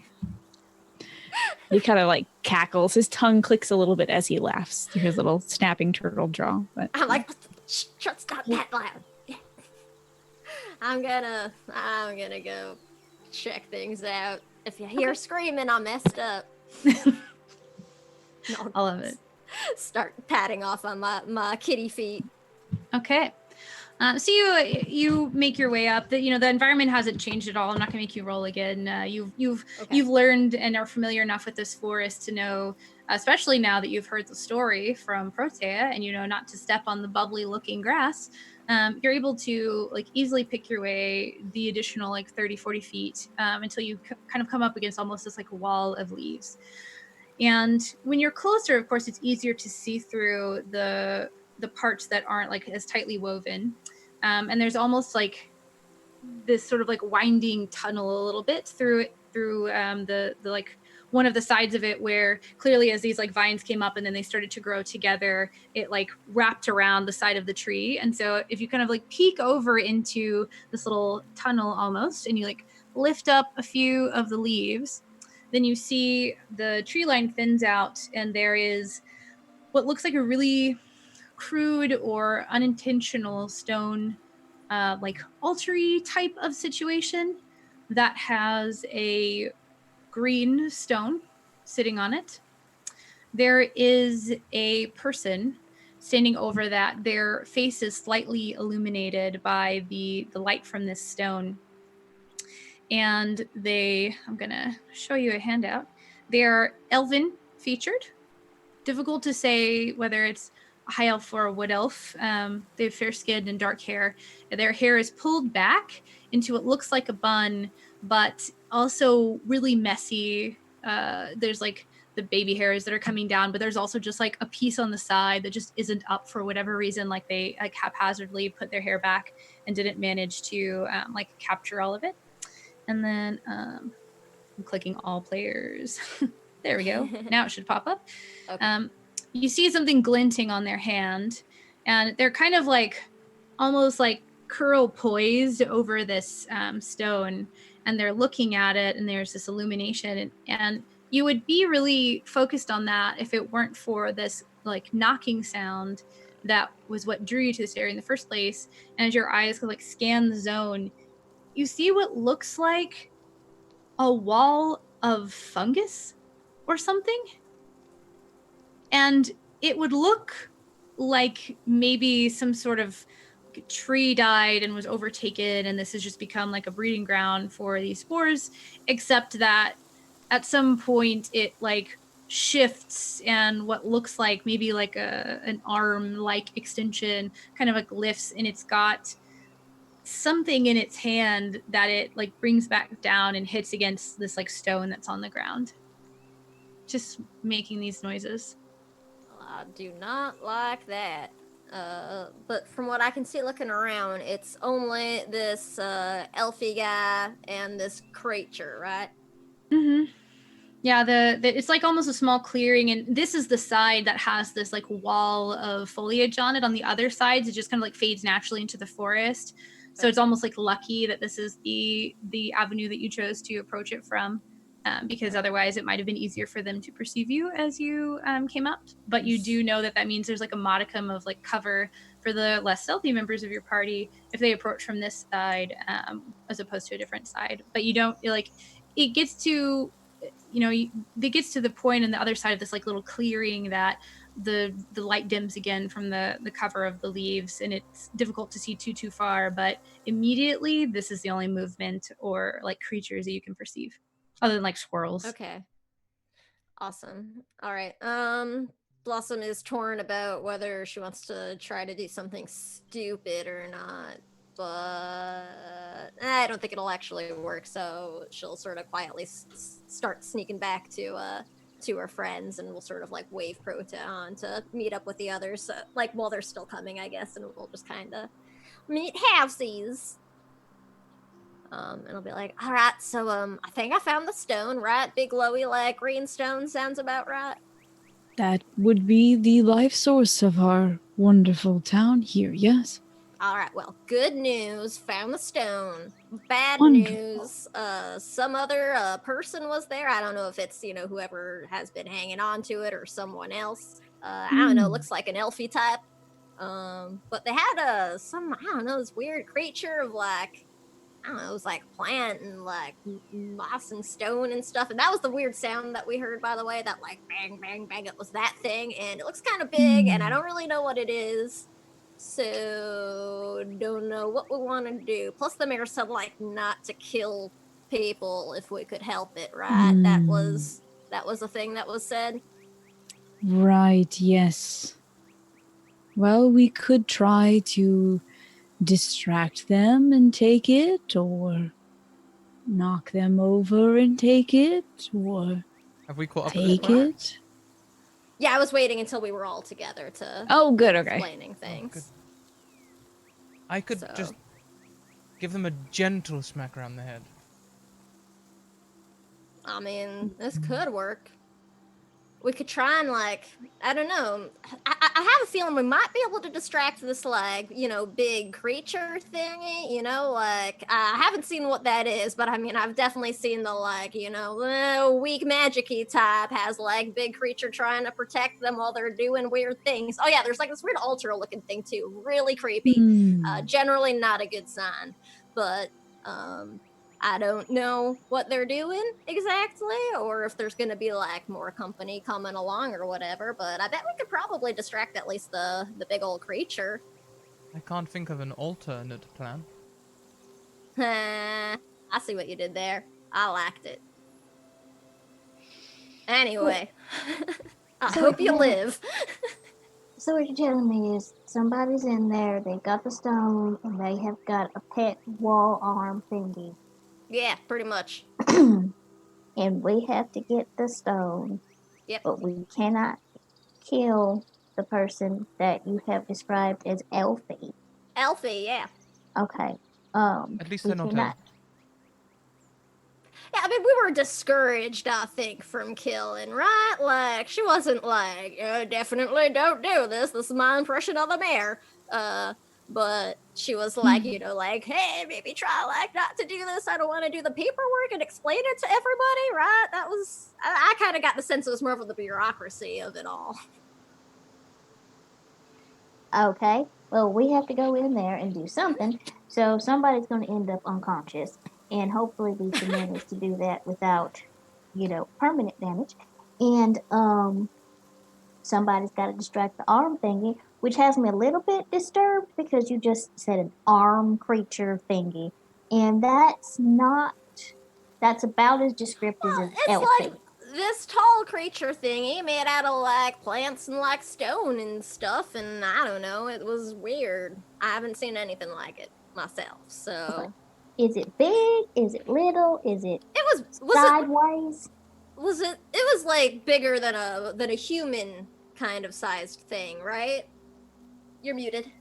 He kind of like cackles. His tongue clicks a little bit as he laughs through his little snapping turtle jaw. But I'm like, shut's not that loud. Yeah. I'm gonna go check things out. If you hear screaming, I messed up. I love it. Start patting off on my kitty feet. Okay. So you make your way up. The environment hasn't changed at all. I'm not gonna make you roll again. You've learned and are familiar enough with this forest to know, especially now that you've heard the story from Protea, and you know not to step on the bubbly looking grass. You're able to like easily pick your way the additional like 30-40 feet until you kind of come up against almost this like wall of leaves. And when you're closer, of course, it's easier to see through the parts that aren't like as tightly woven. And there's almost like this sort of like winding tunnel a little bit through the like one of the sides of it, where clearly as these like vines came up and then they started to grow together, it like wrapped around the side of the tree. And so if you kind of like peek over into this little tunnel almost, and you like lift up a few of the leaves, then you see the tree line thins out, and there is what looks like a really crude or unintentional stone like altar-y type of situation that has a green stone sitting on it. There is a person standing over that. Their face is slightly illuminated by the light from this stone. And I'm gonna show you a handout. They're elven featured. Difficult to say whether it's a high elf or a wood elf. They have fair skin and dark hair. Their hair is pulled back into what looks like a bun, but also really messy. There's like the baby hairs that are coming down, but there's also just like a piece on the side that just isn't up for whatever reason. Like they like haphazardly put their hair back and didn't manage to like capture all of it. And then I'm clicking all players. There we go. Now it should pop up. Okay. You see something glinting on their hand, and they're kind of like almost like curl poised over this stone, and they're looking at it, and there's this illumination, and you would be really focused on that if it weren't for this like knocking sound that was what drew you to this area in the first place. And as your eyes like scan the zone, you see what looks like a wall of fungus or something. And it would look like maybe some sort of tree died and was overtaken, and this has just become like a breeding ground for these spores, except that at some point it like shifts, and what looks like maybe like an arm like extension kind of like lifts, and it's got something in its hand that it like brings back down and hits against this like stone that's on the ground. Just making these noises. I do not like that. But from what I can see looking around, it's only this elfie guy and this creature, right? Mm-hmm. Yeah, the it's like almost a small clearing, and this is the side that has this like wall of foliage on it. On the other sides, it just kind of like fades naturally into the forest. So it's almost like lucky that this is the avenue that you chose to approach it from, because otherwise it might have been easier for them to perceive you as you came up. But you do know that means there's like a modicum of like cover for the less stealthy members of your party if they approach from this side as opposed to a different side. But you don't like it gets to it gets to the point on the other side of this like little clearing that the light dims again from the cover of the leaves, and it's difficult to see too far, but immediately this is the only movement or like creatures that you can perceive other than like squirrels. Okay. Awesome. All right. Blossom is torn about whether she wants to try to do something stupid or not, but I don't think it'll actually work. So she'll sort of quietly start sneaking back to her friends, and we'll sort of like wave Prota on to meet up with the others, like while they're still coming, I guess, and we'll just kind of meet halvesies. And I'll be like, all right, so I think I found the stone, right? Big glowy like green stone sounds about right. That would be the life source of our wonderful town here, yes. All right, well, good news, found the stone. Bad Wonderful. news, some other person was there. I don't know if it's, whoever has been hanging on to it or someone else. I don't know, looks like an elfie type. But they had this weird creature of like, I don't know, it was like plant and like moss and stone and stuff. And that was the weird sound that we heard, by the way, that like bang, bang, bang. It was that thing. And it looks kind of big, and I don't really know what it is. So don't know what we want to do. Plus the mayor said like not to kill people if we could help it, right? That was a thing that was said. Right, yes. Well, we could try to distract them and take it, or knock them over and take it, or Have we caught up take with this? it. Yeah, I was waiting until we were all together to Oh, good, okay. explaining things. good. I could So- just give them a gentle smack around the head. I mean, this could work. We could try and like, I don't know. I have a feeling we might be able to distract this like, big creature thingy, like I haven't seen what that is, but I mean, I've definitely seen the like, weak magic-y type has like big creature trying to protect them while they're doing weird things. Oh yeah, there's like this weird altar looking thing too. Really creepy. Generally not a good sign, but I don't know what they're doing exactly, or if there's going to be like more company coming along or whatever, but I bet we could probably distract at least the big old creature. I can't think of an alternate plan. I see what you did there. I liked it. Anyway, I hope you live. So what you're telling me is somebody's in there, they got the stone, and they have got a pet wall arm thingy. Yeah, pretty much. And we have to get the stone. Yep. But we cannot kill the person that you have described as Elfie. Elfie, yeah. Okay. At least they're not cannot. Yeah, I mean, we were discouraged, I think, from killing, right? Like, she wasn't like, definitely don't do this. This is my impression of the mayor. But she was like, like, hey, maybe try, like, not to do this. I don't want to do the paperwork and explain it to everybody, right? That was, I kind of got the sense it was more of the bureaucracy of it all. Okay. Well, we have to go in there and do something. So somebody's going to end up unconscious. And hopefully we can manage to do that without, permanent damage. And somebody's got to distract the arm thingy, which has me a little bit disturbed because you just said an arm creature thingy. And that's about as descriptive as It's Elfie. like this tall creature thingy made out of like plants and like stone and stuff, and I don't know, it was weird. I haven't seen anything like it. myself. So Is it big? Is it little? Is it was sideways? it was like bigger than a human kind of sized thing, right? You're muted.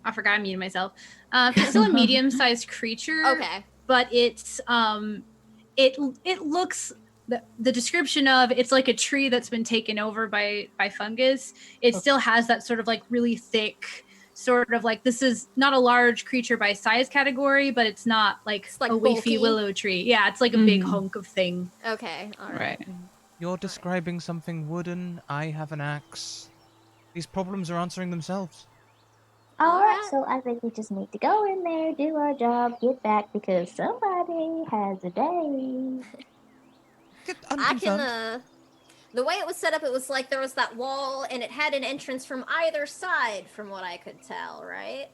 I forgot I muted myself. It's still a medium-sized creature. Okay. But it's it looks the description of it's like a tree that's been taken over by fungus. It still has that sort of like really thick sort of like, this is not a large creature by size category, but it's not like It's like a leafy bulky. willow tree. Yeah, it's like a big hunk of thing. Okay, all right. You're describing something wooden. I have an axe. These problems are answering themselves. Alright, so I think we just need to go in there, do our job, get back, because somebody has a day. I can, the way it was set up, it was like there was that wall, and it had an entrance from either side, from what I could tell, right?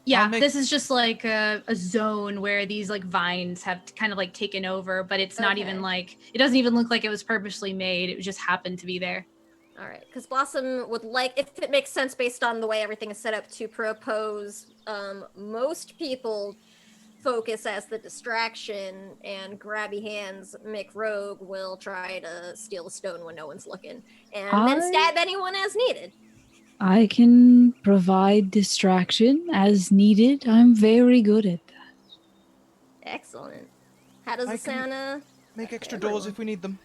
Yeah, this is just like a zone where these like vines have kind of like taken over, but it's not even like, it doesn't even look like it was purposely made. It just happened to be there. All right, because Blossom would like, if it makes sense based on the way everything is set up, to propose most people focus as the distraction, and Grabby Hands McRogue will try to steal the stone when no one's looking, and then stab anyone as needed. I can provide distraction as needed. I'm very good at that. Excellent. How does it sound? Make extra doors if we need them.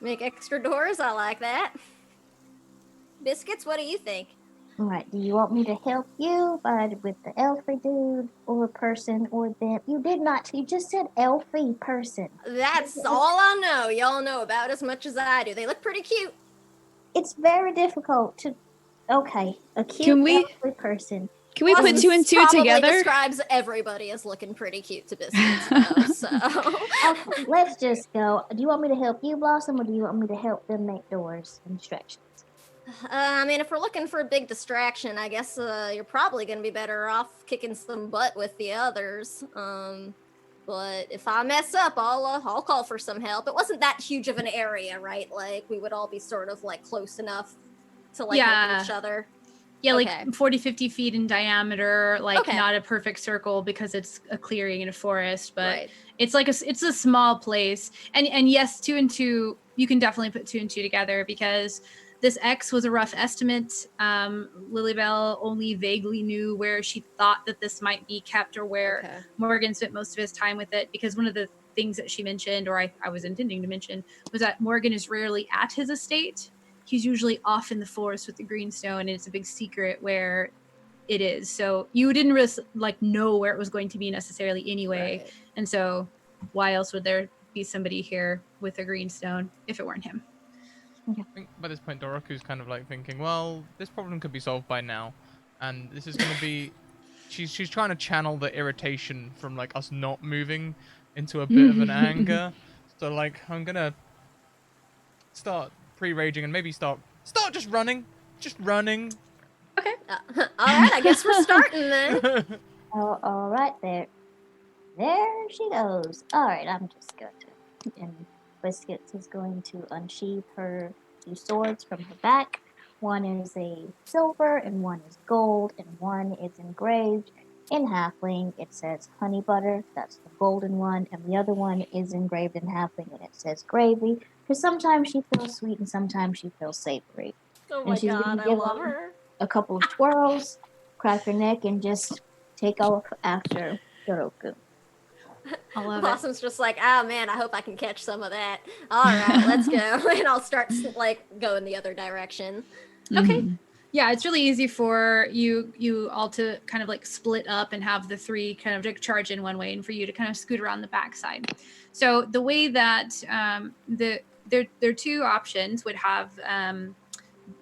Make extra doors? I like that. Biscuits, what do you think? Alright, do you want me to help you with the elfie dude, or person, or them? You did not, you just said elfie person. That's all I know. Y'all know about as much as I do. They look pretty cute. It's very difficult to... Okay, a cute elfie person. Can we put two and two together? Probably describes everybody as looking pretty cute to Biscuits, though, so... Okay, let's just go. Do you want me to help you, Blossom, or do you want me to help them make doors and distractions? I mean, if we're looking for a big distraction, I guess you're probably going to be better off kicking some butt with the others. But if I mess up, I'll call for some help. It wasn't that huge of an area, right? Like, we would all be sort of, like, close enough to, like, help each other. Yeah, like 40, 50 feet in diameter, like not a perfect circle because it's a clearing in a forest, but it's like it's a small place. And yes, 2 and 2, you can definitely put 2 and 2 together because this X was a rough estimate. Lilybell only vaguely knew where she thought that this might be kept, or where Morgan spent most of his time with it, because one of the things that she mentioned, or I was intending to mention, was that Morgan is rarely at his estate. He's usually off in the forest with the greenstone, and it's a big secret where it is. So you didn't really know where it was going to be necessarily anyway. And so why else would there be somebody here with a greenstone if it weren't him? I think by this point, Doroku's kind of like thinking, well, this problem could be solved by now. And this is going to be... She's trying to channel the irritation from like us not moving into a bit of an anger. So like, I'm going to start pre-raging and maybe start just running. Just running. Okay. Alright, I guess we're starting then. Oh, alright, there she goes. Alright, I'm just going to... And Biscuits is going to unsheath her 2 swords from her back. One is a silver, and one is gold, and one is engraved in halfling. It says honey butter, that's the golden one, and the other one is engraved in halfling, and it says gravy. Because sometimes she feels sweet, and sometimes she feels savory. Oh my god, I love her. A couple of twirls, crack her neck, and just take off after Doroku. I love Blossom's just like, oh man, I hope I can catch some of that. All right, let's go. And I'll start like going the other direction. Okay. Yeah, it's really easy for you all to kind of like split up and have the 3 kind of like charge in one way, and for you to kind of scoot around the backside. So the way that their 2 options would have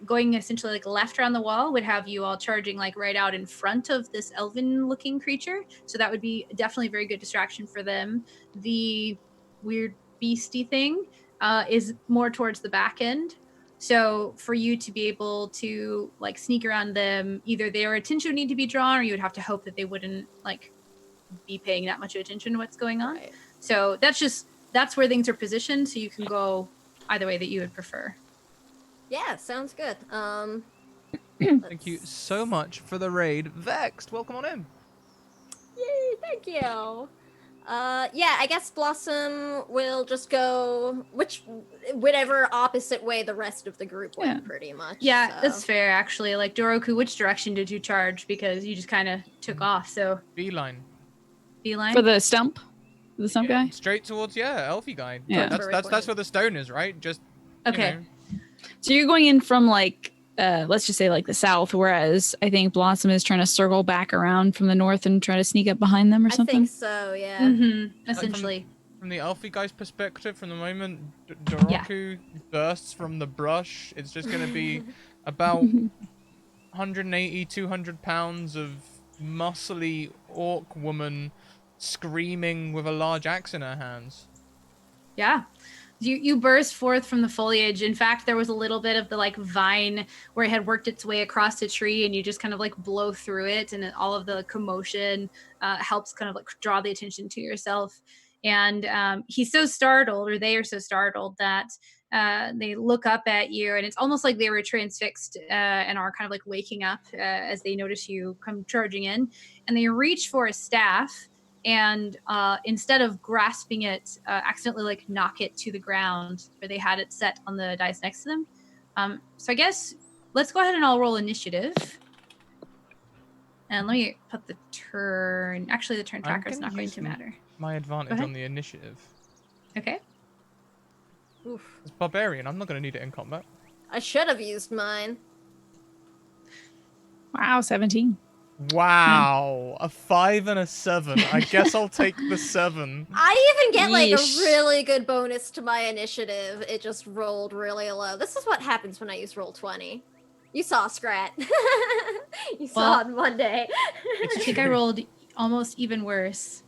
going essentially like left around the wall would have you all charging like right out in front of this elven looking creature. So that would be definitely a very good distraction for them. The weird beastie thing is more towards the back end. So for you to be able to like sneak around them, either their attention would need to be drawn, or you would have to hope that they wouldn't like be paying that much attention to what's going on. So that's where things are positioned. So you can go either way that you would prefer. Yeah, sounds good. Thank you so much for the raid. Vexed, welcome on in. Yay, thank you. Yeah, I guess Blossom will just go whatever opposite way the rest of the group went, pretty much. Yeah, so. that's fair, actually. Like, Doroku, which direction did you charge? Because you just kind of took off, so... Beeline. Beeline? For the stump? The stump guy? Straight towards, Elfie guy. Yeah. That's where the stone is, right? Just, Okay. You know. So you're going in from like, let's just say like the south, whereas I think Blossom is trying to circle back around from the north and try to sneak up behind them or something. I think so, yeah. Mm-hmm, essentially. From the Elfie guy's perspective, from the moment Doroku bursts from the brush, it's just going to be about 180, 200 pounds of muscly orc woman screaming with a large axe in her hands. Yeah. You burst forth from the foliage. In fact, there was a little bit of the like vine where it had worked its way across a tree, and you just kind of like blow through it, and all of the commotion helps kind of like draw the attention to yourself. And he's so startled, or they are so startled, that they look up at you, and it's almost like they were transfixed and are kind of like waking up as they notice you come charging in, and they reach for a staff. And instead of grasping it, accidentally like knock it to the ground where they had it set on the dice next to them. So I guess let's go ahead and I'll roll initiative. And let me put the turn. Actually, the turn tracker is not going to matter. My advantage on the initiative. Okay. Oof. It's barbarian. I'm not going to need it in combat. I should have used mine. Wow, 17. Wow, a 5 and a 7. I guess I'll take the 7. I even get like a Yeesh. really good bonus to my initiative. It just rolled really low. This is what happens when I use Roll20. You saw Scrat. You saw on Monday. I think I rolled almost even worse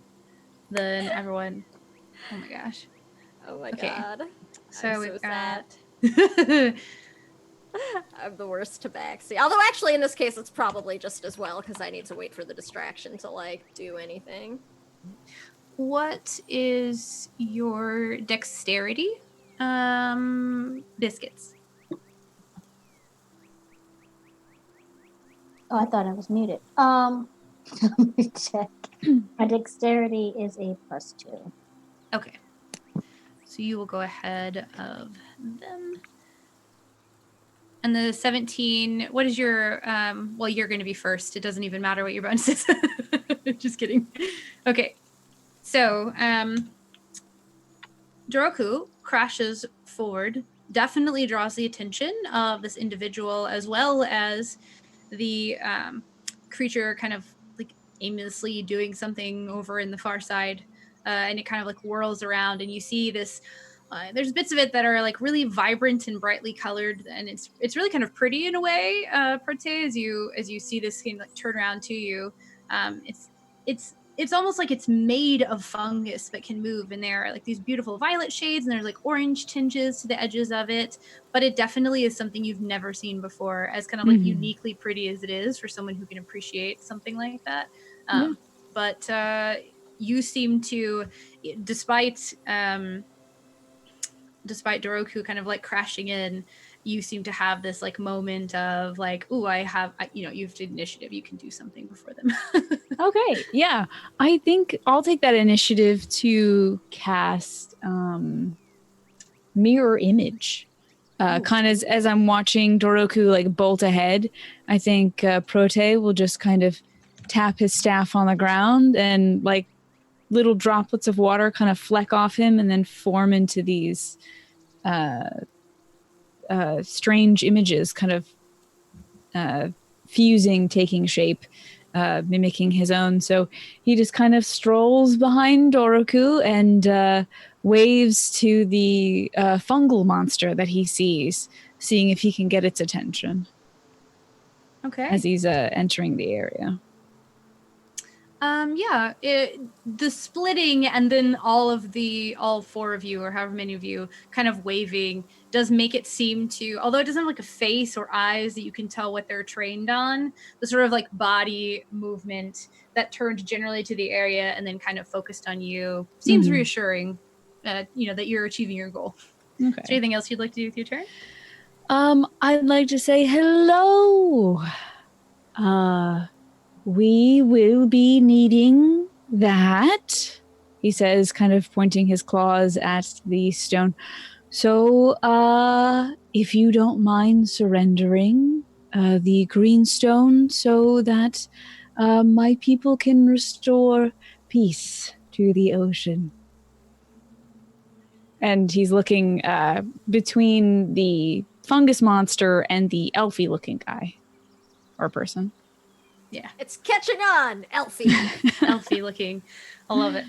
than everyone. Oh my gosh. Oh my Okay. god. So I'm we've sad. got... I'm the worst to backseat. Although actually in this case it's probably just as well because I need to wait for the distraction to like do anything. What is your dexterity? Biscuits. Oh, I thought I was muted. Let me check. My dexterity is a +2. Okay. So you will go ahead of them. And the 17, what is your, well, you're going to be first. It doesn't even matter what your bonus is. Just kidding. Okay. So, Doroku crashes forward, definitely draws the attention of this individual, as well as the creature kind of like aimlessly doing something over in the far side. And it kind of like whirls around, and you see this there's bits of it that are like really vibrant and brightly colored, and it's really kind of pretty in a way, Prote, as you see this thing like turn around to you. It's almost like it's made of fungus but can move, and there are like these beautiful violet shades, and there's like orange tinges to the edges of it, but it definitely is something you've never seen before, as kind of like uniquely pretty as it is for someone who can appreciate something like that. But you seem to, despite Doroku kind of like crashing in, you seem to have this like moment of like, ooh, you've did initiative, you can do something before them. Okay, yeah. I think I'll take that initiative to cast Mirror Image. Kind of as I'm watching Doroku like bolt ahead, I think Prote will just kind of tap his staff on the ground, and like little droplets of water kind of fleck off him and then form into these strange images, kind of fusing, taking shape, mimicking his own. So he just kind of strolls behind Doroku and waves to the fungal monster that he sees, seeing if he can get its attention. Okay. As he's entering the area. The splitting, and then all four of you, or however many of you, kind of waving, does make it seem to, although it doesn't have like a face or eyes that you can tell what they're trained on, the sort of like body movement that turned generally to the area and then kind of focused on you seems reassuring, that you're achieving your goal. Okay. Is there anything else you'd like to do with your turn? I'd like to say hello. We will be needing that, he says, kind of pointing his claws at the stone. So, if you don't mind surrendering the green stone so that my people can restore peace to the ocean. And he's looking between the fungus monster and the elfy looking guy or person. Yeah, It's catching on, Elfie. elfy looking. I love it.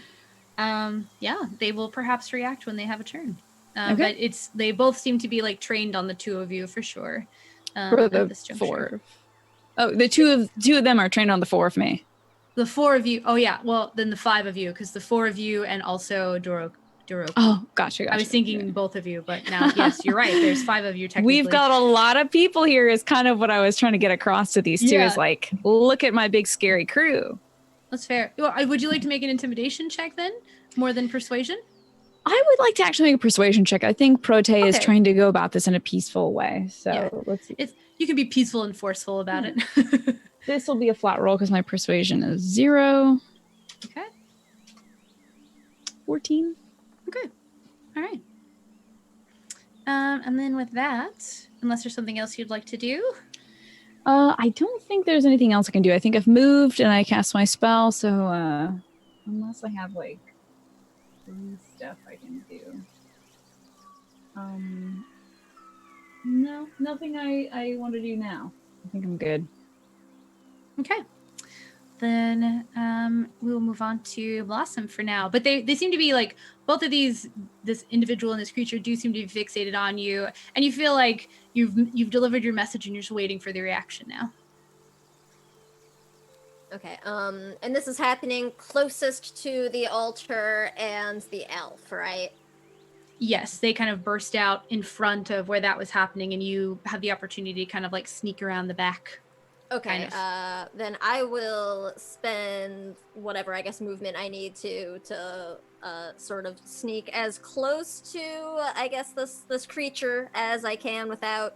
Yeah, they will perhaps react when they have a turn. But they both seem to be like trained on the two of you for sure. For at the this juncture. 4. Oh, the two of them are trained on the 4 of me. The 4 of you. Oh yeah. Well, then the 5 of you, because the 4 of you and also Doroku. Oh, gotcha. I was thinking both of you, but now yes, you're right. There's 5 of you technically. We've got a lot of people here. Is kind of what I was trying to get across to these two. Yeah. Is like, look at my big scary crew. That's fair. Would you like to make an intimidation check then, more than persuasion? I would like to actually make a persuasion check. I think Prote is Okay. trying to go about this in a peaceful way. So Yeah. let's see. You can be peaceful and forceful about it. This will be a flat roll because my persuasion is 0. Okay. 14. Okay. All right. And then with that, unless there's something else you'd like to do. I don't think there's anything else I can do. I think I've moved and I cast my spell. So unless I have like stuff I can do. No, nothing I want to do now. I think I'm good. Okay. Then we will move on to Blossom for now. But they seem to be like, both of this individual and this creature do seem to be fixated on you. And you feel like you've delivered your message and you're just waiting for the reaction now. Okay, and this is happening closest to the altar and the elf, right? Yes, they kind of burst out in front of where that was happening, and you have the opportunity to kind of like sneak around the back. Okay, kind then I will spend whatever, I guess, movement I need to sort of sneak as close to, I guess, this creature as I can without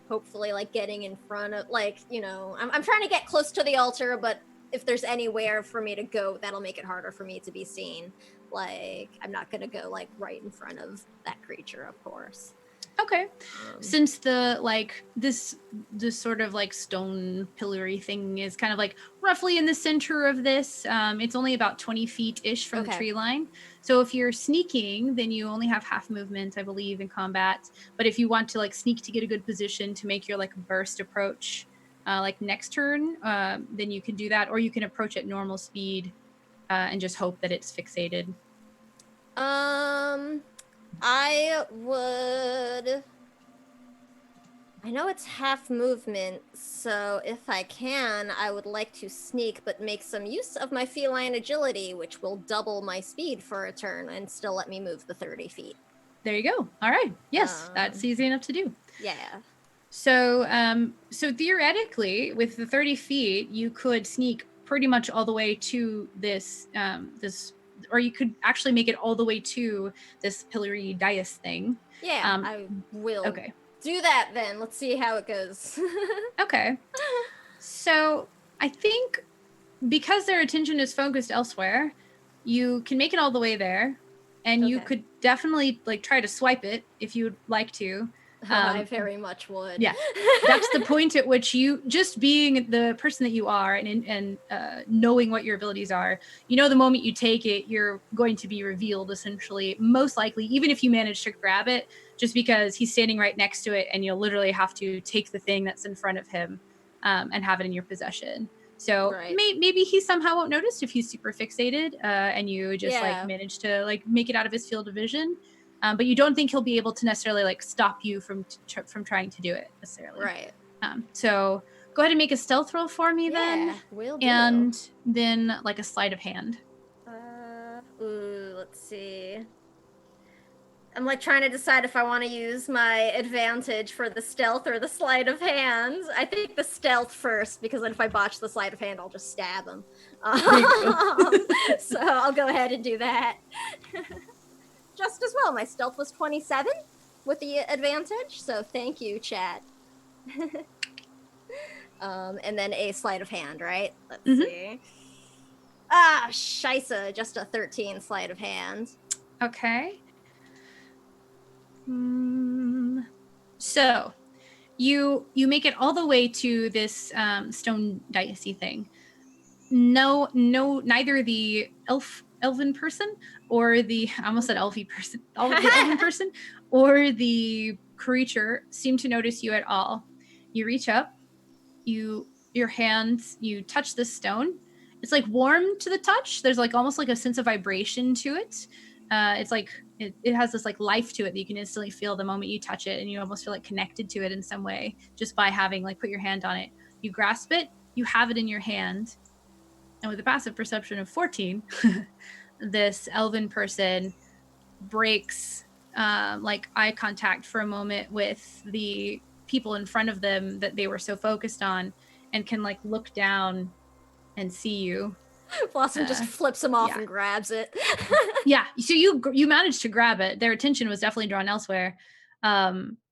hopefully, like, getting in front of, like, you know, I'm trying to get close to the altar, but if there's anywhere for me to go, that'll make it harder for me to be seen. Like, I'm not gonna go, like, right in front of that creature, of course. Okay. Since the like this sort of like stone pillory thing is kind of like roughly in the center of this, it's only about 20 feet ish from the tree line. So if you're sneaking, then you only have half movement, I believe, in combat. But if you want to like sneak to get a good position to make your like burst approach, like next turn, then you can do that, or you can approach at normal speed and just hope that it's fixated. I would... I know it's half movement, so if I can, I would like to sneak, but make some use of my feline agility, which will double my speed for a turn and still let me move the 30 feet. There you go. All right. Yes, that's easy enough to do. Yeah. So, so theoretically, with the 30 feet, you could sneak pretty much all the way to this, or you could actually make it all the way to this pillory dais thing. Yeah, I will. Okay. Do that then. Let's see how it goes. Okay. So I think because their attention is focused elsewhere, you can make it all the way there, and you could definitely like try to swipe it if you'd like to. I very much would. Yeah, that's the point at which you, just being the person that you are and knowing what your abilities are, you know, the moment you take it, you're going to be revealed essentially, most likely, even if you manage to grab it, just because he's standing right next to it and you'll literally have to take the thing that's in front of him and have it in your possession. So maybe he somehow won't notice if he's super fixated and you just like manage to like make it out of his field of vision. But you don't think he'll be able to necessarily like stop you from trying to do it necessarily. Right. So go ahead and make a stealth roll for me then. Will do. And then like a sleight of hand. Let's see. I'm like trying to decide if I want to use my advantage for the stealth or the sleight of hand. I think the stealth first, because then if I botch the sleight of hand, I'll just stab him. So I'll go ahead and do that. Just as well. My stealth was 27. with the advantage, so thank you, chat. And then a sleight of hand, right? Let's see. Ah, scheisse, just a 13 sleight of hand. Okay. So you make it all the way to this stone dicey thing. No, neither the elven person or the I almost said elfie person, the elven person or the creature seem to notice you at all. You reach up, your hands, you touch this stone. It's like warm to the touch. There's like almost like a sense of vibration to it. It's like it has this like life to it that you can instantly feel the moment you touch it, and you almost feel like connected to it in some way just by having like put your hand on it. You grasp it, you have it in your hand, and with a passive perception of 14, this elven person breaks like eye contact for a moment with the people in front of them that they were so focused on, and can like look down and see you. Blossom just flips him off and grabs it. Yeah, so you managed to grab it. Their attention was definitely drawn elsewhere.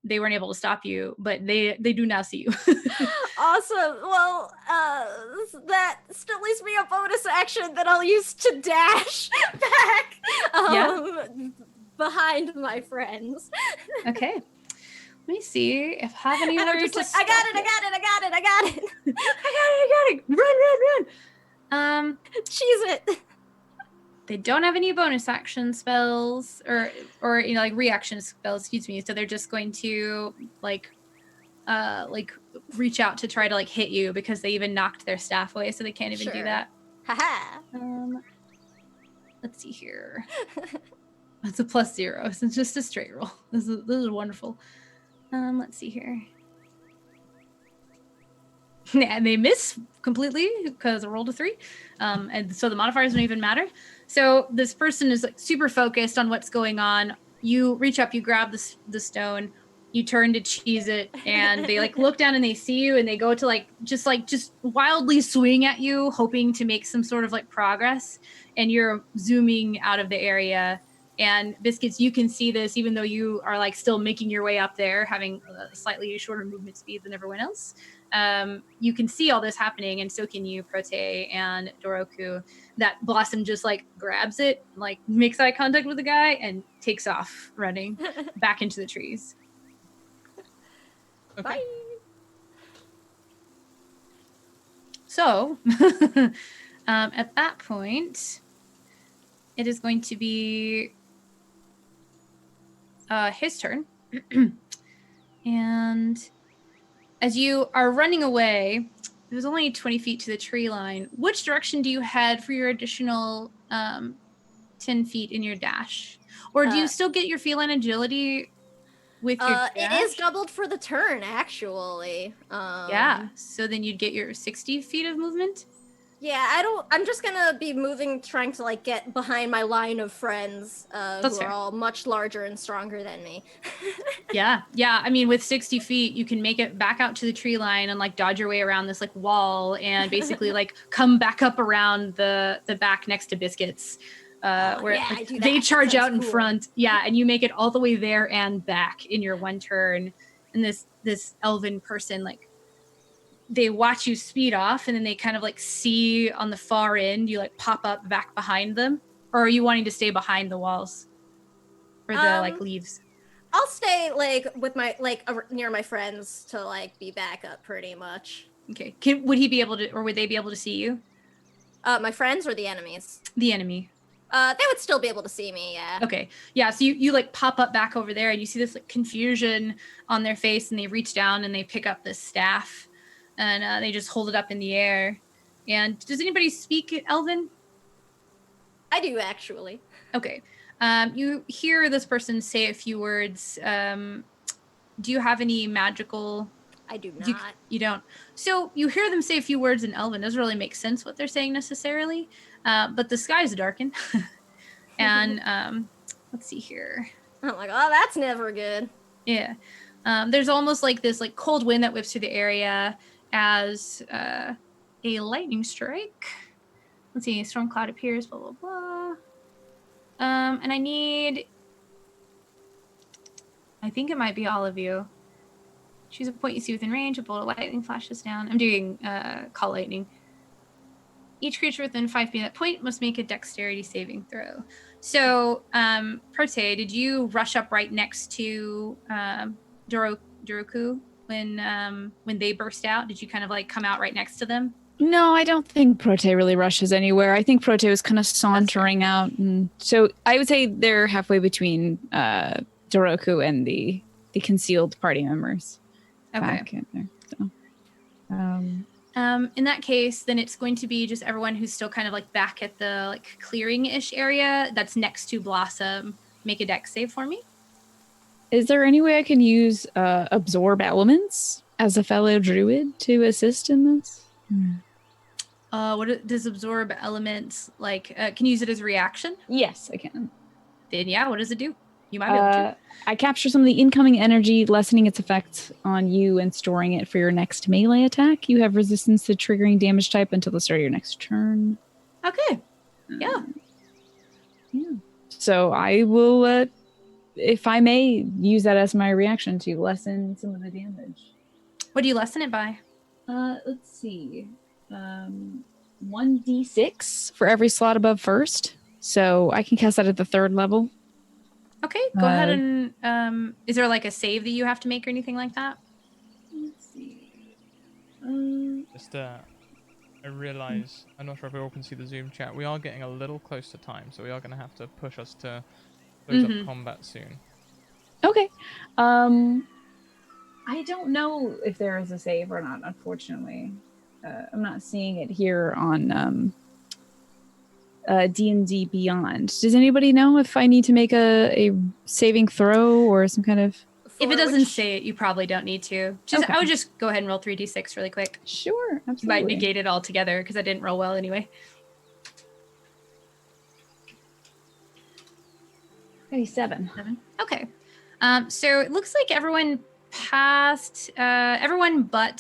They weren't able to stop you, but they do now see you. Awesome. Well, that still leaves me a bonus action that I'll use to dash back behind my friends. Okay. Let me see if I have anywhere and I'm just to like, I got it. I got it. Run. Cheese it. They don't have any bonus action spells or you know, like reaction spells, excuse me. So they're just going to like reach out to try to like hit you because they even knocked their staff away, so they can't even do that. Haha. Let's see here. That's a +0. So it's just a straight roll. This is wonderful. Let's see here. And they miss completely because I rolled a 3. And so the modifiers don't even matter. So this person is like super focused on what's going on. You reach up, you grab the stone, you turn to cheese it, and they like look down and they see you, and they go to just wildly swing at you, hoping to make some sort of like progress. And you're zooming out of the area. And Biscuits, you can see this even though you are like still making your way up there, having a slightly shorter movement speed than everyone else. You can see all this happening, and so can you, Prote and Doroku. That Blossom just like grabs it, like makes eye contact with the guy, and takes off running back into the trees. Okay. Bye. So, at that point, it is going to be his turn. And as you are running away, it was only 20 feet to the tree line. Which direction do you head for your additional 10 feet in your dash? Or do you still get your feline agility with your dash? It is doubled for the turn, actually. Yeah, so then you'd get your 60 feet of movement? Yeah, I'm just gonna be moving, trying to like get behind my line of friends who fair. are all much larger and stronger than me. Yeah. I mean, with 60 feet, you can make it back out to the tree line and like dodge your way around this like wall and basically like come back up around the back next to Biscuits. Where yeah, like, I do that. they charge That out in sounds cool. front. Yeah, and you make it all the way there and back in your one turn. And this elven person, like, they watch you speed off, and then they kind of like see on the far end, you like pop up back behind them. Or are you wanting to stay behind the walls? Or the like leaves? I'll stay like with my near my friends to like be back up pretty much. Okay. Would he be able to, or would they be able to see you? My friends or the enemies? The enemy. They would still be able to see me, yeah. Okay. Yeah, so you like pop up back over there, and you see this like confusion on their face, and they reach down and they pick up this staff, and they just hold it up in the air. And does anybody speak Elven? I do, actually. Okay. You hear this person say a few words. Do you have any magical... I do not. You don't. So you hear them say a few words in Elven. It doesn't really make sense what they're saying necessarily. But the skies darken. And let's see here. I'm like, oh, that's never good. Yeah. There's almost like this like cold wind that whips through the area as a lightning strike. Let's see. Storm cloud appears, blah, blah, blah. I think it might be all of you. Choose a point you see within range. A bolt of lightning flashes down. I'm doing call lightning. Each creature within 5 feet of that point must make a dexterity saving throw. So, Prote, did you rush up right next to Duroku when they burst out? Did you kind of like come out right next to them? No, I don't think Prote really rushes anywhere. I think Prote was kind of sauntering out. And so I would say they're halfway between Duroku and the concealed party members. Okay. Back in there, so. In that case, then it's going to be just everyone who's still kind of like back at the like clearing-ish area that's next to Blossom. Make a dex save for me. Is there any way I can use absorb elements as a fellow druid to assist in this? Does absorb elements like? Can you use it as a reaction? Yes, I can. Then yeah, what does it do? You might be able to. I capture some of the incoming energy, lessening its effect on you and storing it for your next melee attack. You have resistance to triggering damage type until the start of your next turn. Okay. Yeah. Yeah. So I will, if I may, use that as my reaction to lessen some of the damage. What do you lessen it by? Let's see. 1d6 for every slot above first. So I can cast that at the 3rd level. Okay, go ahead and is there like a save that you have to make or anything like that? Let's see. Just I realize, I'm not sure if we all can see the Zoom chat. We are getting a little close to time, so we are going to have to push us to close up combat soon. Okay. I don't know if there is a save or not, unfortunately. I'm not seeing it here on D&D Beyond. Does anybody know if I need to make a saving throw or some kind of... If it doesn't say it, you probably don't need to. Okay. I would just go ahead and roll 3d6 really quick. Sure, absolutely. You might negate it all together because I didn't roll well anyway. 7. Okay. So it looks like everyone but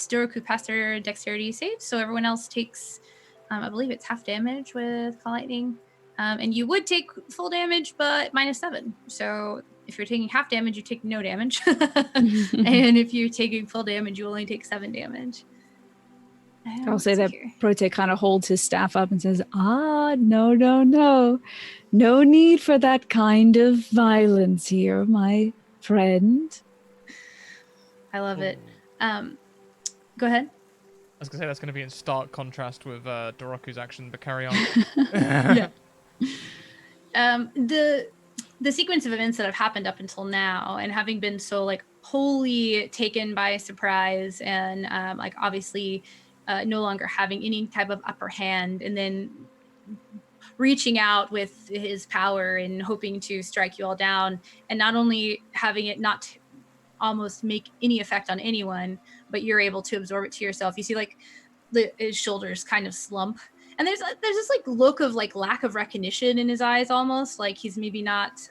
Duroku passed their dexterity save, so everyone else takes, I believe it's half damage with Call Lightning. And you would take full damage, but -7. So if you're taking half damage, you take no damage. And if you're taking full damage, you only take 7 damage. I'll say that Prote kind of holds his staff up and says, no. No need for that kind of violence here, my friend. I love it. Go ahead. I was going to say that's going to be in stark contrast with Doroku's action, but carry on. Yeah. The sequence of events that have happened up until now, and having been so like wholly taken by surprise and like obviously no longer having any type of upper hand, and then reaching out with his power and hoping to strike you all down, and not only having it not almost make any effect on anyone, but you're able to absorb it to yourself. You see like his shoulders kind of slump, and there's this like look of like lack of recognition in his eyes, almost like he's maybe not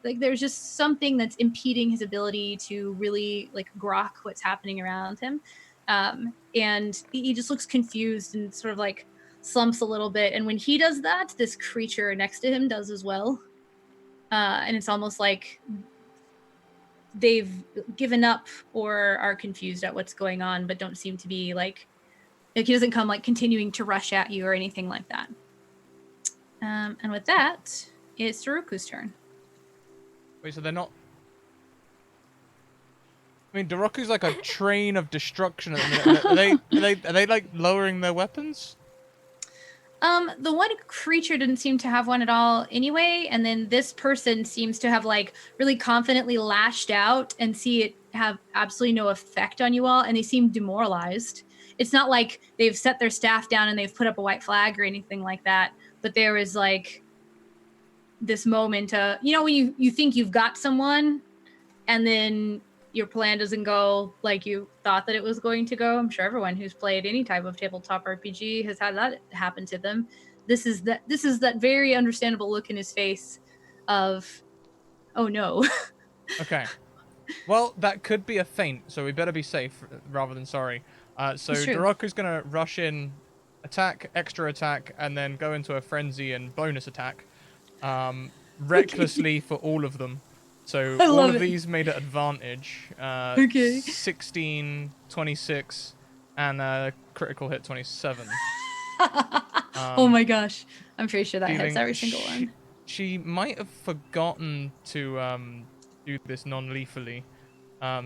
like there's just something that's impeding his ability to really like grok what's happening around him. And he just looks confused and sort of like slumps a little bit. And when he does that, this creature next to him does as well. And it's almost like they've given up or are confused at what's going on, but don't seem to be like he doesn't come like continuing to rush at you or anything like that. And with that, it's Daruku's turn. Wait, so they're not... I mean, Daruku's like a train of destruction at the minute. Are they like lowering their weapons? The one creature didn't seem to have one at all anyway, and then this person seems to have like really confidently lashed out and see it have absolutely no effect on you all, and they seem demoralized. It's not like they've set their staff down and they've put up a white flag or anything like that, but there is like this moment, when you think you've got someone and then your plan doesn't go like you thought that it was going to go. I'm sure everyone who's played any type of tabletop RPG has had that happen to them. This is that very understandable look in his face of, oh no. Okay. Well, that could be a feint, so we better be safe rather than sorry. So Daroku's going to rush in, attack, extra attack, and then go into a frenzy and bonus attack. Recklessly for all of them. So I all love of it. these made at advantage. Okay. 16, 26, and critical hit 27. Oh my gosh. I'm pretty sure that hits Dealing- every single one. She might have forgotten to do this non-lethally.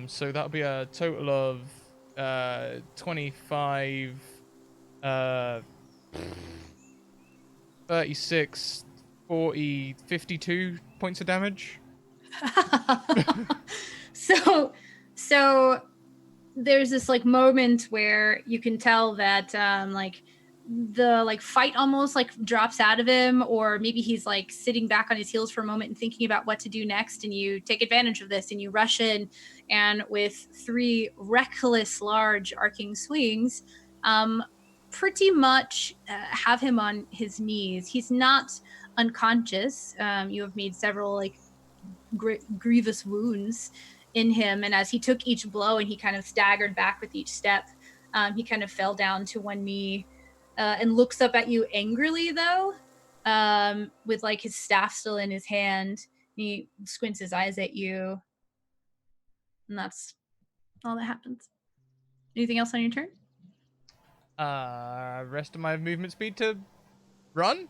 So that'll be a total of 25, 36, 40, 52 points of damage. so there's this like moment where you can tell that like the like fight almost like drops out of him, or maybe he's like sitting back on his heels for a moment and thinking about what to do next, and you take advantage of this and you rush in, and with 3 reckless large arcing swings pretty much have him on his knees. He's not unconscious. You have made several like grievous wounds in him, and as he took each blow and he kind of staggered back with each step, he kind of fell down to one knee and looks up at you angrily though, with like his staff still in his hand. He squints his eyes at you, and that's all that happens. Anything else on your turn? Rest of my movement speed to run.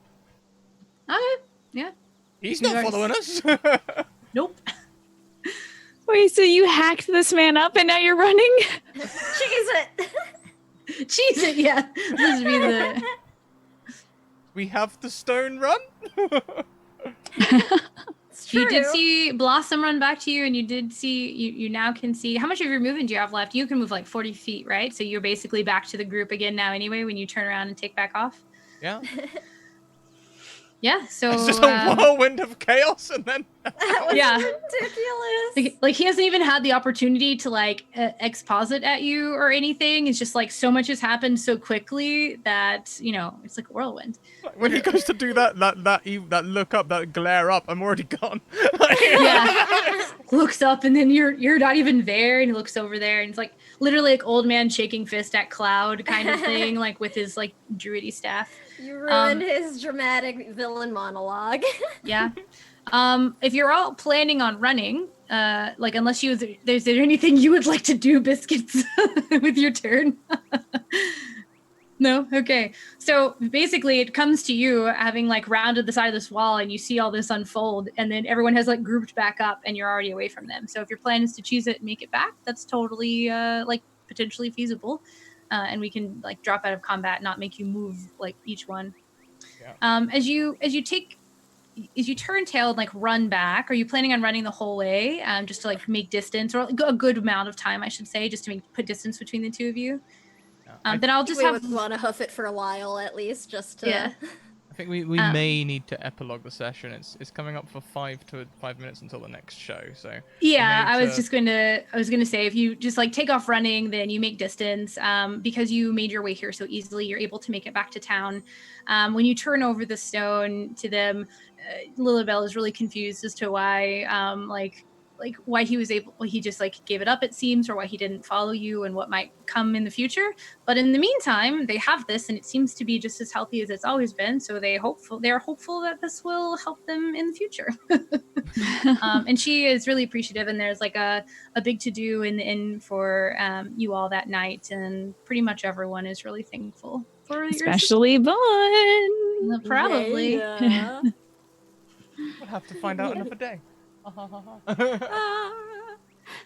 Okay, yeah. He's You not guys- following us. Nope. Wait, so you hacked this man up and now you're running? Cheese it. Cheese it, yeah. This would be the We have the stone run. It's true. You did see Blossom run back to you, and you did see you now can see how much of your movement do you have left. You can move like 40 feet, right? So you're basically back to the group again now anyway when you turn around and take back off. Yeah. Yeah, so It's just a whirlwind of chaos, and then That was Yeah. ridiculous. like he hasn't even had the opportunity to like exposit at you or anything. It's just like so much has happened so quickly that it's like a whirlwind. when he goes to do that look up, that glare up, I'm already gone. Yeah. Looks up and then you're not even there, and he looks over there and it's like literally like old man shaking fist at cloud kind of thing, like with his like druidy staff. You ruined his dramatic villain monologue. Yeah. If you're all planning on running, like unless there's there anything you would like to do, Biscuits, with your turn? No? Okay. So basically it comes to you having like rounded the side of this wall, and you see all this unfold, and then everyone has like grouped back up and you're already away from them. So if your plan is to choose it and make it back, that's totally like potentially feasible. And we can like drop out of combat, not make you move like each one. Yeah. As you turn tail and like run back, are you planning on running the whole way, just to like make distance, or a good amount of time, I should say, just to put distance between the two of you? Then I'll just we have would want to hoof it for a while at least, just to. Yeah. I think we may need to epilogue the session. It's coming up for 5 minutes until the next show. So Yeah, we I need was gonna say, if you just like take off running, then you make distance. Because you made your way here so easily, you're able to make it back to town. When you turn over the stone to them, Lilibel is really confused as to why, like why he just like gave it up, it seems, or why he didn't follow you and what might come in the future. But in the meantime, they have this, and it seems to be just as healthy as it's always been. So they're hopeful that this will help them in the future. And she is really appreciative, and there's like a big to-do in the inn for you all that night, and pretty much everyone is really thankful for your Especially Bun. assistance. Probably. Yeah. We'll have to find out another day. That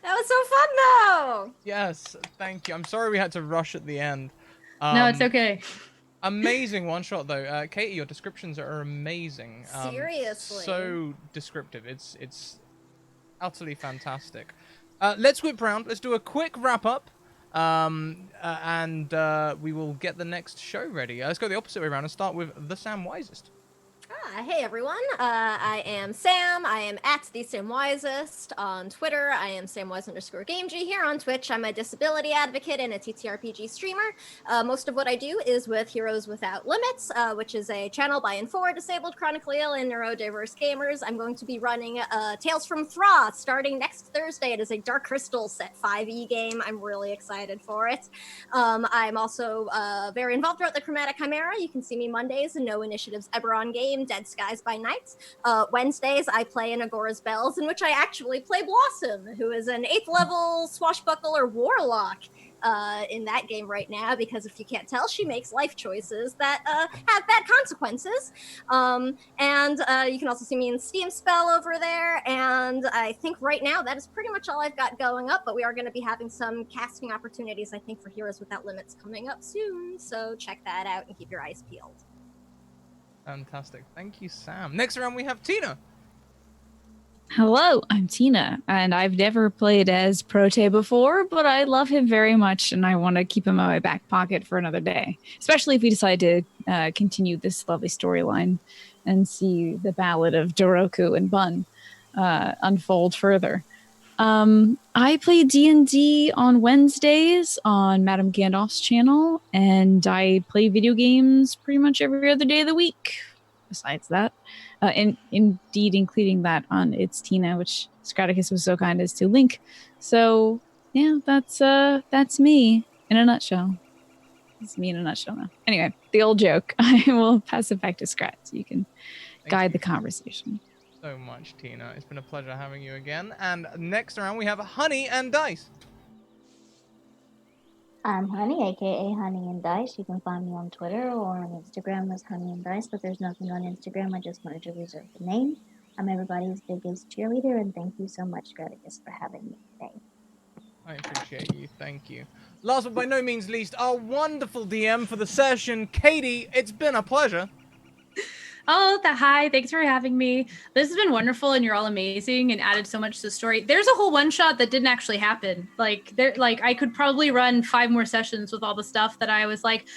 was so fun though. Yes, thank you. I'm sorry we had to rush at the end. No, it's okay. Amazing one shot though, Katie. Your descriptions are amazing. Seriously. So descriptive. It's utterly fantastic. Let's whip round. Let's do a quick wrap up, and we will get the next show ready. Let's go the opposite way around and start with the Sam Wisest. Hey everyone, I am Sam. I am at the Sam Wisest on Twitter. I am SamWise_GameG here on Twitch. I'm a disability advocate and a TTRPG streamer. Most of what I do is with Heroes Without Limits, which is a channel by and for disabled, chronically ill, and neurodiverse gamers. I'm going to be running Tales from Thra starting next Thursday. It is a Dark Crystal set 5e game. I'm really excited for it. I'm also very involved throughout the Chromatic Chimera. You can see me Mondays and No Initiatives Eberron game, Red Skies by Night. Wednesdays, I play in Agora's Bells, in which I actually play Blossom, who is an 8th level swashbuckler warlock in that game right now, because if you can't tell, she makes life choices that have bad consequences. And you can also see me in Steam Spell over there, and I think right now that is pretty much all I've got going up, but we are going to be having some casting opportunities, I think, for Heroes Without Limits coming up soon, so check that out and keep your eyes peeled. Fantastic. Thank you, Sam. Next round, we have Tina. Hello, I'm Tina, and I've never played as Prote before, but I love him very much, and I want to keep him in my back pocket for another day, especially if we decide to continue this lovely storyline and see the Ballad of Doroku and Bun unfold further. I play D&D on Wednesdays on Madame Gandalf's channel, and I play video games pretty much every other day of the week. Besides that, and indeed including that on It's Tina, which Scratticus was so kind as to link. So yeah, that's me in a nutshell. It's me in a nutshell now. Anyway, the old joke. I will pass it back to Scrat so you can guide the conversation. So much, Tina. It's been a pleasure having you again. And next round, we have Honey and Dice. I'm Honey, aka Honey and Dice. You can find me on Twitter or on Instagram as Honey and Dice, but there's nothing on Instagram. I just wanted to reserve the name. I'm everybody's biggest cheerleader, and thank you so much, Scratticus, for having me today. I appreciate you. Thank you. Last but by no means least, our wonderful DM for the session, Katie. It's been a pleasure. Oh, hi. Thanks for having me. This has been wonderful, and you're all amazing and added so much to the story. There's a whole one shot that didn't actually happen. Like I could probably run 5 more sessions with all the stuff that I was like,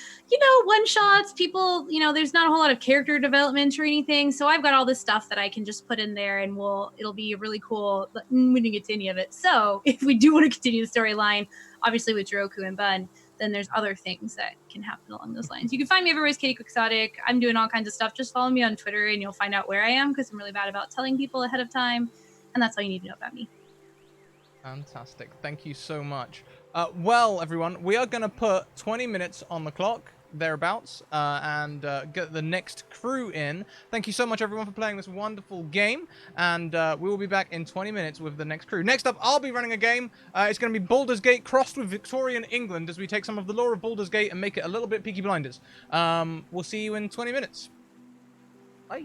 one shots, people, there's not a whole lot of character development or anything. So I've got all this stuff that I can just put in there, and it'll be really cool. But we didn't get to any of it. So if we do want to continue the storyline, obviously with Jiroku and Bun, then there's other things that can happen along those lines. You can find me everywhere as KatieQuixotic. I'm doing all kinds of stuff. Just follow me on Twitter and you'll find out where I am, because I'm really bad about telling people ahead of time. And that's all you need to know about me. Fantastic. Thank you so much. Well, everyone, we are going to put 20 minutes on the clock, thereabouts, and get the next crew in. Thank you so much, everyone, for playing this wonderful game, and we will be back in 20 minutes with the next crew. Next up, I'll be running a game. It's going to be Baldur's Gate crossed with Victorian England, as we take some of the lore of Baldur's Gate and make it a little bit Peaky Blinders. We'll see you in 20 minutes. Bye.